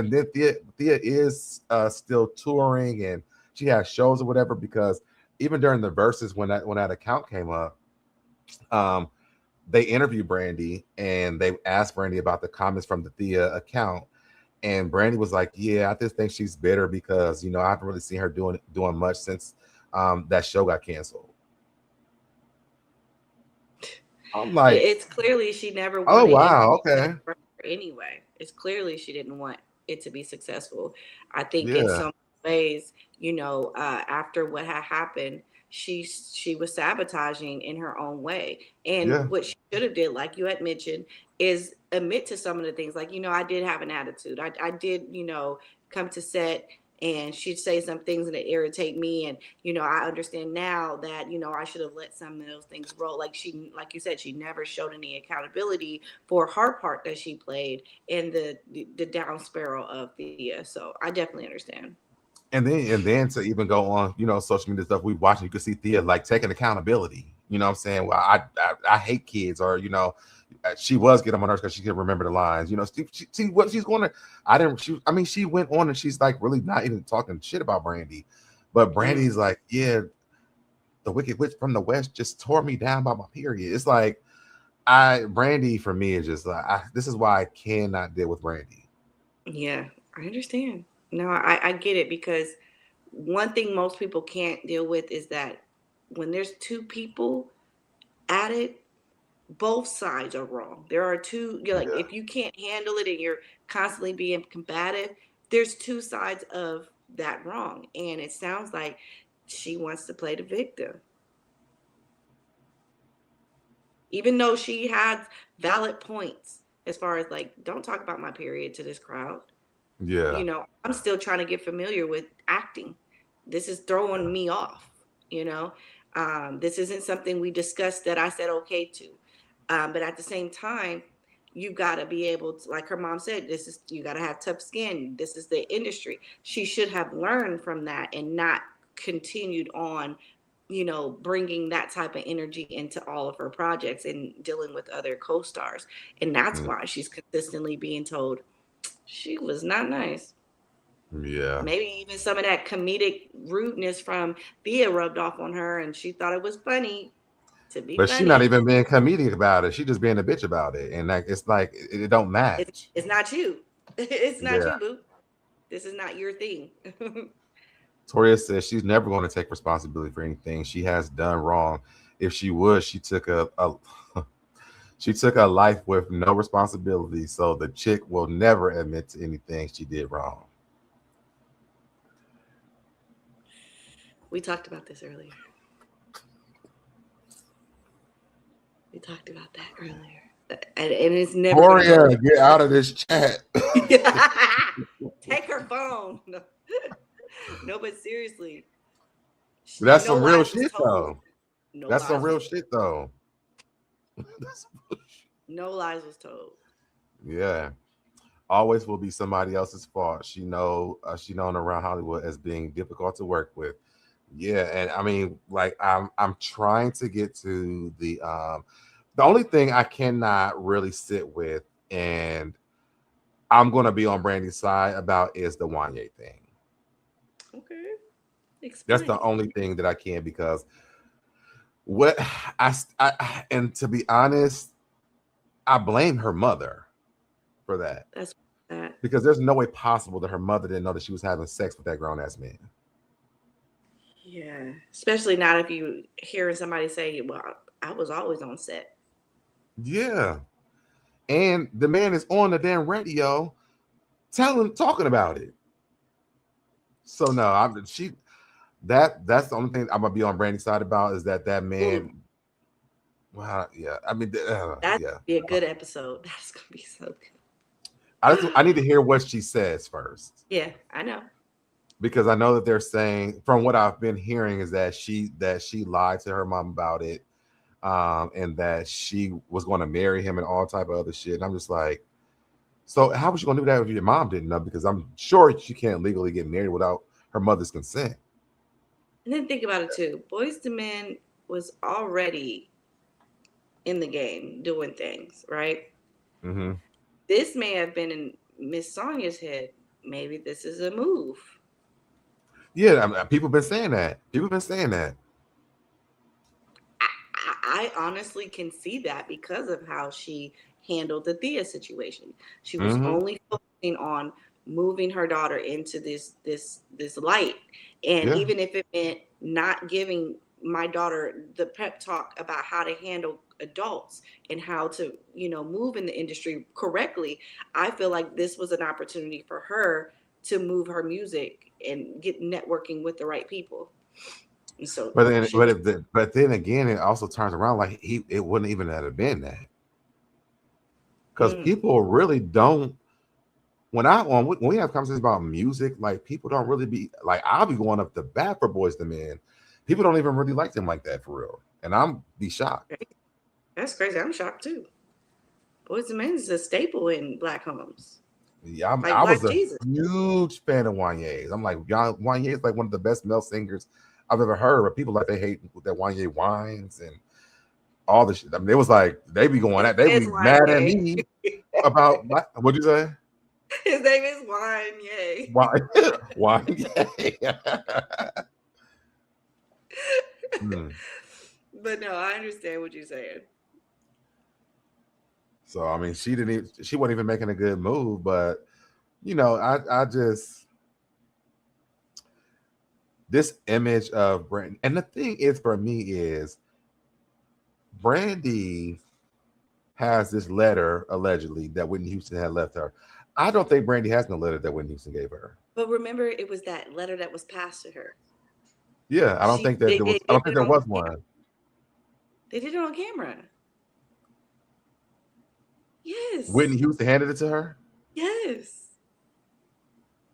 still touring and she has shows or whatever, because even during the verses when that account came up, they interviewed Brandy and they asked Brandy about the comments from the Thea account. And Brandy was like, yeah, I just think she's bitter because, I haven't really seen her doing much since that show got canceled. I'm like, it's clearly she never wanted oh, wow. Okay. Anyway, it's clearly she didn't want it to be successful. I think in some ways, after what had happened, she was sabotaging in her own way. And what she should have did, like you had mentioned, is admit to some of the things. Like, I did have an attitude. I did, come to set and she'd say some things that irritate me. And, I understand now that, I should have let some of those things roll. Like you said, she never showed any accountability for her part that she played in the down spiral of Thea. So I definitely understand. And then to even go on, social media stuff we watching, you can see Thea taking accountability. You know what I'm saying? Well, I hate kids, or she was getting on my nerves because she could remember the lines. See what she's going to. She went on and she's really not even talking shit about Brandy, but Brandy's like, yeah, the wicked witch from the west just tore me down by my period. It's like, Brandy for me is just this is why I cannot deal with Brandy. Yeah, I understand. No, I get it, because one thing most people can't deal with is that when there's two people at it, both sides are wrong. There are two, if you can't handle it and you're constantly being combative, there's two sides of that wrong. And it sounds like she wants to play the victim. Even though she has valid points as far as don't talk about my period to this crowd. Yeah. I'm still trying to get familiar with acting. This is throwing me off, this isn't something we discussed that I said okay to. But at the same time, you got to be able to, like her mom said, you got to have tough skin. This is the industry. She should have learned from that and not continued on, bringing that type of energy into all of her projects and dealing with other co-stars. And that's why she's consistently being told she was not nice. Yeah. Maybe even some of that comedic rudeness from Thea rubbed off on her and she thought it was funny to be But funny. she's not even being comedic about it. She just being a bitch about it. And it's like, it don't match. It's not you. It's not you, boo. This is not your thing. Toria says she's never going to take responsibility for anything she has done wrong. If she would, she took a life with no responsibility. So the chick will never admit to anything she did wrong. We talked about this earlier. We talked about that earlier. And it's never. Toria, get out of this chat. Take her phone. No, but seriously. That's some real shit, though. That's some real shit, though. No lies was told. Yeah. always will be somebody else's fault. She known around Hollywood as being difficult to work with. Yeah, and I mean, like I'm trying to get to the only thing I cannot really sit with, and I'm gonna be on Brandy's side about, is the Wanye thing. Okay. Explain. That's the only thing that I can, because what I and to be honest, I blame her mother for that. That's that. Because there's no way possible that her mother didn't know that she was having sex with that grown ass man. Yeah, especially not if you hearing somebody say, "Well, I was always on set." Yeah, and the man is on the damn radio, talking about it. So no, that's the only thing I'm gonna be on Brandy's side about, is that man. Wow, yeah. I mean, that's gonna be a good episode. That's gonna be so good. I need to hear what she says first. Yeah, I know. Because I know that they're saying, from what I've been hearing, is that she lied to her mom about it, and that she was going to marry him and all type of other shit. And I'm just like, so how was she going to do that if your mom didn't know? Because I'm sure she can't legally get married without her mother's consent. And then think about it too. Boyz II Men was already in the game doing things, right? Mm-hmm. This may have been in Miss Sonja's head. Maybe this is a move. Yeah, I mean, people been saying that. I honestly can see that because of how she handled the Thea situation. She was only focusing on moving her daughter into this light, and even if it meant not giving my daughter the pep talk about how to handle adults and how to move in the industry correctly, I feel like this was an opportunity for her to move her music and get networking with the right people. And so, but then again, it also turns around, like it wouldn't even have been that, because people really don't. When we have conversations about music, like people don't really be like, I'll be going up the bat for Boyz II Men. People don't even really like them like that for real, and I'm be shocked. That's crazy. I'm shocked too. Boyz II Men is a staple in Black homes. Yeah, I was a huge fan of Wanye's. I'm like, Wanye is like one of the best male singers I've ever heard. But people they hate that Wanye whines and all this shit. I mean, it was like they be going at, they be mad at me about what'd you say? His name is Wanye. Wanye. But no, I understand what you're saying. So I mean, she wasn't even making a good move, but I just, this image of Brandy, and the thing is for me is Brandy has this letter allegedly that Whitney Houston had left her. I don't think Brandy has no letter that Whitney Houston gave her. But remember, it was that letter that was passed to her. Yeah, I don't think there was one. They did it on camera. Yes. Whitney Houston handed it to her? Yes.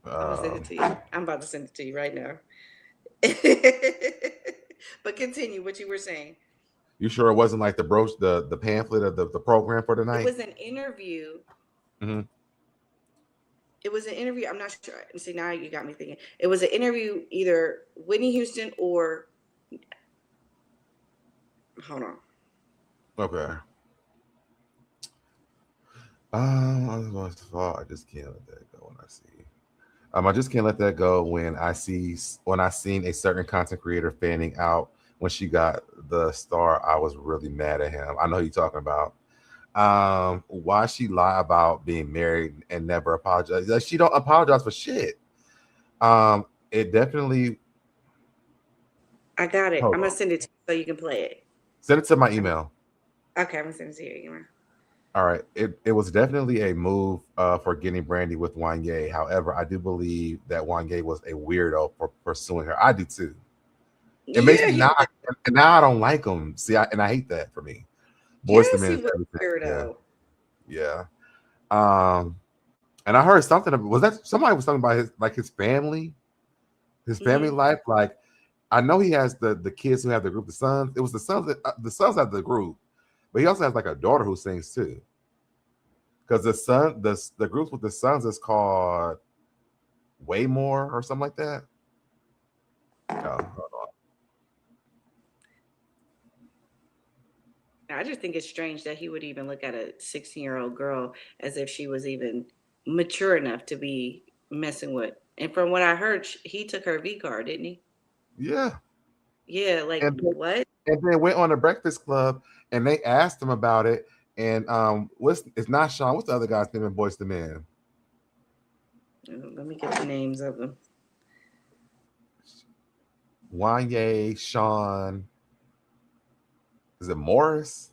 I'm gonna send it to you. I'm about to send it to you right now. But continue what you were saying. You sure it wasn't like the brooch, the pamphlet of the program for tonight? It was an interview. Mm-hmm. It was an interview. I'm not sure. See, now you got me thinking. It was an interview, either Whitney Houston or. Hold on. Okay. I just can't let that go when I see. I just can't let that go when I seen a certain content creator fanning out when she got the star. I was really mad at him. I know who you're talking about. Why she lie about being married and never apologize? Like, she don't apologize for shit. It definitely. I got it. I'm gonna send it to you so you can play it. Send it to my email. Okay, I'm gonna send it to your email. All right. It was definitely a move for getting Brandy with Wanye. However, I do believe that Wanye was a weirdo for pursuing her. I do too. It makes me now I don't like him. See, I hate that for me. Boyz II Men is everything. Yeah. And I heard something. Somebody was talking about his family, life. Like, I know he has the kids who have the group, the sons. It was the sons have the group, but he also has like a daughter who sings too. Because the groups with the sons is called Way More or something like that. Oh, hold on. I just think it's strange that he would even look at a 16-year-old girl as if she was even mature enough to be messing with. And from what I heard, he took her V card, didn't he? Yeah. Yeah, like what? And then went on the Breakfast Club and they asked him about it. And it's not Sean. What's the other guy's name in Boyz II Men? Let me get the names of them. Wanye, Sean. Is it Morris?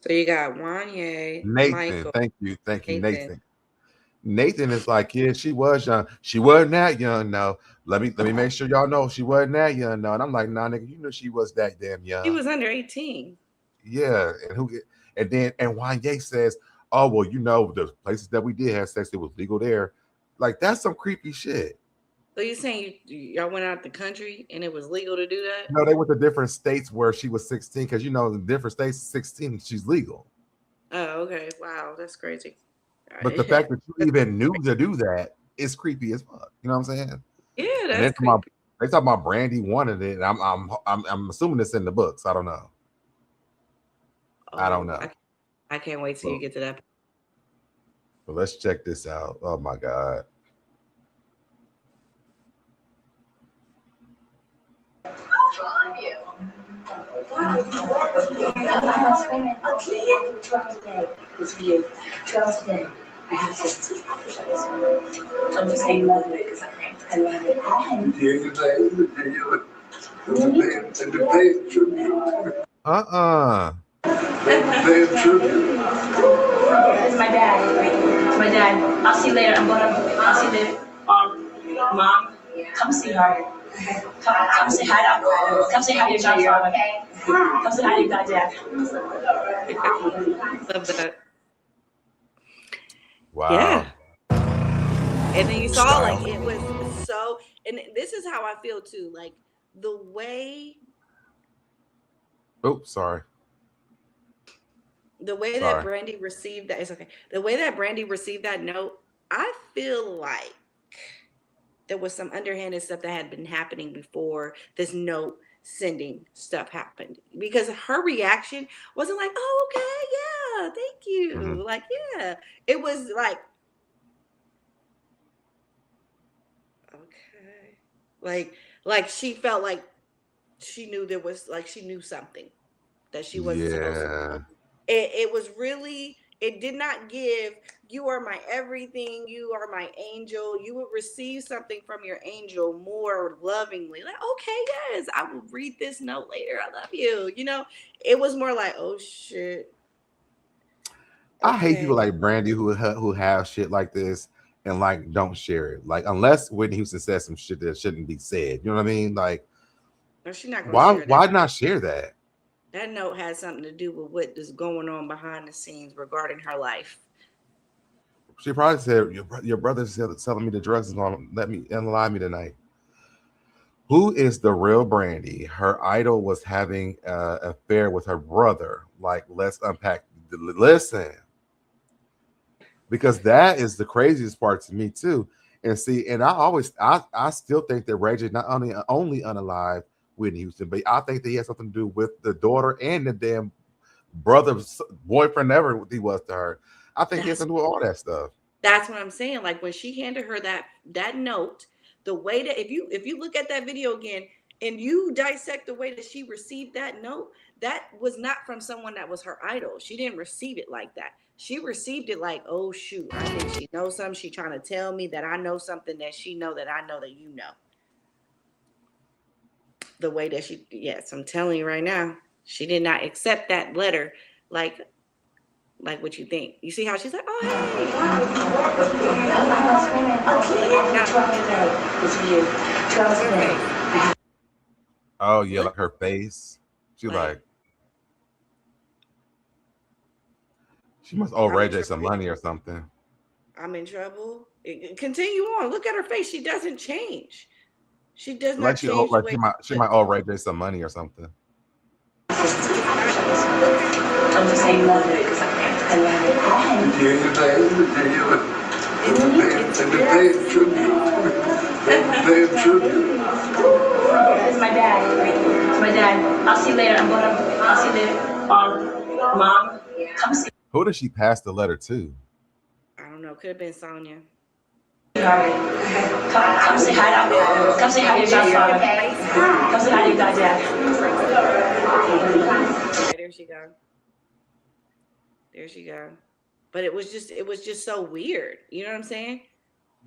So you got Wanye, Nathan. Michael. Thank you, Nathan. Nathan is like, yeah, she was young. She wasn't that young. No, let me make sure y'all know she wasn't that young. No, and I'm like, nah, nigga, you know she was that damn young. He was under 18. Yeah, and Wanye says, oh well, you know the places that we did have sex, it was legal there. Like that's some creepy shit. So you saying y'all went out the country and it was legal to do that? No, they went to different states where she was 16 because in different states, 16 she's legal. Oh, okay. Wow, that's crazy. But the fact that you even knew to do that is creepy as fuck. You know what I'm saying? Yeah, that's creepy. They talk about Brandy wanted it. And I'm assuming it's in the books. I don't know. I don't know. I can't wait till you get to that. But let's check this out. Oh my God. I'm just saying love it because I love it. It's my dad. My dad. I'll see you later. I'll see you later. Mom, come see her. Come say hi to Come say hi to your grandfather. Okay? Come say hi to your dad. Love that. Wow. Yeah. And then you saw like it was so, and this is how I feel too. Like the way. Oops, sorry. The way that Brandy received that, it's okay. The way that Brandy received that note, I feel like there was some underhanded stuff that had been happening before this note sending stuff happened. Because her reaction wasn't like, oh, okay, yeah, thank you. Mm-hmm. Like, yeah. It was like, okay. Like she felt like she knew there was, like she knew something that she wasn't supposed to. It was really, it did not give, you are my everything, you are my angel. You would receive something from your angel more lovingly. Like, okay, yes, I will read this note later. I love you. You know, it was more like, oh shit. I hate people like Brandy who have shit like this and like don't share it. Like unless Whitney Houston says some shit that shouldn't be said. You know what I mean? Like, no, she's not gonna share that. Why not share that? That note had something to do with what is going on behind the scenes regarding her life. She probably said, your brother's telling me the drugs is going to allow me tonight. Who is the real Brandy? Her idol was having an affair with her brother. Like, let's unpack. Listen. Because that is the craziest part to me, too. And see, and I still think that Ray J not only unalive Whitney Houston, but I think that he has something to do with the daughter and the damn brother's boyfriend, ever he was to her. I think he has to do with all that stuff. That's what I'm saying. Like when she handed her that note, the way that if you look at that video again and you dissect the way that she received that note, that was not from someone that was her idol. She didn't receive it like that. She received it like, oh shoot, I think she knows something. She trying to tell me that I know something that she know that I know that you know. The way that she, yes, I'm telling you right now, she did not accept that letter like what you think. You see how she's like, oh, hey. Oh, yeah, like her face. She like she must owe Ray J some money or something. I'm in trouble. Continue on. Look at her face. She doesn't change. She does not Like she owe, change the way she might owe Ray J some money or something. I'm just saying love it because I love it. It's my dad right here. It's my dad. I'll see you later. I'll see you later. Mom, come see. Who did she pass the letter to? I don't know. Could have been Sonja. Come say hi to Come say hi to your godfather. Come say hi to your goddad. Okay, there she go. There she go. But it was just so weird. You know what I'm saying?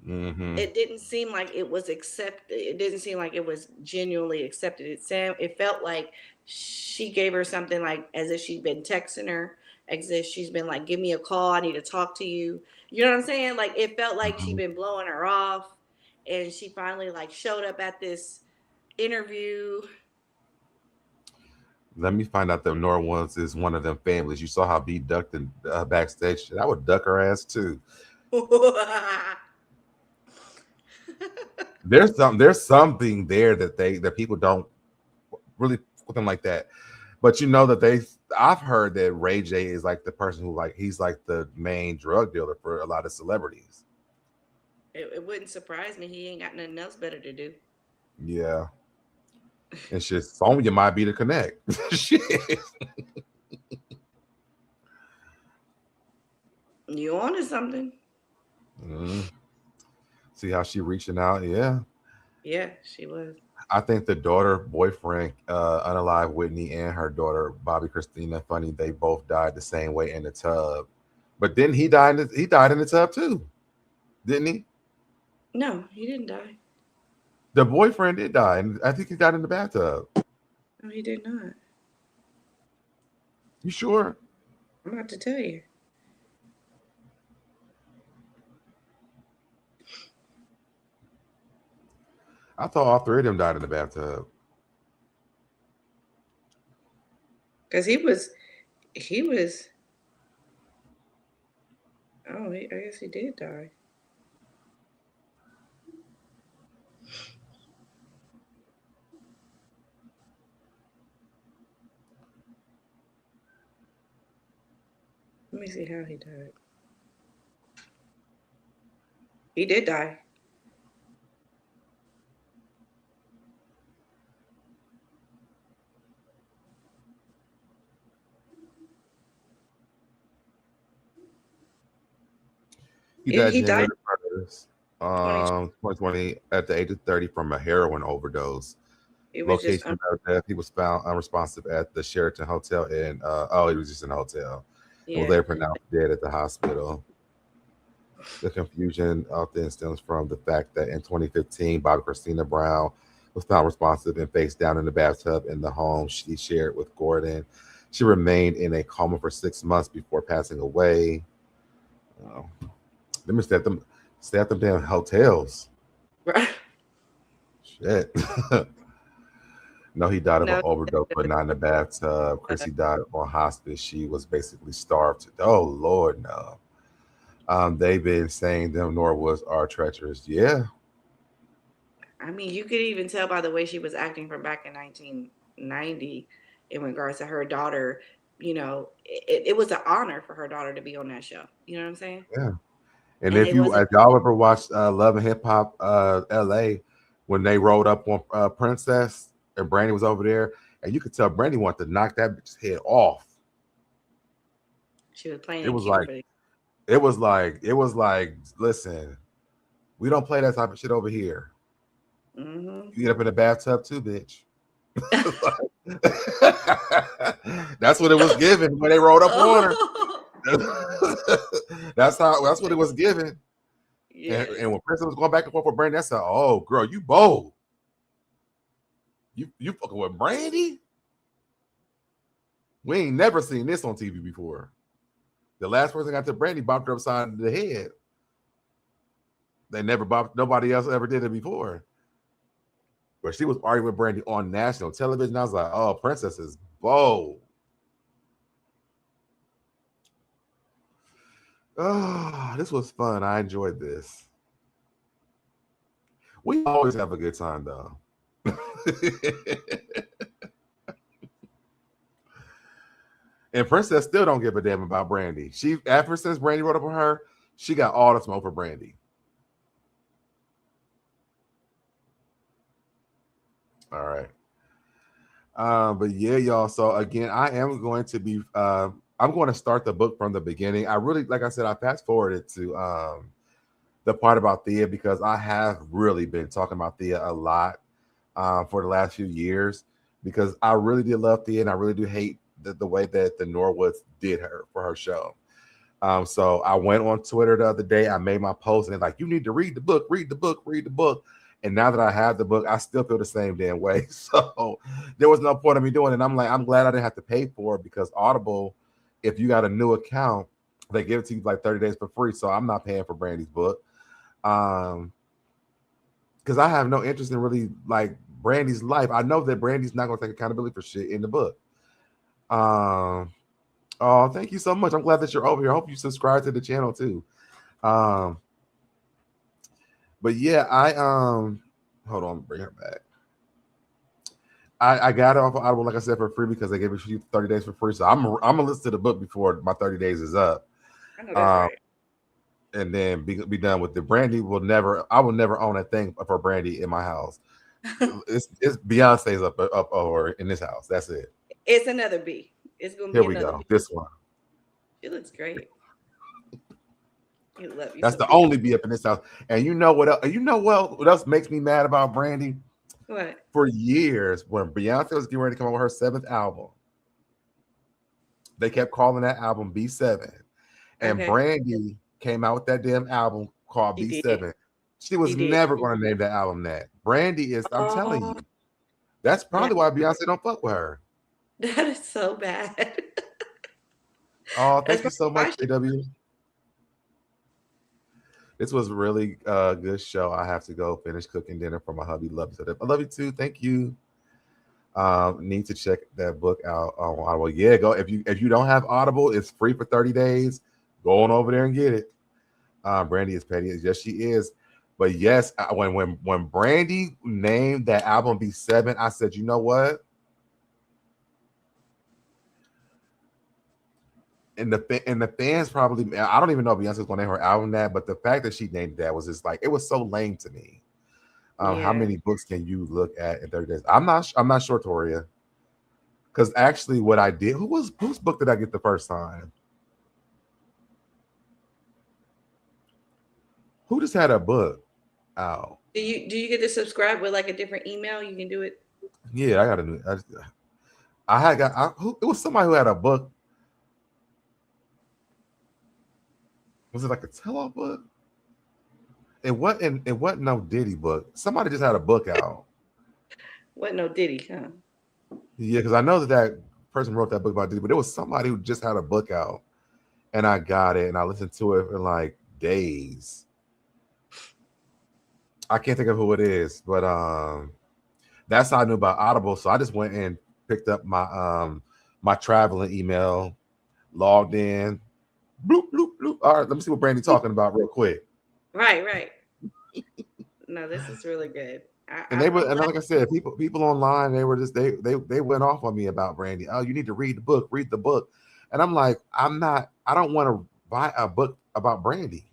Mm-hmm. It didn't seem like it was accepted. It didn't seem like it was genuinely accepted. It felt like she gave her something like as if she'd been texting her, as if she's been like, give me a call. I need to talk to you. You know what I'm saying? Like it felt like she'd been blowing her off, and she finally like showed up at this interview. Let me find out that Norwood is one of them families. You saw how B ducked in backstage. I would duck her ass too. There's something there that people don't really put them like that. But you know that I've heard that Ray J is like the person who he's like the main drug dealer for a lot of celebrities. It wouldn't surprise me. He ain't got nothing else better to do. Yeah. And shit, Sonja might be the connect. Shit. You on to something? See how she reaching out? Yeah. Yeah, she was. I think the daughter, boyfriend, unalive Whitney, and her daughter, Bobby Christina, funny, they both died the same way in the tub. But then he died in the tub too, didn't he? No, he didn't die. The boyfriend did die, and I think he died in the bathtub. No, he did not. You sure? I'm about to tell you. I thought all three of them died in the bathtub. Because he was. Oh, I guess he did die. Let me see how he died. He did die. He died January 1st, 2020, at the age of 30 from a heroin overdose. Location of death: he was found unresponsive at the Sheraton Hotel, and he was just in a hotel. Yeah. Well, they were pronounced dead at the hospital. The confusion often stems from the fact that in 2015, Bobby Christina Brown was found responsive and face down in the bathtub in the home she shared with Gordon. She remained in a coma for 6 months before passing away. Let me stay at them damn hotels. Right. Shit. No, he died of an overdose, but not in the bathtub. Chrissy died on hospice. She was basically starved. Oh, Lord, no. They've been saying them Norwoods are treacherous. Yeah. I mean, you could even tell by the way she was acting from back in 1990 in regards to her daughter. You know, it was an honor for her daughter to be on that show. You know what I'm saying? Yeah. And if y'all ever watched Love and Hip Hop LA, when they rolled up on Princess and Brandy was over there, and you could tell Brandy wanted to knock that bitch's head off. She was playing. It was like, listen, we don't play that type of shit over here. Mm-hmm. You get up in the bathtub too, bitch. That's what it was given when they rolled up on her. That's what it was given. Yeah. And when Princess was going back and forth with Brandy, I said, "Oh, girl, you bold. You fucking with Brandy? We ain't never seen this on TV before." The last person got to Brandy bopped her upside the head. They never bopped. Nobody else ever did it before. But she was arguing with Brandy on national television. I was like, "Oh, Princess is bold." Oh, this was fun. I enjoyed this. We always have a good time, though. And Princess still don't give a damn about Brandy. She, ever since Brandy wrote up on her, she got all the smoke for Brandy. All right. But yeah, y'all. So again, I am going to be I'm going to start the book from the beginning. I really, like I said, I fast forwarded to the part about Thea because I have really been talking about Thea a lot for the last few years because I really did love Thea and I really do hate the way that the Norwoods did her for her show. So I went on Twitter the other day. I made my post and like, you need to read the book, read the book, read the book. And now that I have the book, I still feel the same damn way. So there was no point of me doing it. And I'm like, I'm glad I didn't have to pay for it because Audible, if you got a new account, they give it to you like 30 days for free. So I'm not paying for Brandy's book. Because I have no interest in really like Brandy's life. I know that Brandy's not going to take accountability for shit in the book. Oh, thank you so much. I'm glad that you're over here. I hope you subscribe to the channel too. But yeah, hold on, bring her back. I got it off of Audible, like I said, for free because they gave it 30 days for free. So I'm gonna listen to the book before my 30 days is up. I know that's right. And then be done with it. Brandy I will never own a thing for Brandy in my house. it's Beyonce's up over in this house. That's it. It's another B. It's gonna be Here we another go. B. This one. She looks great. You love you. That's the only B up in this house. And you know what else? What else makes me mad about Brandy? What? For years, when Beyonce was getting ready to come out with her 7th album, they kept calling that album B7. And Brandy came out with that damn album called B7. She was never going to name that album that. Brandy is, I'm telling you, that's probably why Beyonce don't fuck with her. That is so bad. Oh, thank you so much, KW. This was really a good show. I have to go finish cooking dinner for my hubby. Love you. I love you too. Thank you. Need to check that book out on Audible. Yeah, go if you don't have Audible, it's free for 30 days. Go on over there and get it. Brandy is petty. Yes, she is. But yes, when Brandy named that album B7, I said, you know what? And the fans probably, I don't even know if Beyonce's gonna name her album that, but the fact that she named that was just like, it was so lame to me. How many books can you look at in 30 days? I'm not sure, Toria. Because actually what I did, whose book did I get the first time? Who just had a book out? Do you get to subscribe with like a different email? You can do it. Yeah, I got a new. It was somebody who had a book. Was it like a tell-all book? It wasn't no Diddy book. Somebody just had a book out. What no Diddy, huh? Yeah, because I know that person wrote that book about Diddy, but it was somebody who just had a book out, and I got it and I listened to it for like days. I can't think of who it is, but that's how I knew about Audible. So I just went and picked up my my traveling email, logged in. Bloop, bloop, bloop. All right, let me see what Brandy's talking about real quick. Right. No, this is really good. And like I said, people online, they were just they went off on me about Brandy. Oh, you need to read the book. And I'm like, I don't want to buy a book about Brandy.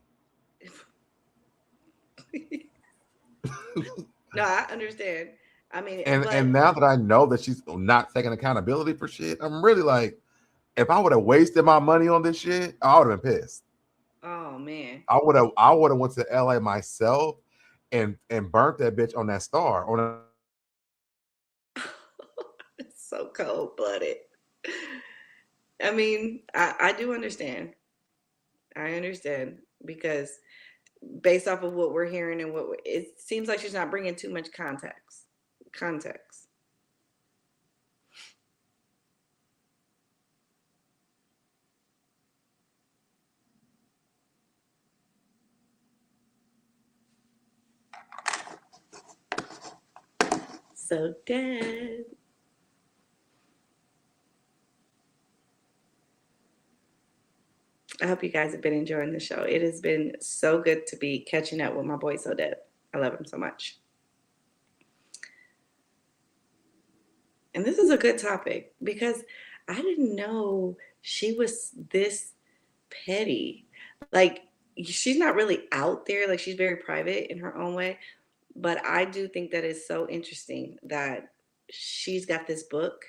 No, I understand. I mean, and now that I know that she's not taking accountability for shit, I'm really like, if I would have wasted my money on this shit, I would have been pissed. Oh man. I would have went to LA myself and burnt that bitch on that star. It's so cold-blooded. I mean, I do understand. I understand because based off of what we're hearing and it seems like she's not bringing too much context. So dead. I hope you guys have been enjoying the show. It has been so good to be catching up with my boy SoDeb. I love him so much. And this is a good topic because I didn't know she was this petty. Like, she's not really out there. Like, she's very private in her own way. But I do think that it's so interesting that she's got this book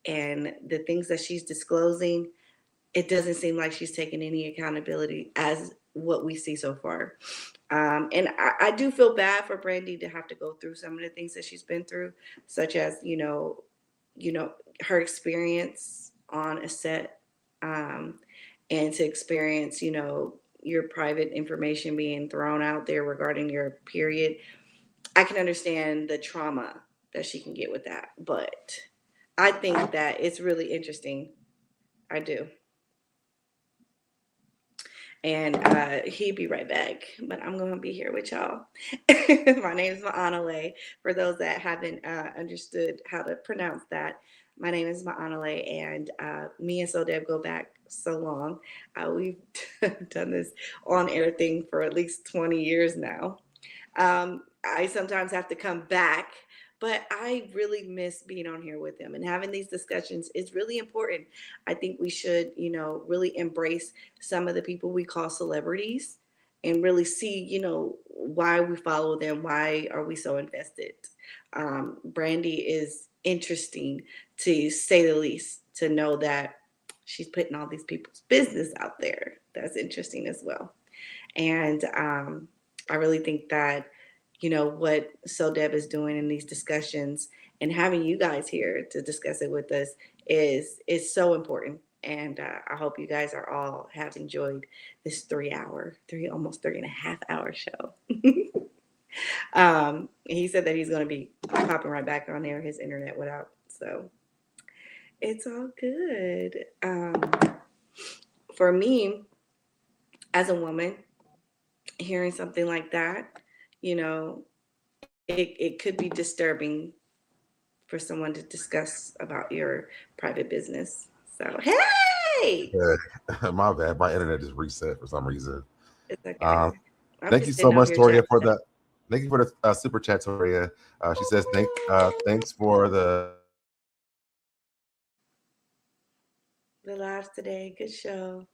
and the things that she's disclosing, it doesn't seem like she's taking any accountability as what we see so far. And I do feel bad for Brandy to have to go through some of the things that she's been through, such as, her experience on a set, and to experience, your private information being thrown out there regarding your period. I can understand the trauma that she can get with that, but I think that it's really interesting. I do. And he'd be right back, but I'm going to be here with y'all. My name is Ma'anale. For those that haven't understood how to pronounce that, my name is Ma'anale, and me and SoDeb go back so long. We've done this on-air thing for at least 20 years now. I sometimes have to come back, but I really miss being on here with him and having these discussions is really important. I think we should, really embrace some of the people we call celebrities and really see, why we follow them. Why are we so invested? Brandy is interesting, to say the least, to know that she's putting all these people's business out there. That's interesting as well. And I really think that, what SoDeb is doing in these discussions and having you guys here to discuss it with us is so important. And I hope you guys have enjoyed this almost 3.5 hour show. He said that he's going to be popping right back on there. His internet went out. So it's all good. For me, as a woman, hearing something like that, it could be disturbing for someone to discuss about your private business. So, hey! My bad. My internet just reset for some reason. It's okay. Thank you so much, Toria, for that. Thank you for the super chat, Toria. She says, thanks for the laughs today. Good show.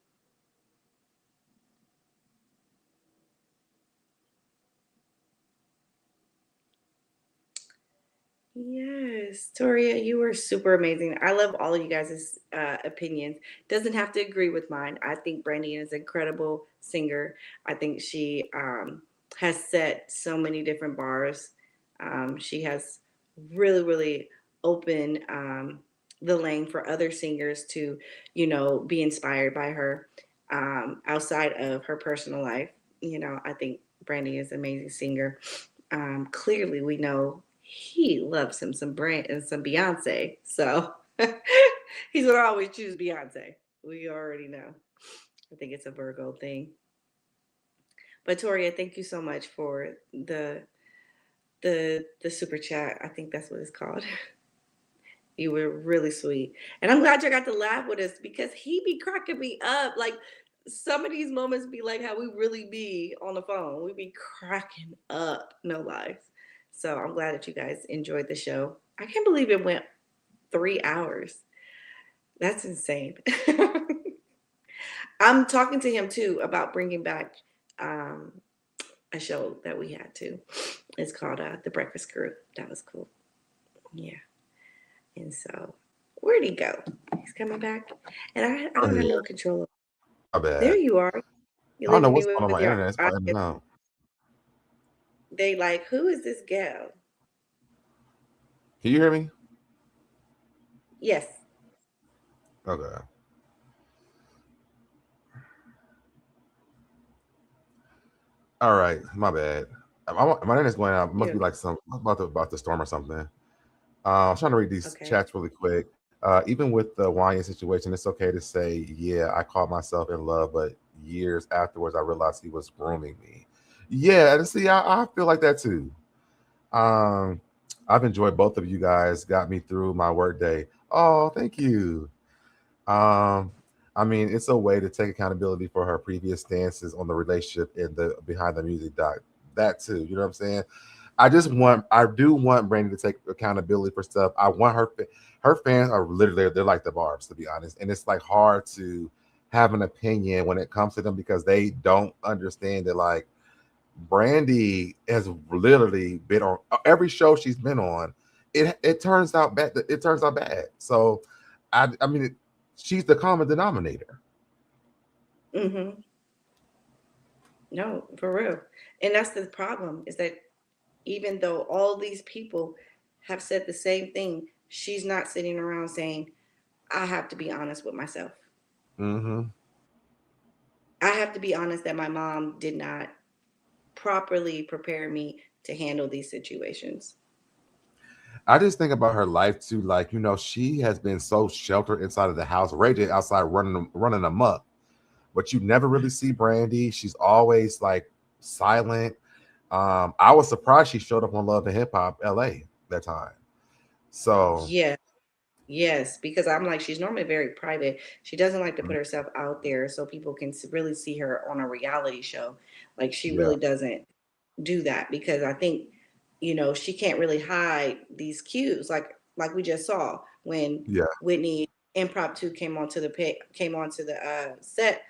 Yes, Toria, you were super amazing. I love all of you guys' opinions. Doesn't have to agree with mine. I think Brandy is an incredible singer. I think she has set so many different bars. She has really, really opened the lane for other singers to, be inspired by her outside of her personal life. I think Brandy is an amazing singer. Clearly, we know he loves him some Beyonce. So he's going to always choose Beyonce. We already know. I think it's a Virgo thing. But Toria, thank you so much for the super chat. I think that's what it's called. You were really sweet. And I'm glad you got to laugh with us because he be cracking me up. Like, some of these moments be like how we really be on the phone. We be cracking up, no lies. So I'm glad that you guys enjoyed the show. I can't believe it went 3 hours. That's insane. I'm talking to him too about bringing back a show that we had too. It's called The Breakfast Crew. That was cool. Yeah. And so, where'd he go? He's coming back. And I don't have no control. My bad. There you are. I don't know what's going on with my internet. It's probably no. They like, who is this gal? Can you hear me? Yes. Okay. All right, my bad. My internet's going out. It must be like about the storm or something. I'm trying to read these chats really quick. Even with the Wanya situation, it's okay to say, yeah, I caught myself in love, but years afterwards, I realized he was grooming me. Yeah, and see, I feel like that too. I've enjoyed both of you guys. Got me through my work day. Oh, thank you. I mean, it's a way to take accountability for her previous stances on the relationship and the behind the music doc. That too, you know what I'm saying? I do want Brandy to take accountability for stuff. I want her fans are literally, they're like the Barbs, to be honest. And it's like hard to have an opinion when it comes to them because they don't understand that like Brandy has literally been on every show she's been on. It turns out bad. It turns out bad. So I mean, she's the common denominator. Mm-hmm. No, for real. And that's the problem is that even though all these people have said the same thing, she's not sitting around saying, I have to be honest with myself. Mm-hmm. I have to be honest that my mom did not properly prepare me to handle these situations. I just think about her life too. Like, you know, she has been so sheltered inside of the house, Ray J outside running amok. But you never really see Brandy. She's always like silent. I was surprised she showed up on Love and Hip Hop LA that time. So yeah. Yes, because I'm like, she's normally very private. She doesn't like to put herself out there so people can really see her on a reality show. Like she really doesn't do that because I think, you know, she can't really hide these cues. Like we just saw when Whitney Impromptu came onto the set,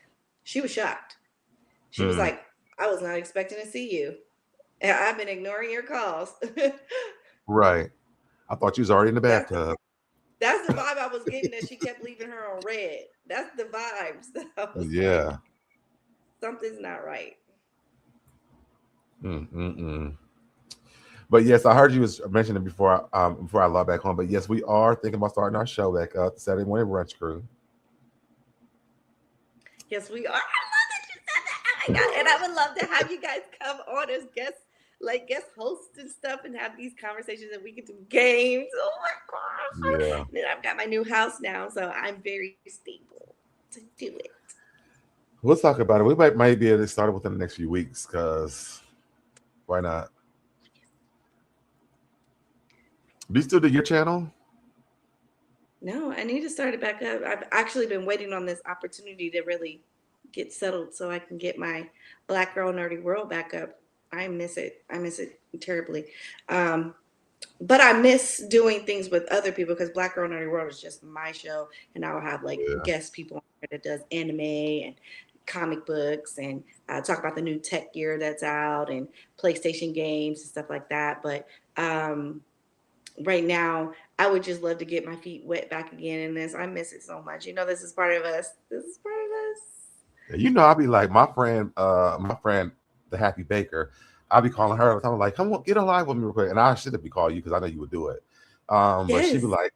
she was shocked. She was like, I was not expecting to see you. And I've been ignoring your calls. Right. I thought you was already in the bathtub. That's the vibe I was getting that she kept leaving her on red. That's the vibes. That I was like, something's not right. But yes, I heard you was mentioning before I log back home. But yes, we are thinking about starting our show back up, the Saturday Morning Brunch Crew. Yes, we are. I love that you said that. Oh my God. And I would love to have you guys come on as guests, like guest hosts and stuff, and have these conversations, and we can do games. Oh my gosh. Yeah. And I've got my new house now, so I'm very stable to do it. We'll talk about it. We might be able to start it within the next few weeks, because why not? Do you still do your channel? No, I need to start it back up. I've actually been waiting on this opportunity to really get settled so I can get my Black Girl Nerdy World back up. I miss it. I miss it terribly. But I miss doing things with other people because Black Girl Nerdy World is just my show. And I'll have like guest people on there that does anime and comic books and talk about the new tech gear that's out and PlayStation games and stuff like that. But right now, I would just love to get my feet wet back again in this. I miss it so much. You know, this is part of us. This is part of us. You know, I'll be like my friend, the Happy Baker. I'll be calling her all the time, like, come on, get on live with me real quick. And I should be calling you because I know you would do it. But she'd be like,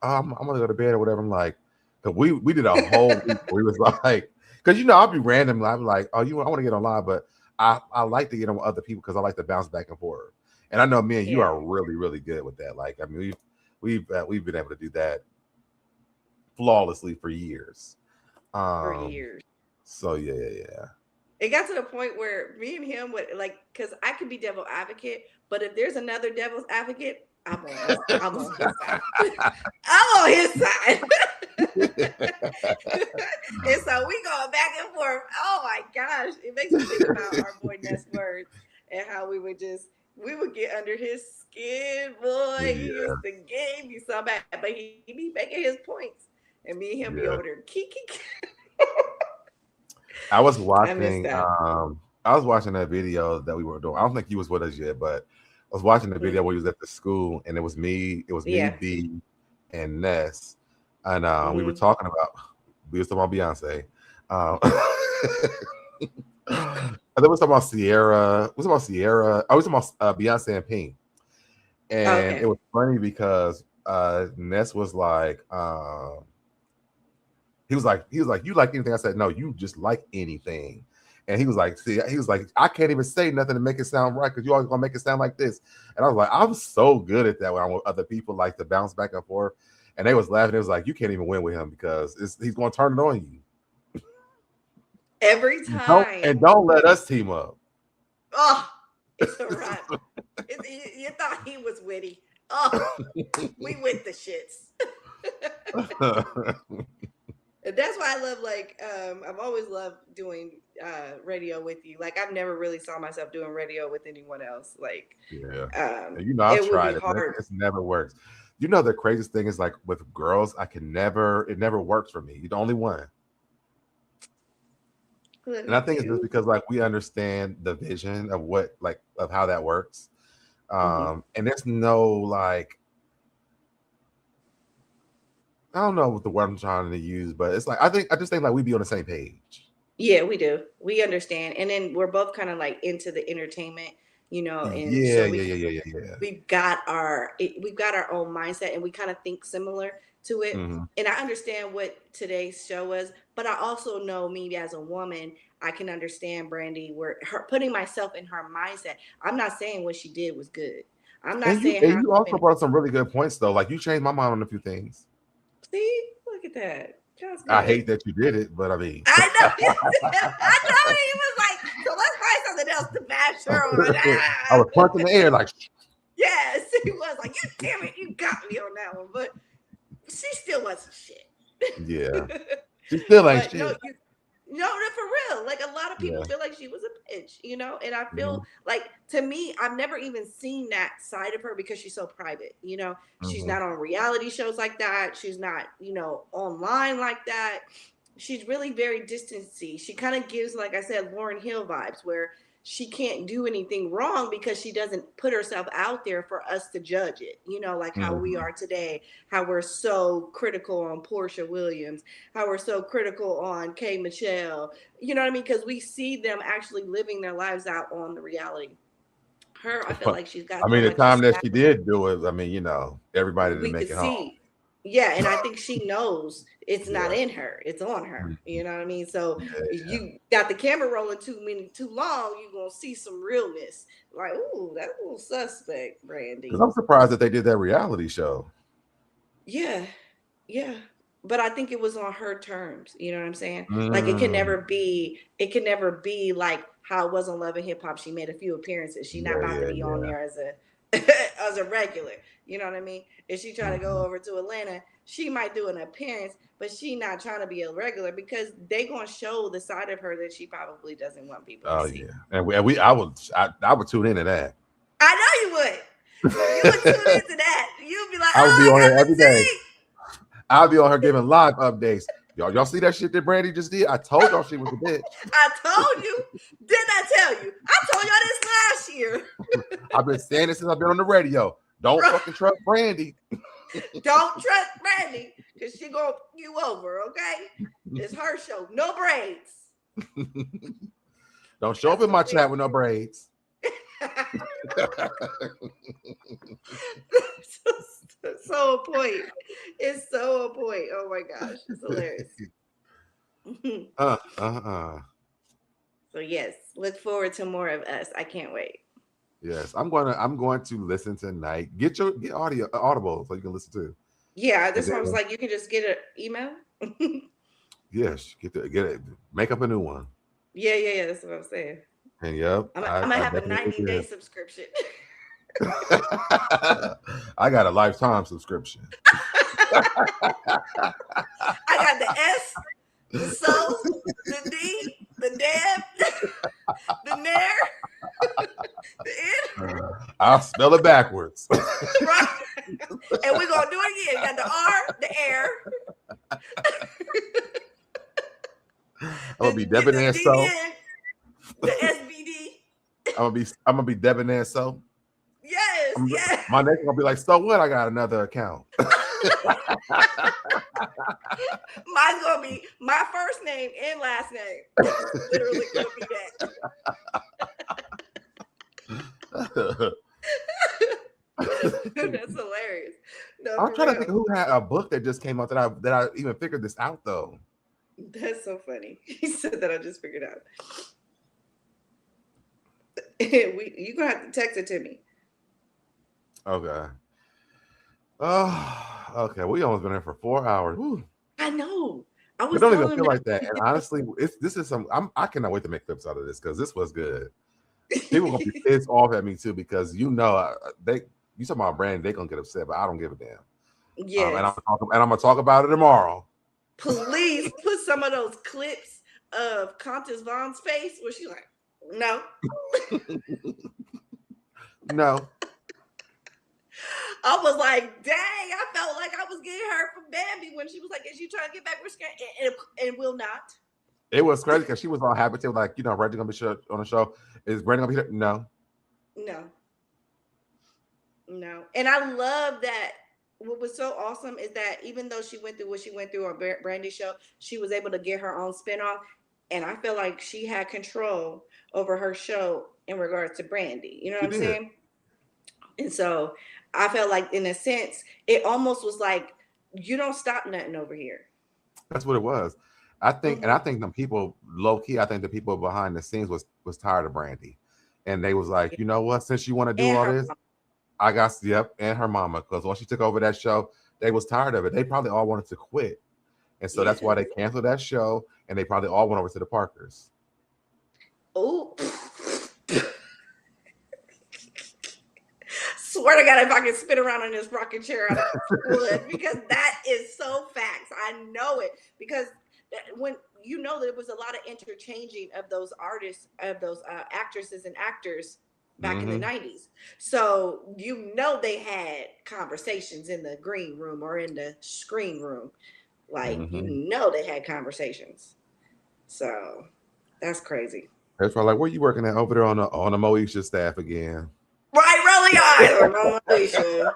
I'm gonna go to bed or whatever. I'm like, cause we did a whole week where we was like, because you know, I'll be random. I'll be like, I want to get on live, but I like to get on with other people because I like to bounce back and forth. And I know me and you are really, really good with that. Like, I mean, we've been able to do that flawlessly for years. So yeah. It got to the point where me and him would like, because I could be devil advocate, but if there's another devil's advocate, I'm on his side. I'm on his side. And so we going back and forth. Oh my gosh. It makes me think about our boy Ness words and how we would get under his skin, boy. He used to game you so bad, but he be making his points. And me and him be over there kiki. I was watching that video that we were doing. I don't think you was with us yet, but I was watching the video where he was at the school, and it was me, B, and Ness, and we were talking about Beyonce. And then we was talking about Sierra. We was talking about Sierra. I was talking about Beyonce and Pink, and it was funny because Ness was like, he was like, you like anything? I said, no, you just like anything. And he was like, I can't even say nothing to make it sound right because you always gonna make it sound like this. And I was like, I'm so good at that when I'm with other people, like to bounce back and forth. And they was laughing. It was like, you can't even win with him because he's gonna turn it on you every time. Don't let us team up. Oh, it's a wrap. You thought he was witty. Oh, we with the shits. That's why I love I've always loved doing radio with you. Like I've never really saw myself doing radio with anyone else. Like And I've tried it, but it just never works. The craziest thing is like with girls, it never works for me. You're the only one. And I think it's just because like we understand the vision of of how that works. And there's no like, I don't know what the word I'm trying to use, but it's like I just think like we be on the same page. Yeah, we do. We understand, and then we're both kind of like into the entertainment, and so we've got our own mindset, and we kind of think similar to it. And I understand what today's show was, but I also know me as a woman, I can understand Brandy putting myself in her mindset. I'm not saying what she did was good. I'm not saying. And you also brought up some really good points though. Like you changed my mind on a few things. See, look at that. I hate that you did it, but I mean, I know. He was like, so let's find something else to bash Sheryl. I was punching the air like. Yes, he was like, you damn it, you got me on that one, but she still wasn't shit. Yeah, she still ain't shit. No, for real. Like a lot of people feel like she was a bitch, and I feel like, to me, I've never even seen that side of her because she's so private, she's not on reality shows like that. She's not, online like that. She's really very distancey. She kind of gives, like I said, Lauryn Hill vibes where she can't do anything wrong because she doesn't put herself out there for us to judge it. Like how we are today, how we're so critical on Portia Williams, how we're so critical on K. Michelle, you know what I mean? Because we see them actually living their lives out on the reality. I feel like she's got. I mean, the time that she did do it, I mean, everybody didn't make it home. Yeah, and I think she knows it's not in her; it's on her. You know what I mean? So you got the camera rolling too long, you're gonna see some realness. Like, ooh, that's a little suspect, Brandy. Because I'm surprised that they did that reality show. Yeah, but I think it was on her terms. You know what I'm saying? Like, it can never be like how it was on Love and Hip Hop. She made a few appearances. She's not about to be on there as a regular. You know what I mean? If she try to go over to Atlanta, she might do an appearance, but she not trying to be a regular because they gonna show the side of her that she probably doesn't want people to see. And I would tune into that. I know you would. You would tune into that. You'd be like, I would be on her every day. I'll be on her giving live updates. Y'all see that shit that Brandy just did? I told y'all she was a bitch. I told you. Didn't I tell you? I told y'all this last year. I've been saying this since I've been on the radio. Don't fucking trust Brandy. Don't trust Brandy because she gonna fuck you over, okay? It's her show. No braids. Don't show up in my chat with no braids. So a point. It's so a point. Oh my gosh, it's hilarious. So yes, look forward to more of us. I can't wait. Yes, I'm going to listen tonight. Get Audible so you can listen to. Yeah, this one was like you can just get an email. Yes, get it. Make up a new one. Yeah. That's what I'm saying. And I'm gonna have a 90-day subscription. I got a lifetime subscription. I got the S, the So, the D, the Deb, the Nair, the N. I'll spell it backwards. Right. And we're gonna do it again. You got the R, the air. I'm gonna be debonair so. The SBD. I'm gonna be debonair so. Yes. My next gonna be like, so what? I got another account. Mine's gonna be my first name and last name. It's literally gonna be that. That's hilarious. No, I'm trying to think who had a book that just came out that I even figured this out though. That's so funny. He said that I just figured out. You're gonna have to text it to me. Okay. Oh, okay. We almost been here for 4 hours. Woo. I know. I don't even feel like that. And honestly, I cannot wait to make clips out of this because this was good. People gonna be pissed off at me too because you talking about Brandy, they gonna get upset, but I don't give a damn. Yeah. And I'm gonna talk about it tomorrow. please put some of those clips of Countess Vaughn's face where she's like, no. No. I was like, dang, I felt like I was getting hurt from Bambi when she was like, is you trying to get back? We're scared and will not. It was crazy because she was all happy to, like, Reggie gonna be on the show. Is Brandy gonna be there? No. And I love that. What was so awesome is that even though she went through what she went through on Brandy's show, she was able to get her own spinoff. And I feel like she had control over her show in regards to Brandy. You know what I'm saying? And so I felt like, in a sense, it almost was like, you don't stop nothing over here. That's what it was. I think, and I think the people low key, I think the people behind the scenes was tired of Brandy, and they was like, you know what? Since you want to do all this, I got and her mama, because when she took over that show, they was tired of it. They probably all wanted to quit, and so that's why they canceled that show, and they probably all went over to the Parkers. Oh. Swear to God, if I can spin around in this rocking chair, I would, because that is so facts. I know it, because when there was a lot of interchanging of those artists, of those actresses and actors back in the 90s. So they had conversations in the green room or in the screen room, like they had conversations. So that's crazy. That's why, like, where you working at over there on the Moesha staff again? Right, really on Moesha.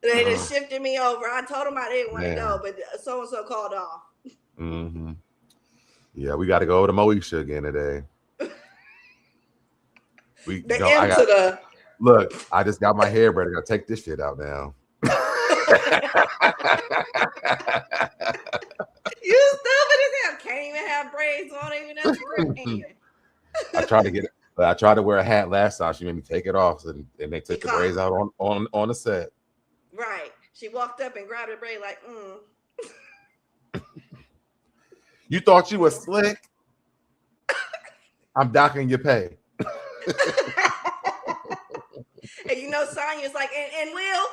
They just shifted me over. I told them I didn't want to go, but so and so called off. Yeah, we got to go over to Moesha again today. Look, I just got my hair ready. I gotta take this shit out now. You stupid as hell. Can't even have braids on, even that's great. I tried to wear a hat last time. She made me take it off, and they took the braids out on the set. Right. She walked up and grabbed her braid like, You thought you was slick? I'm docking your pay. And Sonja's like, and Will?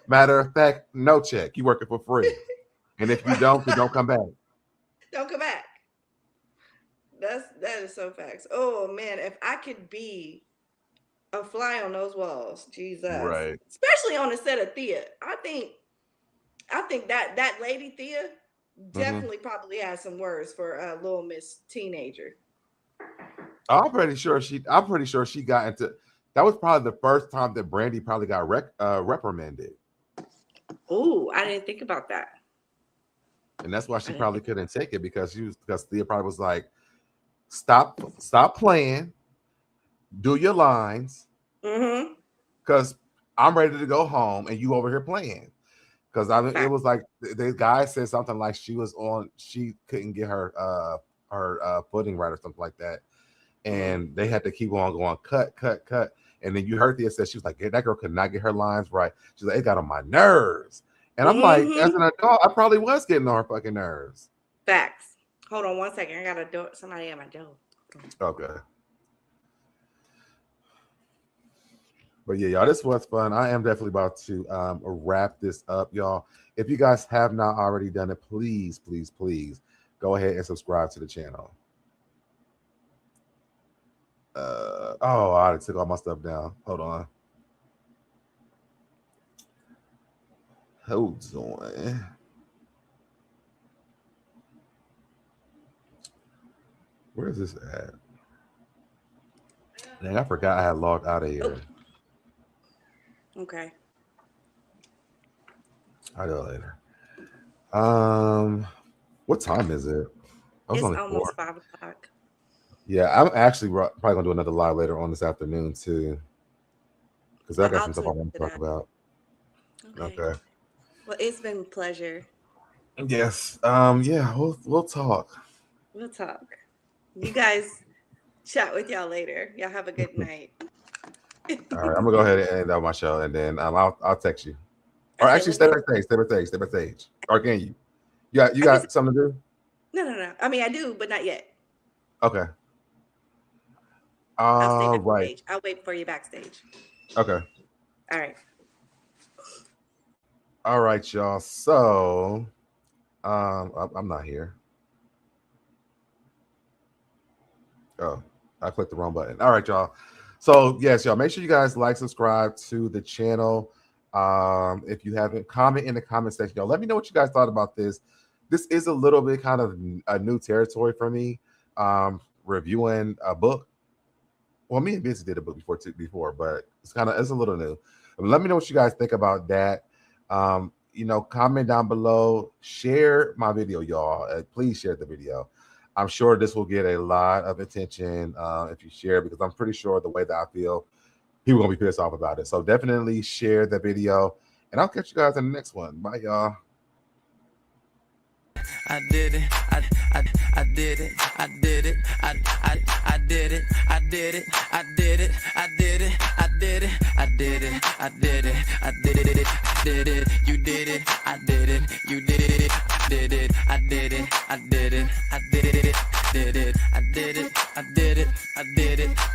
Matter of fact, no check. You working for free. And if you don't, then don't come back. Don't come back. That is so facts. Oh man, if I could be a fly on those walls, Jesus. Right. Especially on the set of Thea. I think that lady Thea definitely probably has some words for Little Miss Teenager. I'm pretty sure she got into. That was probably the first time that Brandy probably got reprimanded. Ooh, I didn't think about that. And that's why she probably couldn't take it, because Thea probably was like, stop playing, do your lines, because I'm ready to go home and you over here playing. Because it was like the guy said something like she couldn't get her footing right or something like that, and they had to keep on going cut. And then you heard Thea said, she was like, that girl could not get her lines right. She's like, it got on my nerves. And I'm like, as an adult, I probably was getting on her fucking nerves. Facts. Hold on 1 second. I got somebody at my door. Okay. But yeah, y'all, this was fun. I am definitely about to wrap this up, y'all. If you guys have not already done it, please, please, please go ahead and subscribe to the channel. I took all my stuff down. Hold on. Hold on. Where is this at? Dang, I forgot I had logged out of here. Okay. I'll do it later. What time is it? It's almost 5 o'clock. Yeah, I'm actually probably gonna do another live later on this afternoon too, because I got some stuff I want to talk about. Okay. Well, it's been a pleasure. Yes. Yeah. We'll talk. We'll talk. You guys chat with y'all later. Y'all have a good night. All right, I'm gonna go ahead and end out my show, and then I'll text you. Or actually, stay backstage. Or can you? You got something to do? No. I mean, I do, but not yet. Okay. I'll stay Right. backstage. I'll wait for you backstage. Okay. All right. All right, y'all. So, I'm not here. Oh, I clicked the wrong button. All right, y'all. So, yes, y'all, make sure you guys like, subscribe to the channel. If you haven't, comment in the comment section, y'all. Let me know what you guys thought about this. This is a little bit kind of a new territory for me, reviewing a book. Well, me and Vince did a book before, but it's a little new. Let me know what you guys think about that. Comment down below, share my video, y'all. Please share the video. I'm sure this will get a lot of attention if you share, because I'm pretty sure the way that I feel, people gonna be pissed off about it. So definitely share the video, and I'll catch you guys in the next one. Bye, y'all. I did it. I did it. I did it. I did it. I did it. I did it. I did it. I did it. I did it. I did it. I did it. Did it. You did it. I did it. You did it. Did it. I did it. I did it. I did it. Did it. I did it. I did it. I did it.